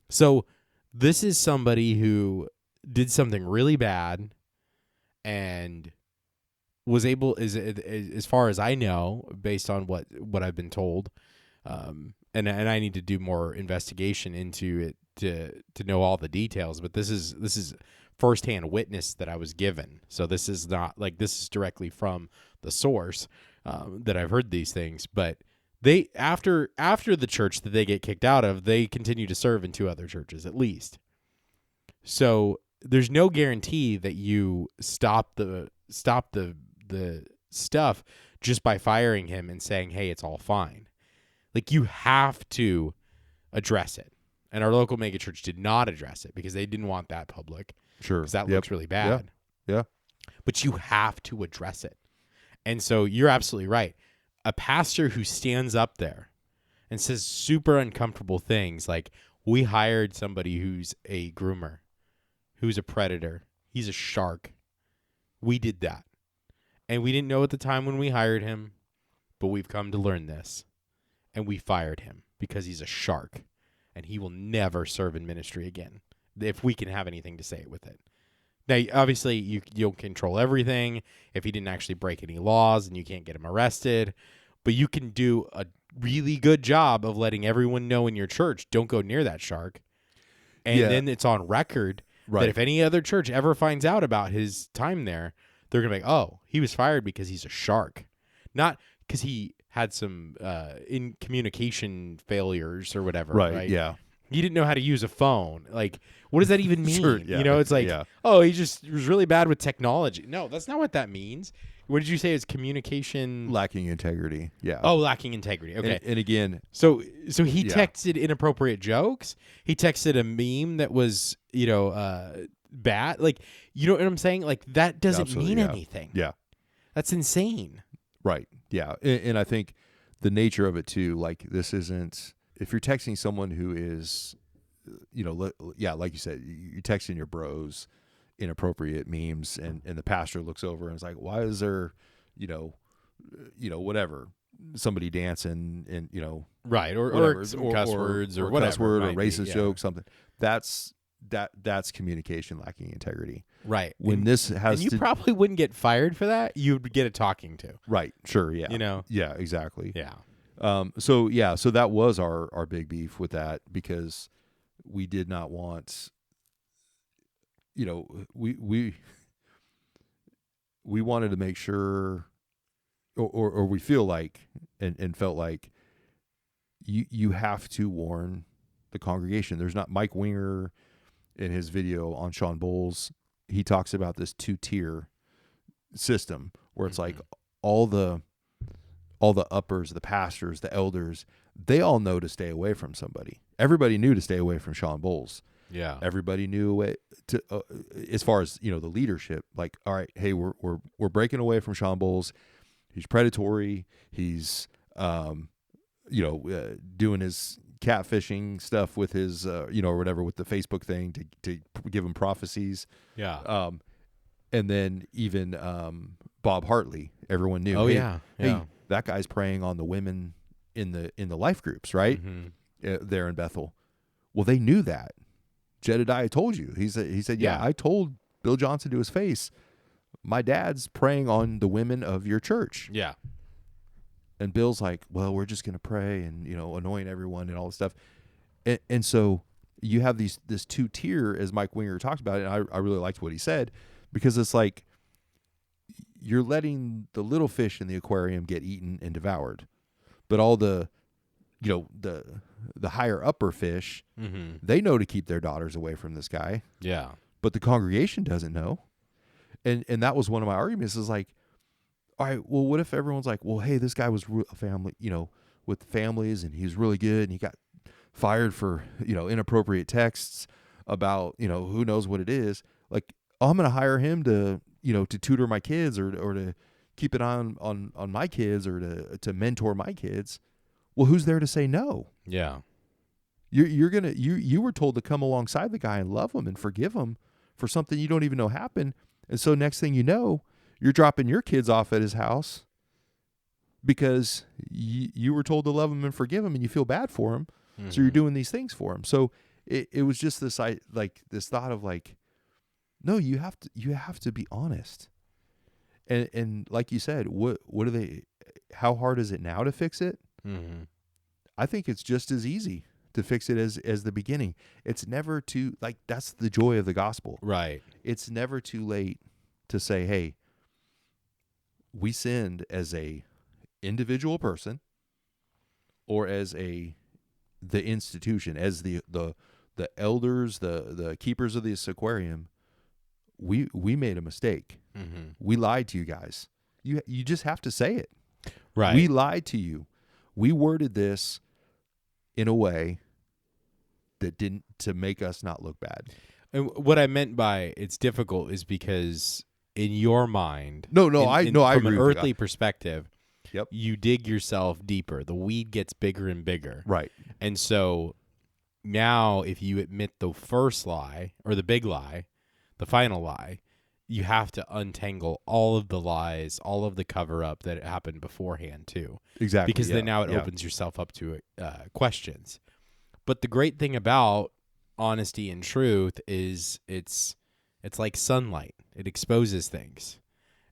So this is somebody who did something really bad and was able, as far as I know, based on what I've been told, and I need to do more investigation into it to know all the details. But this is firsthand witness that I was given. So this is not like this is directly from the source that I've heard these things. But they after the church that they get kicked out of, they continue to serve in 2 other churches at least. So there's no guarantee that you stop the stuff just by firing him and saying, hey, it's all fine. Like you have to address it. And our local megachurch did not address it because they didn't want that public. Sure. Because that looks really bad. Yeah. But you have to address it. And so you're absolutely right. A pastor who stands up there and says super uncomfortable things like, we hired somebody who's a groomer, who's a predator. He's a shark. We did that. And we didn't know at the time when we hired him, but we've come to learn this. And we fired him because he's a shark. And he will never serve in ministry again if we can have anything to say with it. Now, obviously, you don't control everything. If he didn't actually break any laws, and you can't get him arrested. But you can do a really good job of letting everyone know in your church, don't go near that shark. And then it's on record that if any other church ever finds out about his time there, they're going to be like, oh, he was fired because he's a shark. Not because he had some in communication failures or whatever. Right? Yeah. He didn't know how to use a phone. Like, what does that even mean? Sure, yeah. You know, it's like, oh, he just was really bad with technology. No, that's not what that means. What did you say is communication? Lacking integrity. Yeah. Oh, lacking integrity. Okay. And again. So he texted inappropriate jokes. He texted a meme that was, bad. Like, you know what I'm saying? Like, that doesn't mean anything. Yeah. That's insane. Right. Yeah. And I think the nature of it too, like this isn't, if you're texting someone who is, like you said, you're texting your bros inappropriate memes and the pastor looks over and is like, why is there, whatever, somebody dancing and, right. Or cuss words or whatever. Cuss word or racist joke, something. That's communication lacking integrity. Right. When this has and you probably wouldn't get fired for that. You'd get a talking to. Right. Sure. Yeah. Yeah, exactly. Yeah. So that was our big beef with that because we did not want, we wanted to make sure or we feel like and felt like you have to warn the congregation. There's not Mike Winger in his video on Sean Bowles. He talks about this 2-tier system where it's like all the uppers, the pastors, the elders, they all know to stay away from somebody. Everybody knew to stay away from Sean Bowles. Yeah. Everybody knew to as far as, the leadership, like, all right, hey, we're breaking away from Sean Bowles. predatory. He's doing his catfishing stuff with his or whatever with the Facebook thing to give him prophecies. Yeah. And then even Bob Hartley, everyone knew. Oh, hey, yeah. Hey, that guy's preying on the women in the life groups, right? Mm-hmm. There in Bethel. Well, they knew that. Jedediah told you. He said, yeah, I told Bill Johnson to his face, my dad's preying on the women of your church. Yeah. And Bill's like, well, we're just going to pray and, anoint everyone and all this stuff. And so you have this 2-tier, as Mike Winger talked about it, and I really liked what he said, because it's like you're letting the little fish in the aquarium get eaten and devoured. But all the higher upper fish, they know to keep their daughters away from this guy. Yeah. But the congregation doesn't know. And that was one of my arguments, is like, all right, well, what if everyone's like, well, hey, this guy was a family, with families, and he was really good, and he got fired for, inappropriate texts about, who knows what it is. Like, I'm going to hire him to, to tutor my kids or to keep an eye on my kids or to mentor my kids. Well, who's there to say no? Yeah. You were told to come alongside the guy and love him and forgive him for something you don't even know happened. And so next thing you know, you're dropping your kids off at his house because you were told to love him and forgive him, and you feel bad for him. Mm-hmm. So you're doing these things for him. So it was just this thought of like, no, you have to be honest. And like you said, what are they? How hard is it now to fix it? Mm-hmm. I think it's just as easy to fix it as the beginning. It's never too, that's the joy of the gospel. Right. It's never too late to say, hey, we sinned as a individual person or as the institution, as the elders, the keepers of this aquarium. We made a mistake. Mm-hmm. We lied to you guys. You just have to say it. Right. We lied to you. We worded this in a way that didn't, to make us not look bad. And what I meant by it's difficult is because in your mind, I from agree an with earthly you. perspective, Yep. You dig yourself deeper. The weed gets bigger and bigger. Right. And so now if you admit the first lie or the big lie, the final lie, you have to untangle all of the lies, all of the cover-up that happened beforehand too. Exactly. Because then now it opens yourself up to questions. But the great thing about honesty and truth is it's like sunlight. It exposes things.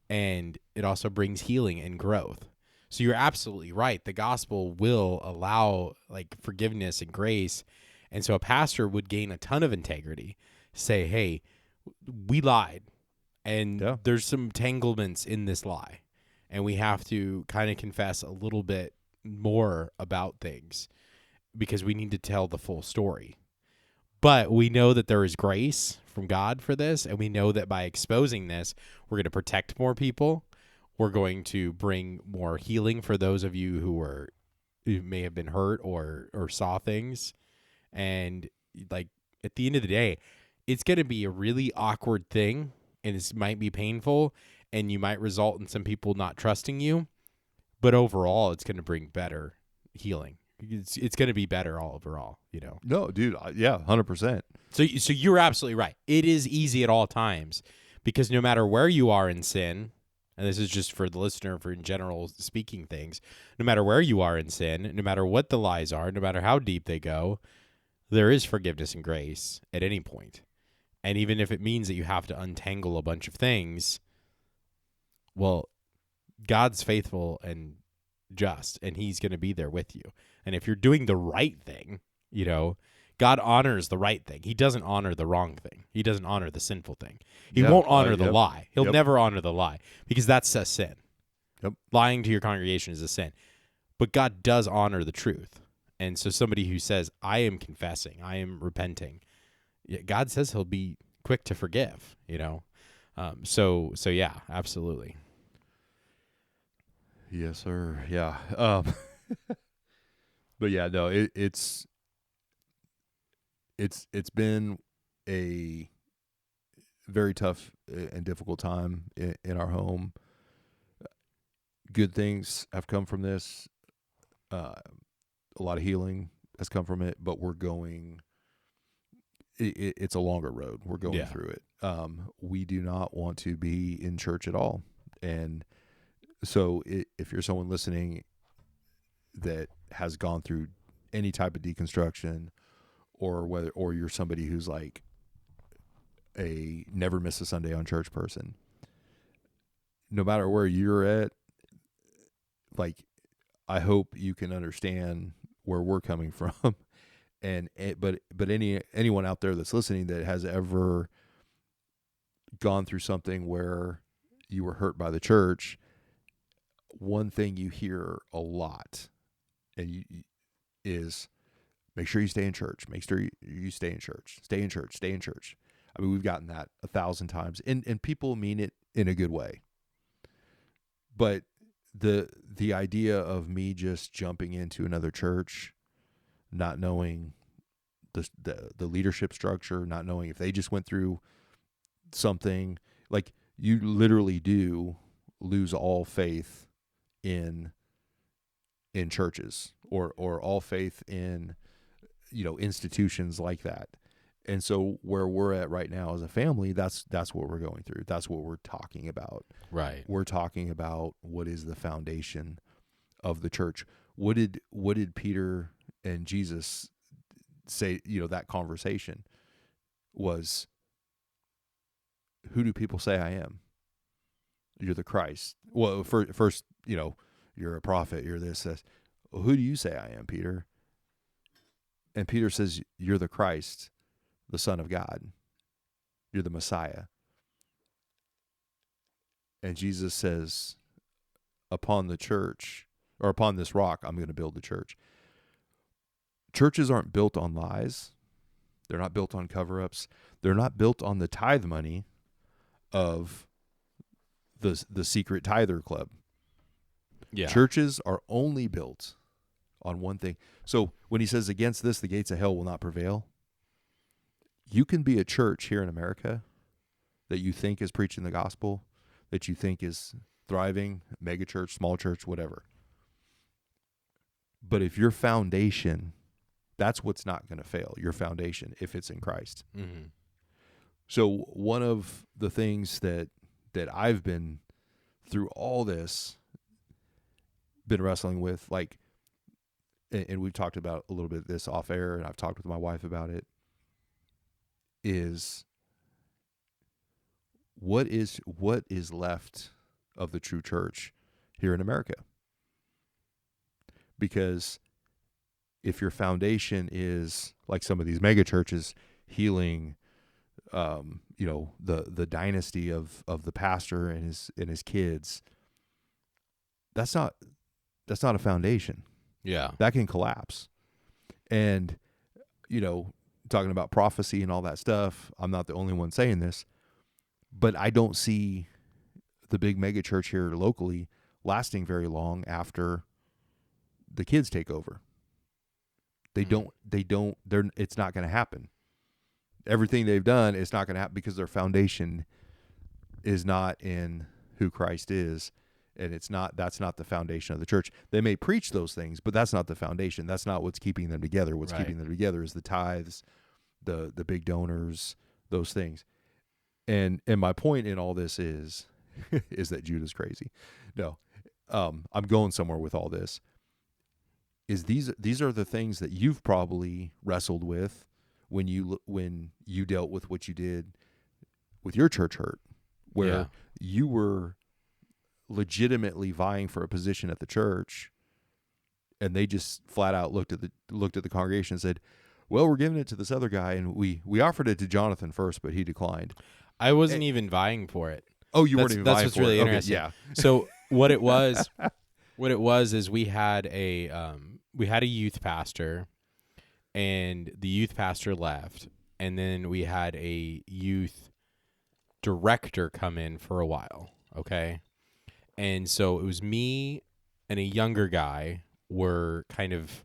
And it also brings healing and growth. So you're absolutely right. The gospel will allow forgiveness and grace. And so a pastor would gain a ton of integrity. Say, hey, we lied. And there's some entanglements in this lie. And we have to kind of confess a little bit more about things because we need to tell the full story. But we know that there is grace from God for this. And we know that by exposing this, we're going to protect more people. We're going to bring more healing for those of you who may have been hurt or saw things. And at the end of the day, it's going to be a really awkward thing. And it might be painful, and you might result in some people not trusting you. But overall, it's going to bring better healing. It's going to be better all overall, No, dude, 100%. So you're absolutely right. It is easy at all times because no matter where you are in sin, and this is just for the listener for in general speaking things, no matter where you are in sin, no matter what the lies are, no matter how deep they go, there is forgiveness and grace at any point. And even if it means that you have to untangle a bunch of things, well, God's faithful and just, and he's going to be there with you. And if you're doing the right thing, God honors the right thing. He doesn't honor the wrong thing. He doesn't honor the sinful thing. He won't honor the lie. He'll never honor the lie because that's a sin. Yep. Lying to your congregation is a sin. But God does honor the truth. And so somebody who says, I am confessing, I am repenting, God says he'll be quick to forgive, So yeah, absolutely. Yes, sir. Yeah. But yeah, no, it's been a very tough and difficult time in our home. good things have come from this. A lot of healing has come from it, but it's a longer road. We're going through it. We do not want to be in church at all. And so if you're someone listening that has gone through any type of deconstruction, or you're somebody who's like a never miss a Sunday on church person, no matter where you're at, like, I hope you can understand where we're coming from. But anyone out there that's listening that has ever gone through something where you were hurt by the church, one thing you hear a lot is make sure you stay in church. Make sure you stay in church. Stay in church. Stay in church. I mean, we've gotten that 1,000 times, and people mean it in a good way. But the idea of me just jumping into another church, not knowing the leadership structure, not knowing if they just went through something, like, you literally do lose all faith in churches or all faith in institutions like that. And so where we're at right now as a family, that's what we're going through. That's what we're talking about. Right. We're talking about what is the foundation of the church. What did Peter and Jesus say? That conversation was, who do people say I am? You're the Christ. Well, first, you're a prophet. You're this. Who do you say I am, Peter? And Peter says, you're the Christ, the Son of God. You're the Messiah. And Jesus says, upon the church, or upon this rock, I'm going to build the church. Churches aren't built on lies. They're not built on cover-ups. They're not built on the tithe money of the secret tither club. Yeah. Churches are only built on one thing. So when he says, against this, the gates of hell will not prevail, you can be a church here in America that you think is preaching the gospel, that you think is thriving, mega church, small church, whatever. But if your foundation, that's what's not going to fail, your foundation, if it's in Christ. Mm-hmm. So one of the things that I've been through all this, been wrestling with, like, and we've talked about a little bit of this off air, and I've talked with my wife about it, is what is left of the true church here in America? Because if your foundation is like some of these mega churches, healing, the dynasty of the pastor and his kids, that's not a foundation. Yeah. That can collapse. And, talking about prophecy and all that stuff, I'm not the only one saying this, but I don't see the big mega church here locally lasting very long after the kids take over. It's not going to happen. Everything they've done, it's not going to happen because their foundation is not in who Christ is. And that's not the foundation of the church. They may preach those things, but that's not the foundation. That's not what's keeping them together. What's keeping them together is the tithes, the big donors, those things. And my point in all this is that Judah's crazy. No, I'm going somewhere with all this. Is these are the things that you've probably wrestled with when you dealt with what you did with your church hurt, where you were legitimately vying for a position at the church, and they just flat out looked at the congregation and said, well, we're giving it to this other guy, and we offered it to Jonathan first, but he declined. I wasn't even vying for it. Oh, you weren't even vying for it. That's what's really interesting. Okay, yeah. So what it was is we had a youth pastor, and the youth pastor left, and then we had a youth director come in for a while. Okay. And so it was me and a younger guy were kind of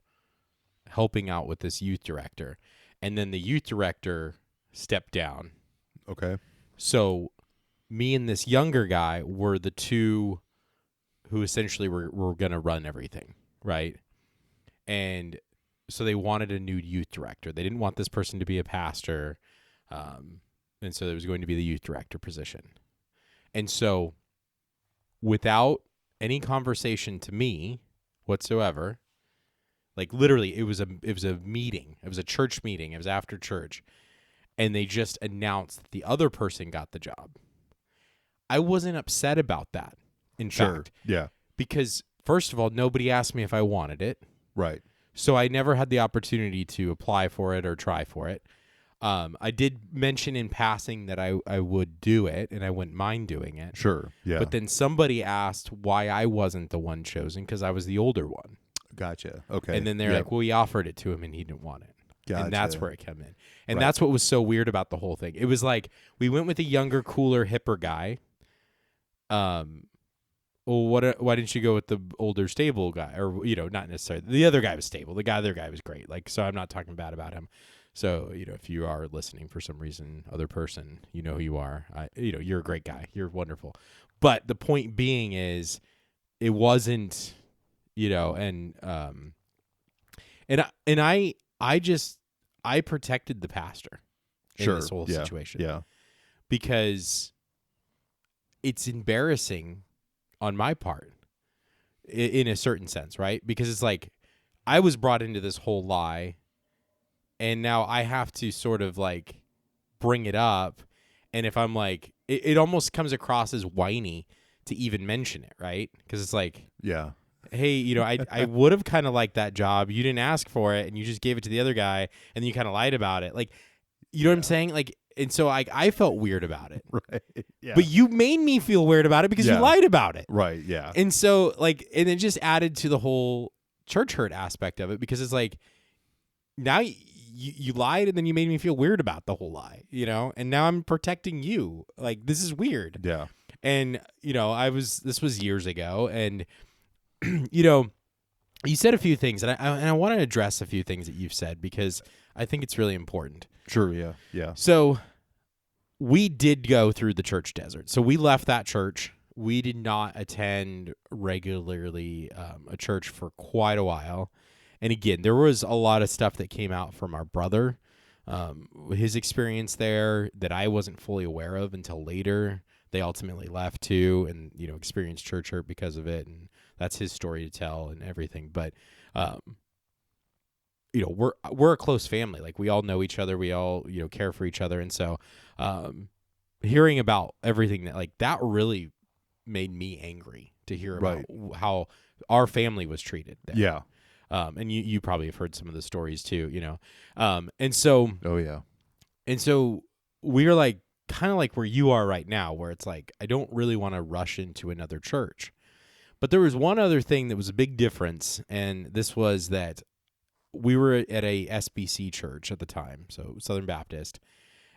helping out with this youth director. And then the youth director stepped down. Okay. So me and this younger guy were the two who essentially were going to run everything, right? And so they wanted a new youth director. They didn't want this person to be a pastor, and so there was going to be the youth director position. And so without any conversation to me whatsoever, like literally it was a meeting. It was a church meeting. It was after church. And they just announced that the other person got the job. I wasn't upset about that, in fact. Yeah. Because, first of all, nobody asked me if I wanted it. Right. So I never had the opportunity to apply for it or try for it. I did mention in passing that I would do it, and I wouldn't mind doing it. Sure, yeah. But then somebody asked why I wasn't the one chosen, because I was the older one. Gotcha. Okay. And then they're like, well, we offered it to him, and he didn't want it. Gotcha. And that's where it came in. And Right. that's what was so weird about the whole thing. It was like we went with a younger, cooler, hipper guy. Well, why didn't you go with the older, stable guy? Or, not necessarily. The other guy was stable. The other guy was great. Like, so I'm not talking bad about him. So, if you are listening for some reason, other person, you know who you are. You're a great guy. You're wonderful. But the point being is it wasn't, and I protected the pastor in this whole situation. Yeah. Because it's embarrassing on my part in a certain sense, right? Because it's like I was brought into this whole lie, and now I have to sort of like bring it up. And if I'm like, it almost comes across as whiny to even mention it, right? Because it's like, yeah, hey, I would have kind of liked that job. You didn't ask for it, and you just gave it to the other guy, and then you kind of lied about it. Like, you know what I'm saying? Like, and so I felt weird about it. Right. Yeah. But you made me feel weird about it because you lied about it. Right. Yeah. And so, like, and it just added to the whole church hurt aspect of it, because it's like, now you lied, and then you made me feel weird about the whole lie, and now I'm protecting you. Like, this is weird. Yeah. And, this was years ago, and, you said a few things, and I want to address a few things that you've said, because I think it's really important. Sure. Yeah. Yeah. So we did go through the church desert. So we left that church. We did not attend regularly a church for quite a while. And again, there was a lot of stuff that came out from our brother, his experience there that I wasn't fully aware of until later. They ultimately left too, and experienced church hurt because of it, and that's his story to tell and everything. But we're a close family. Like, we all know each other. We all care for each other, and so hearing about everything that really made me angry to hear about how our family was treated there. Yeah. And you probably have heard some of the stories too, and so. Oh yeah. And so we're like, kind of like where you are right now, where it's like, I don't really want to rush into another church. But there was one other thing that was a big difference. And this was that we were at a SBC church at the time. So Southern Baptist,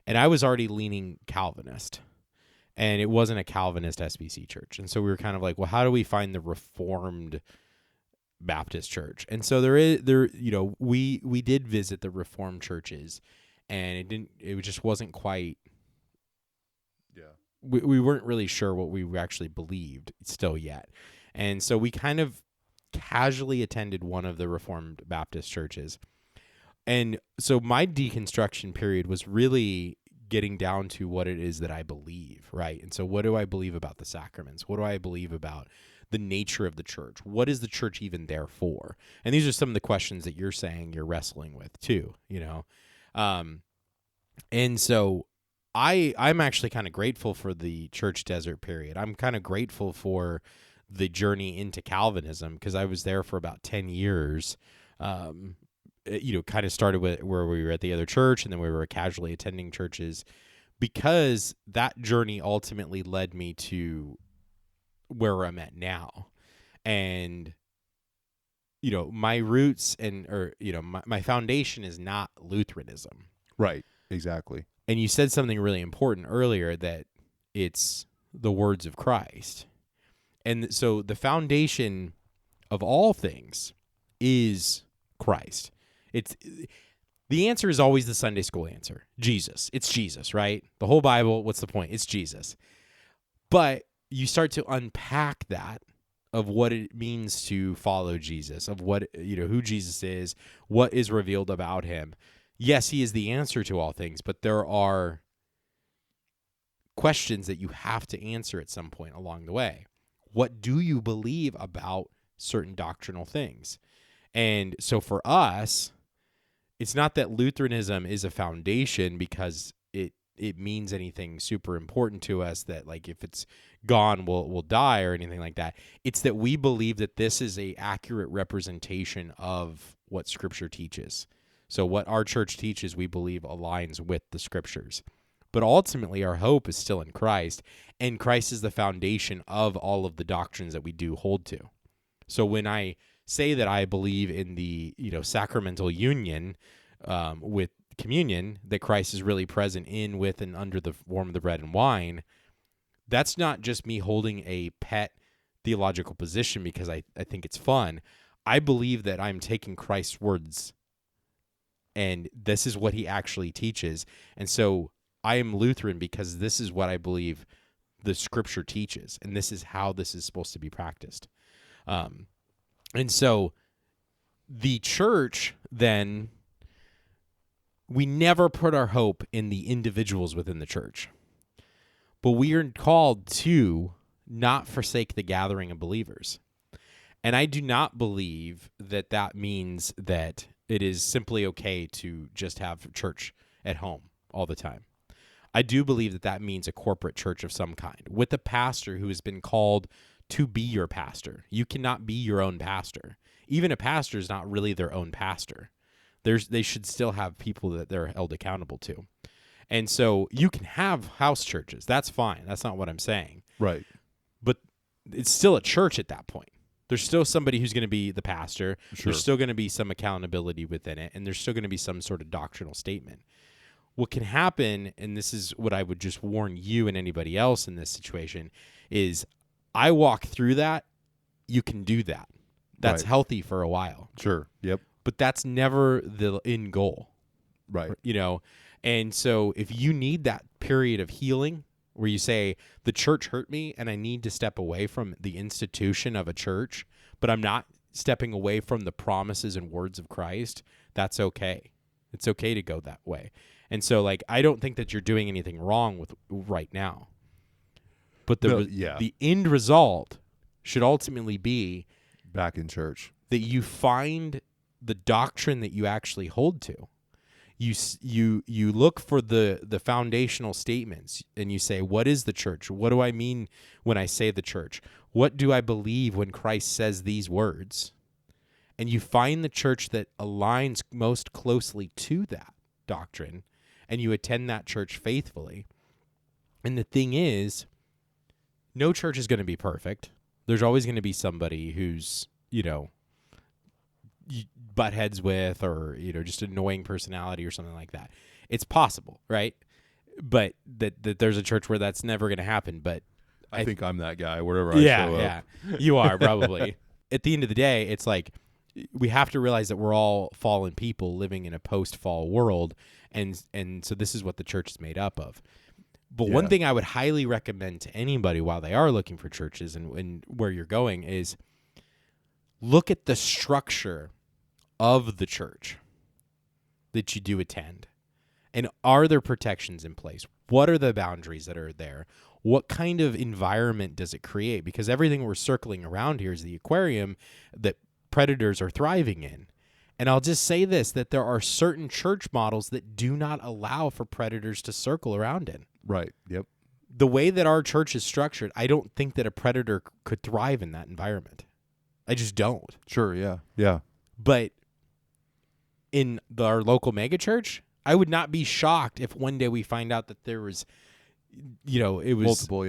and I was already leaning Calvinist, and it wasn't a Calvinist SBC church. And so we were kind of like, well, how do we find the Reformed Baptist church? And so we did visit the Reformed churches, and it just wasn't quite, we weren't really sure what we actually believed still yet. And so we kind of casually attended one of the Reformed Baptist churches. And so my deconstruction period was really getting down to what it is that I believe, right? And so what do I believe about the sacraments? What do I believe about the nature of the church? What is the church even there for? And these are some of the questions that you're saying you're wrestling with too, and so I'm actually kind of grateful for the church desert period. I'm kind of grateful for the journey into Calvinism, because I was there for about 10 years. Kind of started with where we were at the other church, and then we were casually attending churches, because that journey ultimately led me to where I'm at now. And, my roots my foundation is not Lutheranism. Right. Exactly. And you said something really important earlier, that it's the words of Christ. And so the foundation of all things is Christ. The answer is always the Sunday school answer. Jesus. It's Jesus, right? The whole Bible, what's the point? It's Jesus. But you start to unpack that of what it means to follow Jesus, of what, who Jesus is, what is revealed about him. Yes, he is the answer to all things, but there are questions that you have to answer at some point along the way. What do you believe about certain doctrinal things? And so for us, it's not that Lutheranism is a foundation because it means anything super important to us, that like if it's gone we'll die or anything like that. It's that we believe that this is a accurate representation of what Scripture teaches. So what our church teaches, we believe aligns with the Scriptures. But ultimately our hope is still in Christ, and Christ is the foundation of all of the doctrines that we do hold to. So when I say that I believe in the sacramental union with communion, that Christ is really present in, with, and under the form of the bread and wine, that's not just me holding a pet theological position because I think it's fun. I believe that I'm taking Christ's words, and this is what he actually teaches. And so I am Lutheran because this is what I believe the Scripture teaches, and this is how this is supposed to be practiced. And so the church, then, we never put our hope in the individuals within the church, but we are called to not forsake the gathering of believers. And I do not believe that that means that it is simply okay to just have church at home all the time. I do believe that that means a corporate church of some kind with a pastor who has been called to be your pastor. You cannot be your own pastor. Even a pastor is not really their own pastor. They should still have people that they're held accountable to. And so you can have house churches. That's fine. That's not what I'm saying. Right. But it's still a church at that point. There's still somebody who's going to be the pastor. Sure. There's still going to be some accountability within it, and there's still going to be some sort of doctrinal statement. What can happen, and this is what I would just warn you and anybody else in this situation, is I walk through that, you can do that. That's right. healthy for a while. Sure. Yep. But that's never the end goal. Right. And so if you need that period of healing where you say, the church hurt me and I need to step away from the institution of a church, but I'm not stepping away from the promises and words of Christ, that's okay. It's okay to go that way. And so, I don't think that you're doing anything wrong with right now. But the end result should ultimately be back in church, that you find the doctrine that you actually hold to. You look for the foundational statements, and you say, what is the church? What do I mean when I say the church? What do I believe when Christ says these words? And you find the church that aligns most closely to that doctrine, and you attend that church faithfully. And the thing is, no church is going to be perfect. There's always going to be somebody who's, you butt heads with, or just annoying personality or something like that. It's possible, right? But that there's a church where that's never going to happen. But I think I'm that guy wherever I show up. Yeah, you are probably. At the end of the day, it's like we have to realize that we're all fallen people living in a post-fall world, and so this is what the church is made up of. But one thing I would highly recommend to anybody while they are looking for churches and where you're going is look at the structure of the church that you do attend. And are there protections in place? What are the boundaries that are there? What kind of environment does it create? Because everything we're circling around here is the aquarium that predators are thriving in. And I'll just say this, that there are certain church models that do not allow for predators to circle around in. Right. Yep. The way that our church is structured, I don't think that a predator could thrive in that environment. I just don't. Sure, yeah. Yeah. But in our local megachurch, I would not be shocked if one day we find out that there was, it was multiple,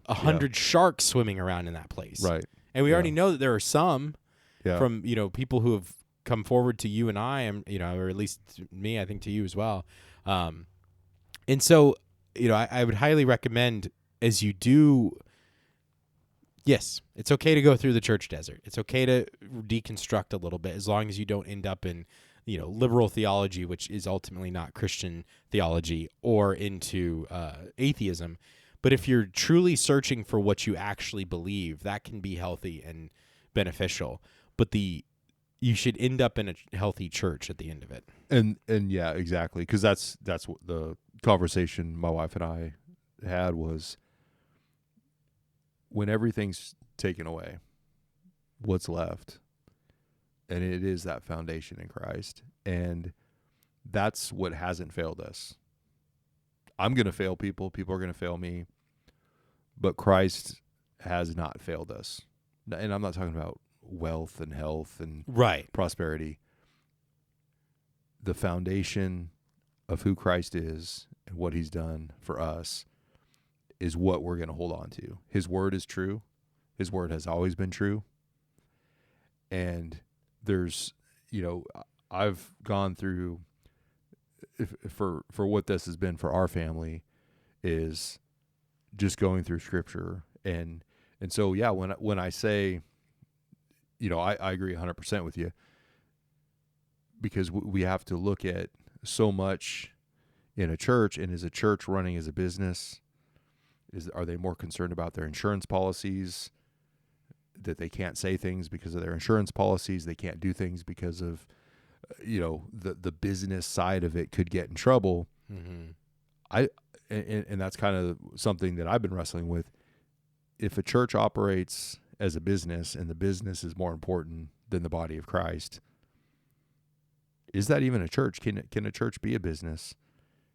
100 sharks swimming around in that place. Right. And we already know that there are some from, people who have come forward to you and I, or at least me, I think to you as well. And so, I would highly recommend, as you do, yes, it's okay to go through the church desert. It's okay to deconstruct a little bit, as long as you don't end up in, liberal theology, which is ultimately not Christian theology, or into atheism. But if you're truly searching for what you actually believe, that can be healthy and beneficial. But you should end up in a healthy church at the end of it. And yeah, exactly. Because that's what the conversation my wife and I had was, when everything's taken away, what's left? And it is that foundation in Christ. And that's what hasn't failed us. I'm going to fail people. People are going to fail me. But Christ has not failed us. And I'm not talking about wealth and health and prosperity. The foundation of who Christ is and what he's done for us is what we're going to hold on to. His word is true. His word has always been true. And there's, I've gone through, for what this has been for our family, is just going through scripture. And so, yeah, when I say, I agree 100% with you, because we have to look at so much in a church. And is a church running as a business? Are they more concerned about their insurance policies, that they can't say things because of their insurance policies? They can't do things because of, the business side of it could get in trouble. Mm-hmm. And that's kind of something that I've been wrestling with. If a church operates as a business and the business is more important than the body of Christ, is that even a church? Can a church be a business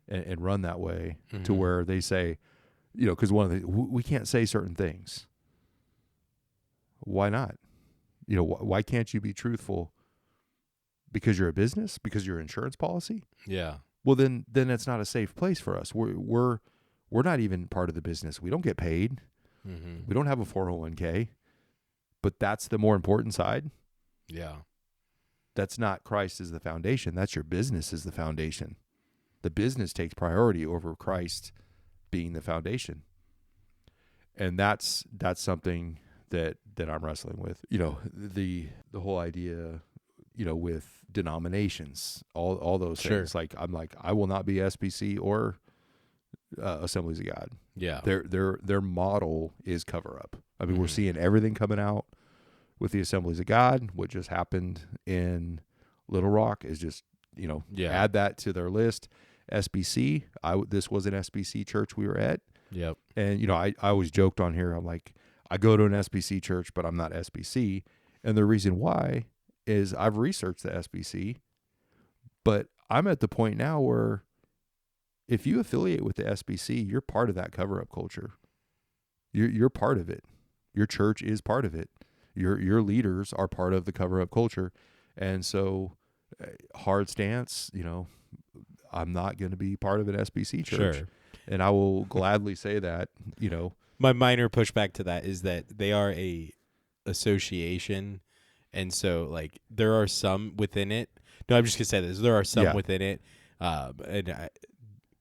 and run that way, mm-hmm. to where they say, because we can't say certain things. Why not? Why can't you be truthful? Because you're a business? Because your insurance policy? Yeah. Well, then it's not a safe place for us. We're not even part of the business. We don't get paid. Mm-hmm. We don't have a 401k. But that's the more important side. Yeah. That's not Christ as the foundation. That's your business as the foundation. The business takes priority over Christ being the foundation. And that's something that I'm wrestling with. The whole idea, with denominations, all those things. Like, I will not be SBC or Assemblies of God. Yeah. Their model is cover up. I mean, we're seeing everything coming out with the Assemblies of God. What just happened in Little Rock is just, add that to their list. SBC. This was an SBC church we were at. Yep. And, I always joked on here. I'm like, I go to an SBC church, but I'm not SBC. And the reason why is I've researched the SBC, but I'm at the point now where if you affiliate with the SBC, you're part of that cover-up culture. You're part of it. Your church is part of it. Your leaders are part of the cover-up culture. And so, hard stance, I'm not going to be part of an SBC church. Sure. And I will gladly say that, My minor pushback to that is that they are a association, and so like there are some within it. No, I'm just gonna say this. There are some within it, and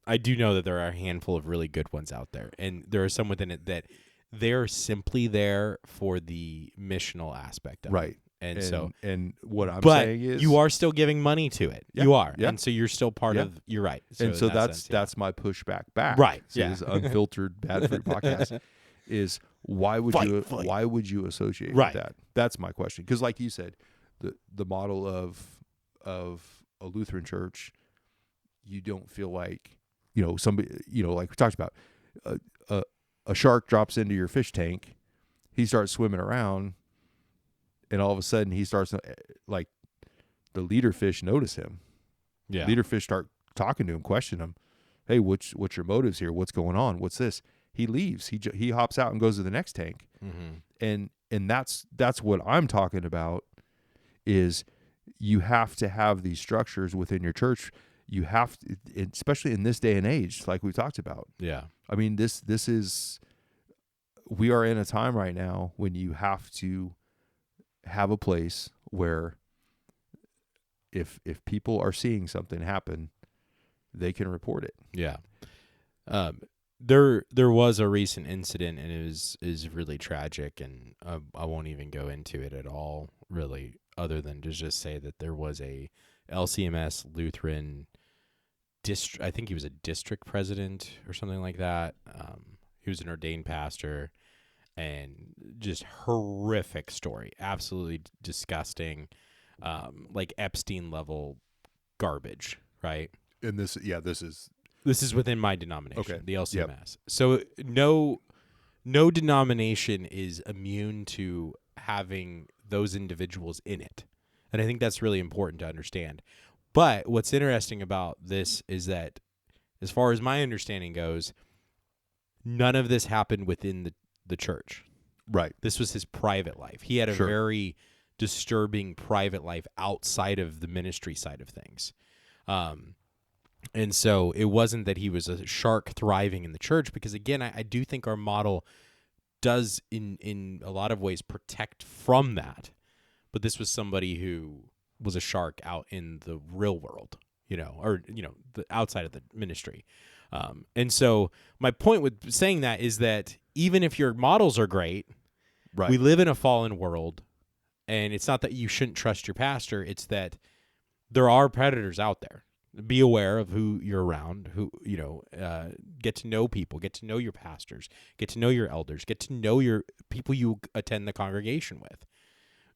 I do know that there are a handful of really good ones out there, and there are some within it that they're simply there for the missional aspect of it. And so, what I'm saying is, you are still giving money to it. Yeah, you are, yeah. And so you're still part of. You're right. So and that's my pushback back. Right. So this unfiltered bad fruit podcast is why would you associate with that? That's my question. Because like you said, the model of a Lutheran church, you don't feel like somebody like we talked about, a shark drops into your fish tank, he starts swimming around. And all of a sudden, he starts, like, the leader fish notice him. Yeah. Leader fish start talking to him, question him. Hey, what's your motives here? What's going on? What's this? He leaves. He hops out and goes to the next tank. Mm-hmm. And that's what I'm talking about. Is you have to have these structures within your church. You have to, especially in this day and age, like we talked about. Yeah. I mean, this is, we are in a time right now when you have to have a place where if people are seeing something happen, they can report it. Yeah. There was a recent incident, and it is really tragic, and I won't even go into it at all, really, other than to just say that there was a LCMS Lutheran district. I think he was a district president or something like that. He was an ordained pastor, and just horrific story. Absolutely disgusting. Like Epstein level garbage, right? And this is This is within my denomination, okay. the LCMS. So no denomination is immune to having those individuals in it. And I think that's really important to understand. But what's interesting about this is that, as far as my understanding goes, none of this happened within the church. Right. This was his private life. He had a very disturbing private life outside of the ministry side of things. And so it wasn't that he was a shark thriving in the church, because, again, I do think our model does in a lot of ways protect from that. But this was somebody who was a shark out in the real world, the outside of the ministry. And so my point with saying that is that even if your models are great, right. We live in a fallen world, and it's not that you shouldn't trust your pastor. It's that there are predators out there. Be aware of who you're around, get to know people, get to know your pastors, get to know your elders, get to know your people you attend the congregation with.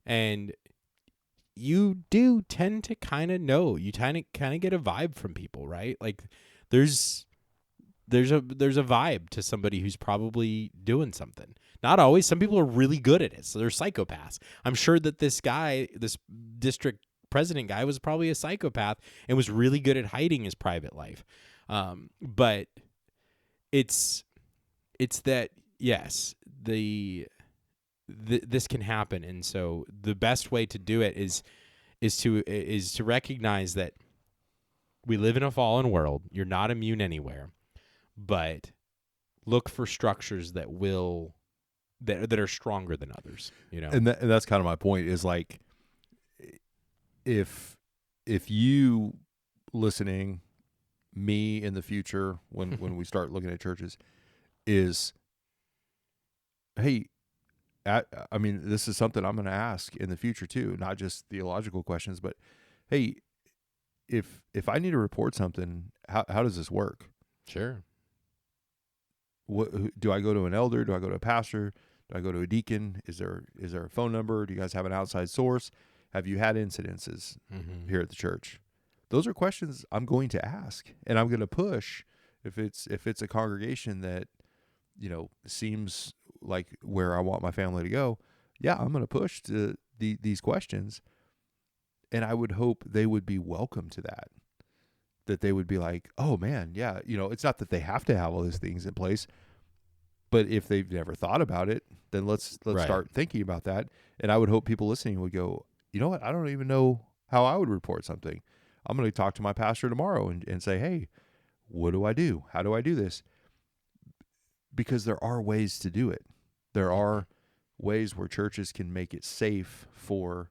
And you do tend to kind of know, you kind of get a vibe from people, right? Like there's a vibe to somebody who's probably doing something. Not always. Some people are really good at it, so they're psychopaths. I'm sure that this guy, this district president guy, was probably a psychopath and was really good at hiding his private life. But it's that, yes, this can happen, and so the best way to do it is to recognize that we live in a fallen world. You're not immune anywhere, but look for structures that are stronger than others. And that's kind of my point. Is like, if you listening, me in the future when we start looking at churches, is, hey, I mean, this is something I'm going to ask in the future too, not just theological questions, but hey, if I need to report something, how does this work? Sure. What do I go to an elder? Do I go to a pastor? Do I go to a deacon? Is there a phone number? Do you guys have an outside source? Have you had incidences here at the church? Those are questions I'm going to ask, and I'm going to push if it's a congregation that seems like where I want my family to go. Yeah, I'm going to push to these questions, and I would hope they would be welcome to that. That they would be like, oh man, yeah, it's not that they have to have all these things in place, but if they've never thought about it, then let's right. start thinking about that. And I would hope people listening would go, you know what? I don't even know how I would report something. I'm going to talk to my pastor tomorrow and say, hey, what do I do? How do I do this? Because there are ways to do it. There are ways where churches can make it safe for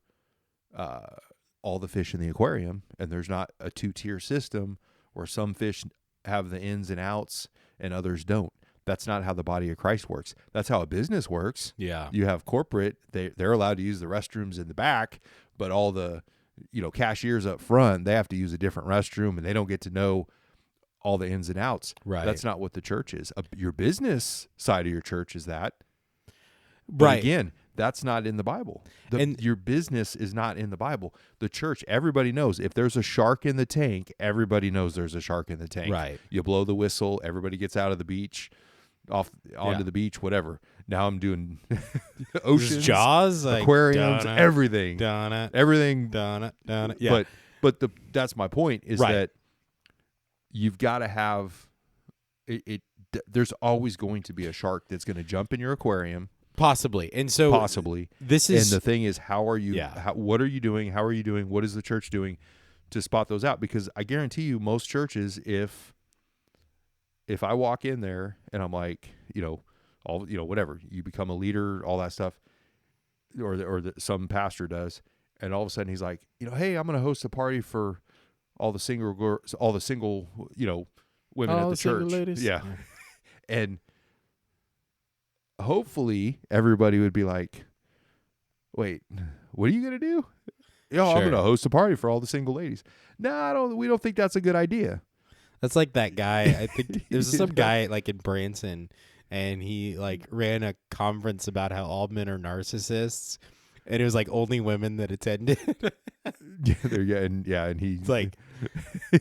all the fish in the aquarium, and there's not a two-tier system where some fish have the ins and outs and others don't. That's not how the body of Christ works. That's how a business works. Yeah. You have corporate, they're allowed to use the restrooms in the back, but all the cashiers up front, they have to use a different restroom, and they don't get to know all the ins and outs. Right. That's not what the church is. Your business side of your church is that. But right. Again, that's not in the Bible. Your business is not in the Bible. The church, everybody knows. If there's a shark in the tank, everybody knows there's a shark in the tank. Right. You blow the whistle, everybody gets out of the beach, onto the beach, whatever. Now I'm doing oceans, Jaws, aquariums, everything. Everything. Yeah. But that's my point, is right. that you've got to have it. There's always going to be a shark that's going to jump in your aquarium. Possibly. And so this is, and the thing is, how are you, yeah. What are you doing? How are you doing? What is the church doing to spot those out? Because I guarantee you, most churches, if I walk in there and I'm like, whatever, you become a leader, all that stuff, or some pastor does, and all of a sudden he's like, hey, I'm going to host a party for all the single women all at the church, ladies. Yeah. And hopefully everybody would be like, wait, what are you going to do? Sure. I'm going to host a party for all the single ladies. No, we don't think that's a good idea. That's like that guy. I think there's some guy like in Branson and he like ran a conference about how all men are narcissists, and it was like only women that attended. and he's It's like,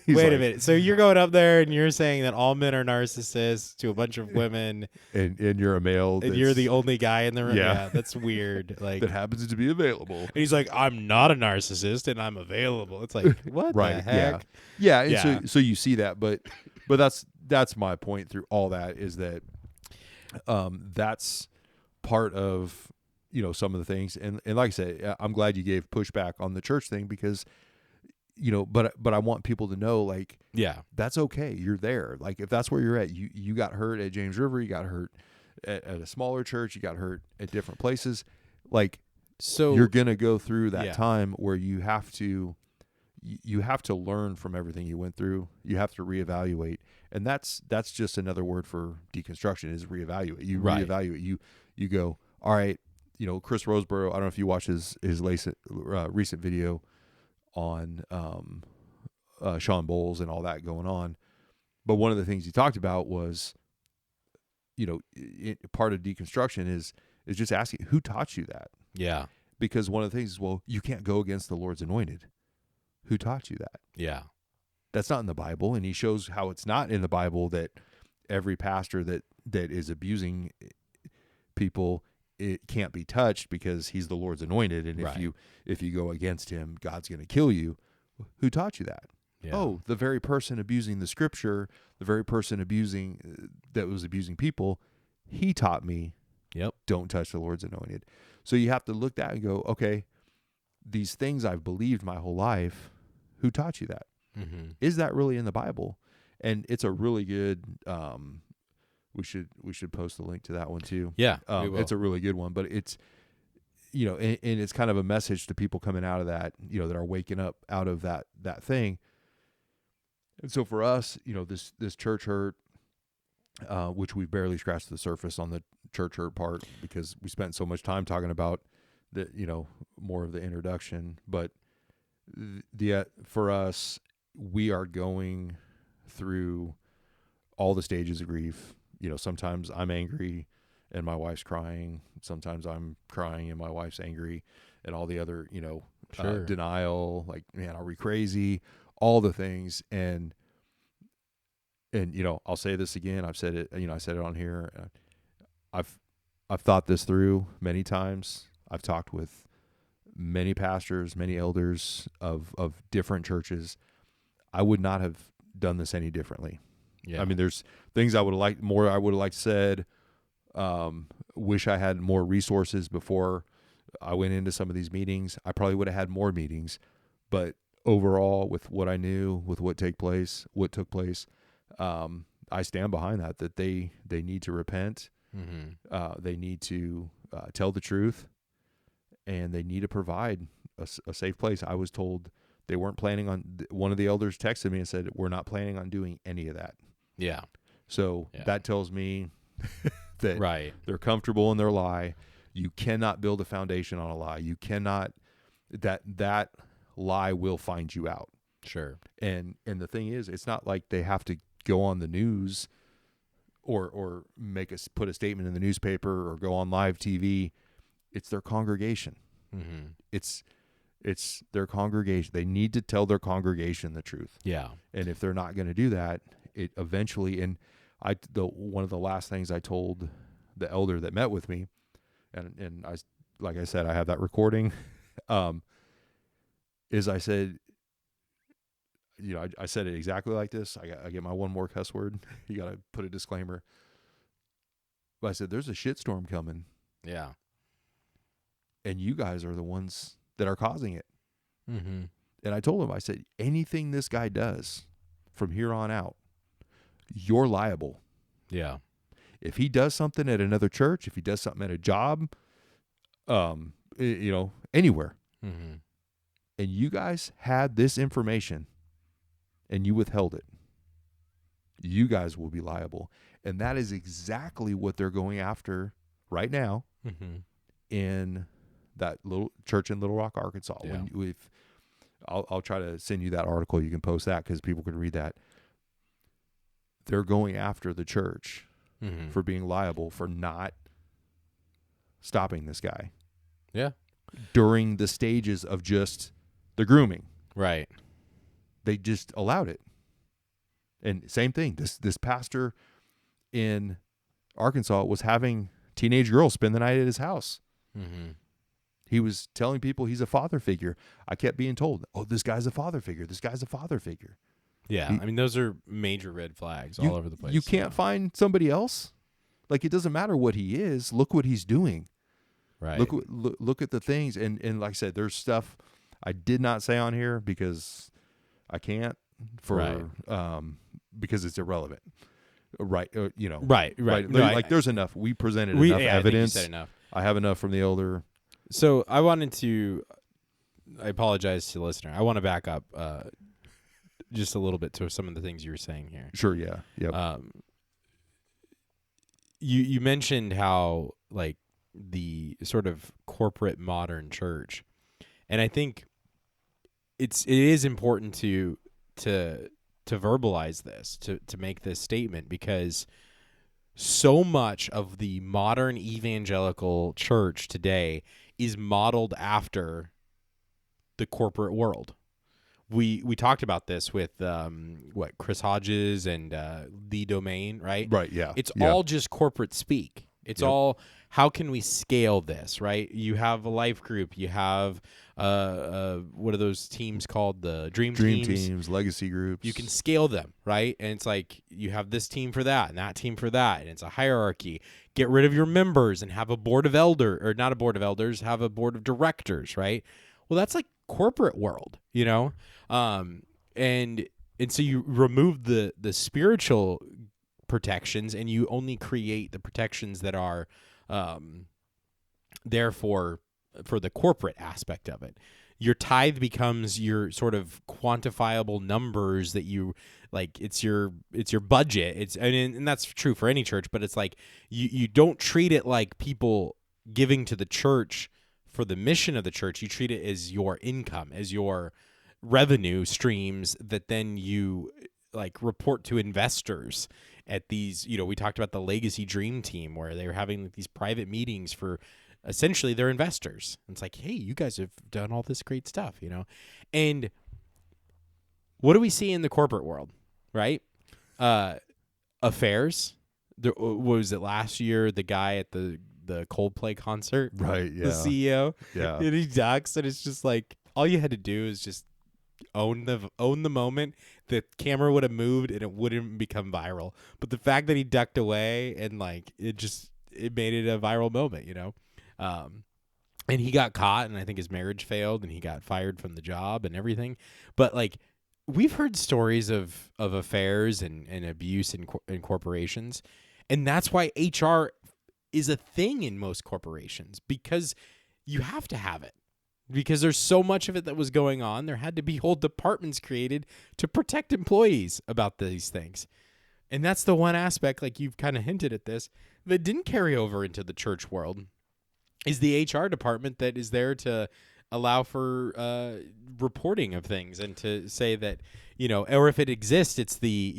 he's wait a like, minute. So you're going up there and you're saying that all men are narcissists to a bunch of women, and you're a male, and you're the only guy in the room. Yeah. Yeah, that's weird. Like, that happens to be available. and he's like, I'm not a narcissist and I'm available. It's like, what the Right? heck? Yeah. And Yeah. so you see that, but that's my point through all that is that that's part of some of the things, and like I said, I'm glad you gave pushback on the church thing because but I want people to know, like, Yeah, that's okay. You're there. Like, if that's where you're at, you got hurt at James River, you got hurt at a smaller church, you got hurt at different places. Like, so you're going to go through that Yeah. time where you have to learn from everything you went through. You have to reevaluate. And that's just another word for deconstruction is reevaluate. You Right. reevaluate. You go, all right, Chris Roseborough, I don't know if you watched his recent video on Sean Bowles and all that going on. But one of the things he talked about was, part of deconstruction is just asking, who taught you that? Yeah. Because one of the things is, well, you can't go against the Lord's anointed. Who taught you that? Yeah. That's not in the Bible. And he shows how it's not in the Bible that every pastor that is abusing people, it can't be touched because he's the Lord's anointed. And Right. if you go against him, God's going to kill you. Who taught you that? Yeah. Oh, the very person abusing the scripture, the very person that was abusing people, he taught me, Yep. don't touch the Lord's anointed. So you have to look at that and go, okay, these things I've believed my whole life, who taught you that? Mm-hmm. Is that really in the Bible? And it's a really good, we should post the link to that one too. Yeah. We will. It's a really good one, but it's, and it's kind of a message to people coming out of that, that are waking up out of that thing. And so for us, this church hurt, which we've barely scratched the surface on the church hurt part because we spent so much time talking about the, more of the introduction. But for us, we are going through all the stages of grief. Sometimes I'm angry and my wife's crying. Sometimes I'm crying and my wife's angry, and all the other, Sure. denial, like, man, are we crazy? All the things. And I'll say this again. I've said it, I said it on here. I've thought this through many times. I've talked with many pastors, many elders of different churches. I would not have done this any differently. Yeah. I mean, there's things I would have liked said. Wish I had more resources before I went into some of these meetings. I probably would have had more meetings, but overall, with what I knew, with what took place, I stand behind that they need to repent. Mm-hmm. They need to tell the truth, and they need to provide a safe place. I was told they weren't planning on. One of the elders texted me and said, "We're not planning on doing any of that." Yeah. So Yeah. that tells me that Right. they're comfortable in their lie. You cannot build a foundation on a lie. You cannot. That lie will find you out. Sure. And the thing is, it's not like they have to go on the news or put a statement in the newspaper or go on live TV. It's their congregation. Mm-hmm. It's their congregation. They need to tell their congregation the truth. Yeah. And if they're not going to do that, it eventually, and one of the last things I told the elder that met with me, and I, like I said, I have that recording, is I said, I said it exactly like this. I get my one more cuss word. You got to put a disclaimer. But I said, there's a shitstorm coming, Yeah. and you guys are the ones that are causing it. Mm-hmm. And I told him, I said, anything this guy does from here on out, you're liable. Yeah. If he does something at another church, if he does something at a job, anywhere, Mm-hmm. and you guys had this information and you withheld it, you guys will be liable. And that is exactly what they're going after right now Mm-hmm. in that little church in Little Rock, Arkansas. Yeah. I'll try to send you that article. You can post that because people can read that. They're going after the church for being liable for not stopping this guy. Yeah. During the stages of just the grooming. Right. They just allowed it. And same thing, this pastor in Arkansas was having teenage girls spend the night at his house. Mm-hmm. He was telling people he's a father figure. I kept being told, oh, this guy's a father figure. This guy's a father figure. Yeah. I mean, those are major red flags all over the place. You can't find somebody else. Like, it doesn't matter what he is. Look what he's doing. Right. Look at the things. And like I said, there's stuff I did not say on here because I can't because it's irrelevant. Right. Right. Like there's enough. We presented enough evidence. I think you said enough. I have enough from the elder. So I apologize to the listener. I want to back up just a little bit to some of the things you were saying here. Sure. Yeah. Yep. You mentioned how like the sort of corporate modern church, and I think it is important to verbalize this, to make this statement, because so much of the modern evangelical church today is modeled after the corporate world. We talked about this with Chris Hodges and The Domain, right? Right, yeah. It's all just corporate speak. It's all, how can we scale this, right? You have a life group. You have what are those teams called? The dream teams, legacy groups. You can scale them, right? And it's like you have this team for that and that team for that, and it's a hierarchy. Get rid of your members and have a board of not a board of elders, have a board of directors, right? Well, that's like corporate world, and so you remove the spiritual protections and you only create the protections that are there for the corporate aspect of it. Your tithe becomes your sort of quantifiable numbers that you like. It's your budget. And that's true for any church, but it's like you don't treat it like people giving to the church for the mission of the church. You treat it as your income, as your revenue streams that then you like report to investors at these. We talked about the Legacy Dream Team where they were having like these private meetings for essentially their investors. It's like, hey, you guys have done all this great stuff, And what do we see in the corporate world, right? Affairs. What was it last year? The guy at the Coldplay concert, right? Yeah, the CEO, yeah, and he ducks, and it's just like all you had to do is just own the moment. The camera would have moved, and it wouldn't become viral. But the fact that he ducked away and like it made it a viral moment, And he got caught, and I think his marriage failed, and he got fired from the job and everything. But like, we've heard stories of affairs and abuse in corporations, and that's why HR is a thing in most corporations, because you have to have it, because there's so much of it that was going on. There had to be whole departments created to protect employees about these things. And that's the one aspect, like you've kind of hinted at this, that didn't carry over into the church world, is the HR department that is there to allow for reporting of things and to say that, or if it exists, it's the,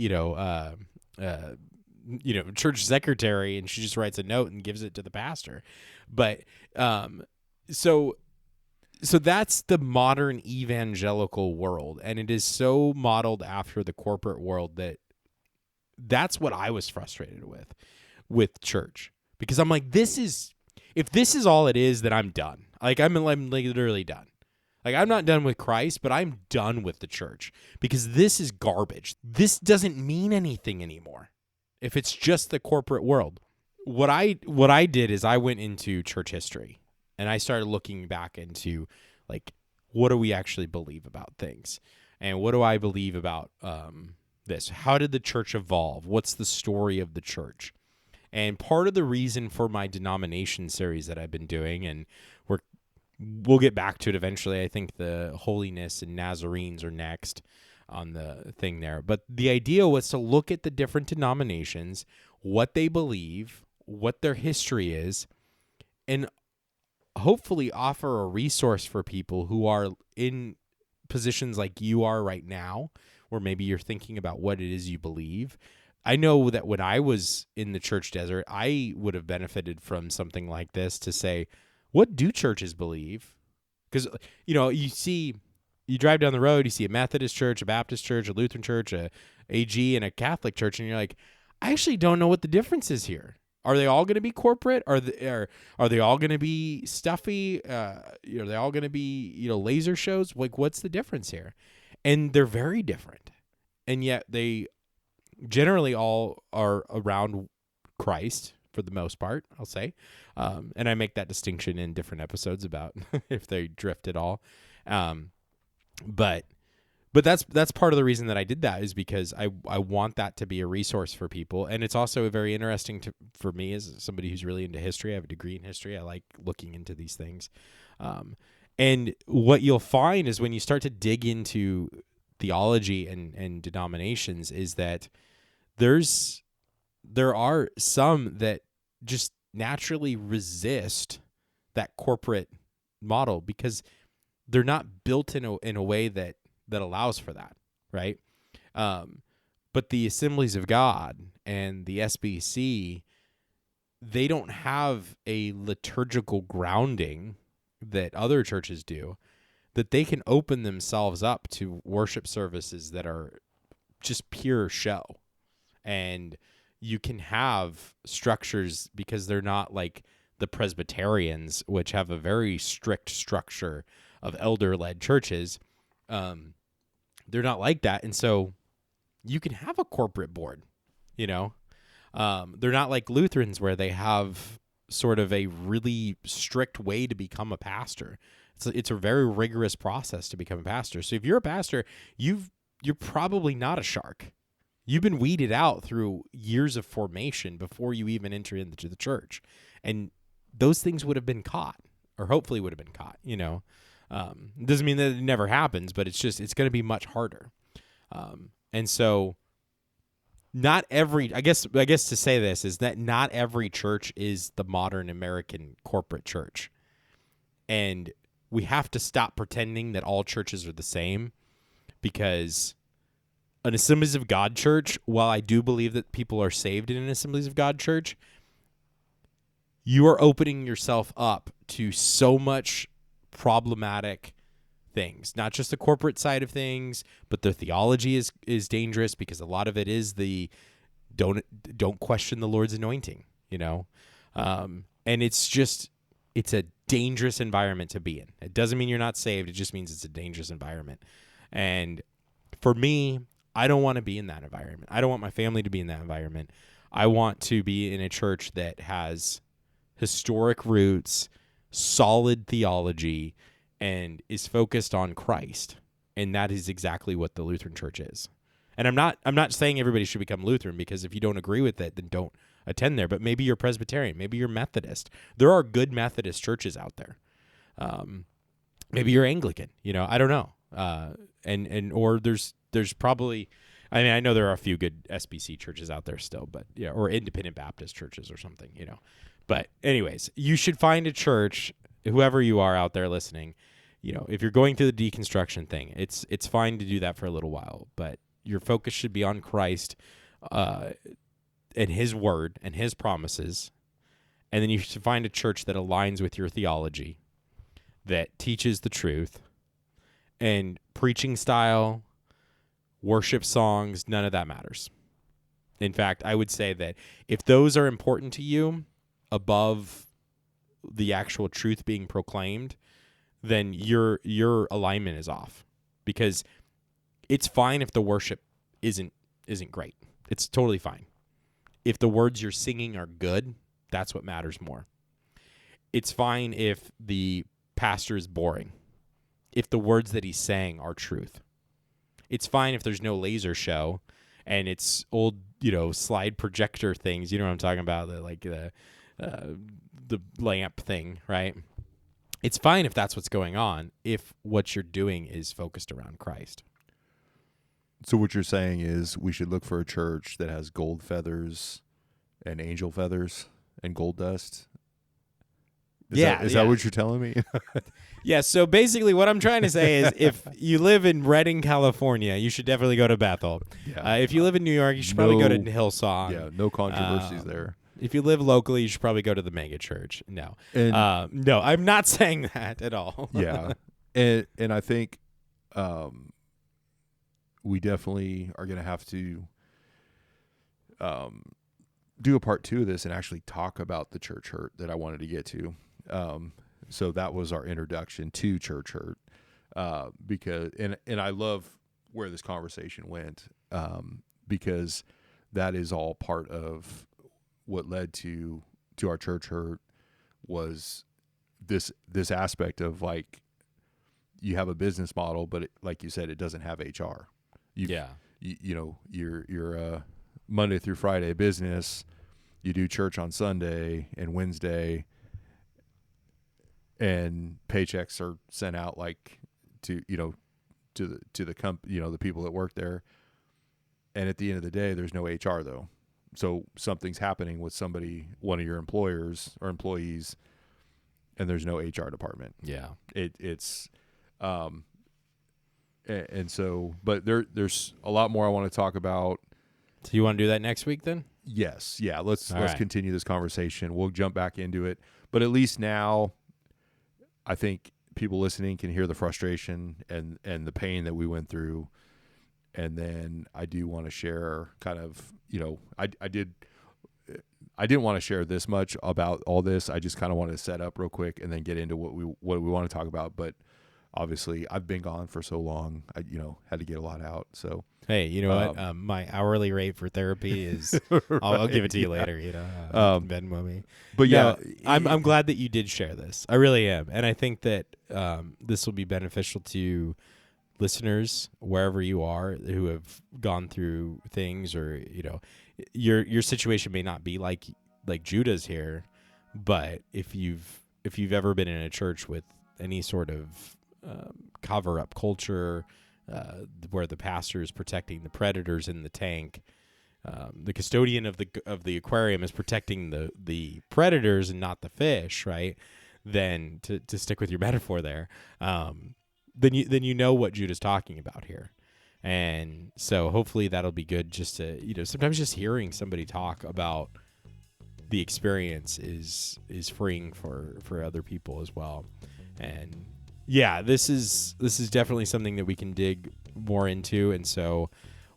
church secretary, and she just writes a note and gives it to the pastor. But so that's the modern evangelical world, and it is so modeled after the corporate world that's what I was frustrated with church, because I'm like, if this is all it is, then I'm done. Like I'm literally done. Like I'm not done with Christ, but I'm done with the church, because this is garbage. This doesn't mean anything anymore if it's just the corporate world. What I did is I went into church history, and I started looking back into like, what do we actually believe about things, and what do I believe about this? How did the church evolve? What's the story of the church? And part of the reason for my denomination series that I've been doing, and we'll get back to it eventually. I think the holiness and Nazarenes are next on the thing there. But the idea was to look at the different denominations, what they believe, what their history is, and hopefully offer a resource for people who are in positions like you are right now, or maybe you're thinking about what it is you believe. I know that when I was in the church desert, I would have benefited from something like this to say, what do churches believe? Because, you drive down the road, you see a Methodist church, a Baptist church, a Lutheran church, a AG, and a Catholic church, and you're like, I actually don't know what the difference is here. Are they all going to be corporate? Are they all going to be stuffy? Are they all going to be laser shows? Like, what's the difference here? And they're very different, and yet they generally all are around Christ for the most part, I'll say. And I make that distinction in different episodes about if they drift at all. But that's part of the reason that I did that, is because I want that to be a resource for people. And it's also very interesting for me as somebody who's really into history. I have a degree in history. I like looking into these things. And what you'll find is when you start to dig into theology and denominations is that there are some that just naturally resist that corporate model because they're not built in a way that allows for that, right? But the Assemblies of God and the SBC, they don't have a liturgical grounding that other churches do, that they can open themselves up to worship services that are just pure show. And you can have structures because they're not like the Presbyterians, which have a very strict structure of elder-led churches. They're not like that. And so you can have a corporate board, they're not like Lutherans where they have sort of a really strict way to become a pastor. It's a very rigorous process to become a pastor. So if you're a pastor, you're probably not a shark. You've been weeded out through years of formation before you even enter into the church. And those things would have been caught, or hopefully would have been caught, It doesn't mean that it never happens, but it's going to be much harder. And so I guess to say this is that not every church is the modern American corporate church. And we have to stop pretending that all churches are the same, because an Assemblies of God church, while I do believe that people are saved in an Assemblies of God church, you are opening yourself up to so much problematic things, not just the corporate side of things, but the theology is dangerous, because a lot of it is the don't question the Lord's anointing, and it's a dangerous environment to be in. It doesn't mean you're not saved. It just means it's a dangerous environment. And for me, I don't want to be in that environment. I don't want my family to be in that environment. I want to be in a church that has historic roots, solid theology, and is focused on Christ. And that is exactly what the Lutheran Church is. And I'm not saying everybody should become Lutheran, because if you don't agree with it, then don't attend there. But maybe you're Presbyterian, maybe you're Methodist. There are good Methodist churches out there. Maybe you're Anglican, I don't know. Or there's probably, I know there are a few good SBC churches out there still, but yeah, or independent Baptist churches or something, But anyways, you should find a church, whoever you are out there listening, if you're going through the deconstruction thing, it's fine to do that for a little while, but your focus should be on Christ, and his word and his promises. And then you should find a church that aligns with your theology, that teaches the truth, and preaching style, worship songs, none of that matters. In fact, I would say that if those are important to you above the actual truth being proclaimed, then your alignment is off, because it's fine if the worship isn't great. It's totally fine. If the words you're singing are good, that's what matters more. It's fine if the pastor is boring, if the words that he's saying are truth. It's fine if there's no laser show and it's old, slide projector things. You know what I'm talking about? The lamp thing, right? It's fine if that's what's going on, if what you're doing is focused around Christ. So what you're saying is we should look for a church that has gold feathers and angel feathers and gold dust, Is that what you're telling me? Yeah, so basically what I'm trying to say is if you live in Redding, California, you should definitely go to Bethel. Yeah. If you live in New York, you should probably go to Hillsong. Yeah, no controversies there. If you live locally, you should probably go to the mega church. No. No, I'm not saying that at all. Yeah. And I think we definitely are going to have to do a part 2 of this and actually talk about the church hurt that I wanted to get to. So that was our introduction to church hurt, because and I love where this conversation went, because that is all part of what led to our church hurt, was this aspect of like, you have a business model, but like you said, it doesn't have HR. You know, you're a Monday through Friday business. You do church on Sunday and Wednesday, and paychecks are sent out like to the the people that work there. And at the end of the day, there's no HR though. So something's happening with one of your employers or employees, and there's no HR department. Yeah. It's and so, but there's a lot more I want to talk about. So you want to do that next week then? Yes. Yeah. Let's right. continue this conversation. We'll jump back into it, but at least now I think people listening can hear the frustration and the pain that we went through. And then I do want to share kind of, I didn't want to share this much about all this. I just kind of wanted to set up real quick and then get into what we want to talk about. But obviously I've been gone for so long, I had to get a lot out. So, hey, you know what? My hourly rate for therapy is, I'll give it to you later, Venmo me. But yeah, I'm glad that you did share this. I really am. And I think that this will be beneficial to listeners wherever you are who have gone through things, or your situation may not be like Judah's here, but if you've ever been in a church with any sort of cover up culture, where the pastor is protecting the predators in the tank, the custodian of the aquarium is protecting the predators and not the fish, right? Then to stick with your metaphor there, then you know what Judah's talking about here. And so hopefully that'll be good, just to, sometimes just hearing somebody talk about the experience is freeing for other people as well. And yeah, this is definitely something that we can dig more into. And so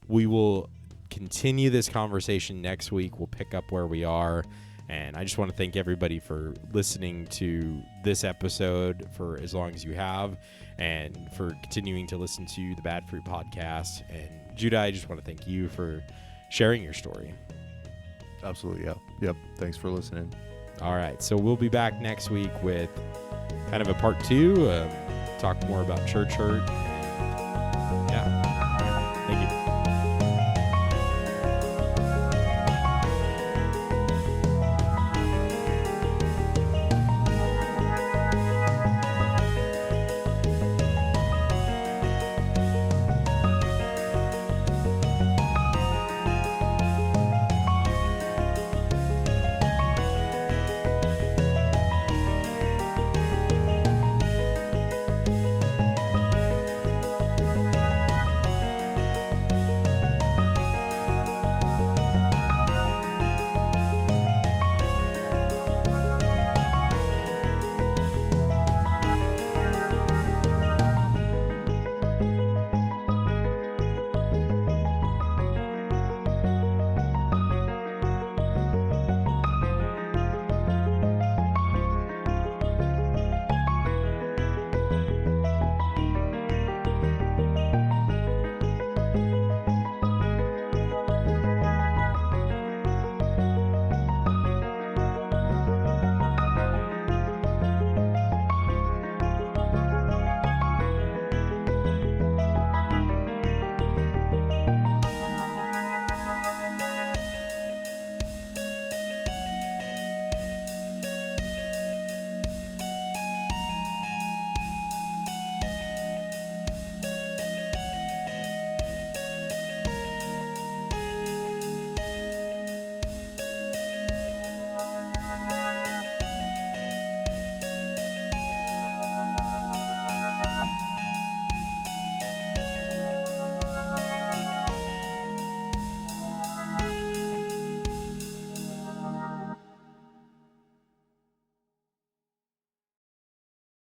we will continue this conversation next week. We'll pick up where we are. And I just want to thank everybody for listening to this episode for as long as you have, and for continuing to listen to the Bad Fruit podcast. And Judah, I just want to thank you for sharing your story. Absolutely. Yeah. Yep. Thanks for listening. All right. So we'll be back next week with kind of a part 2, talk more about church hurt. Yeah.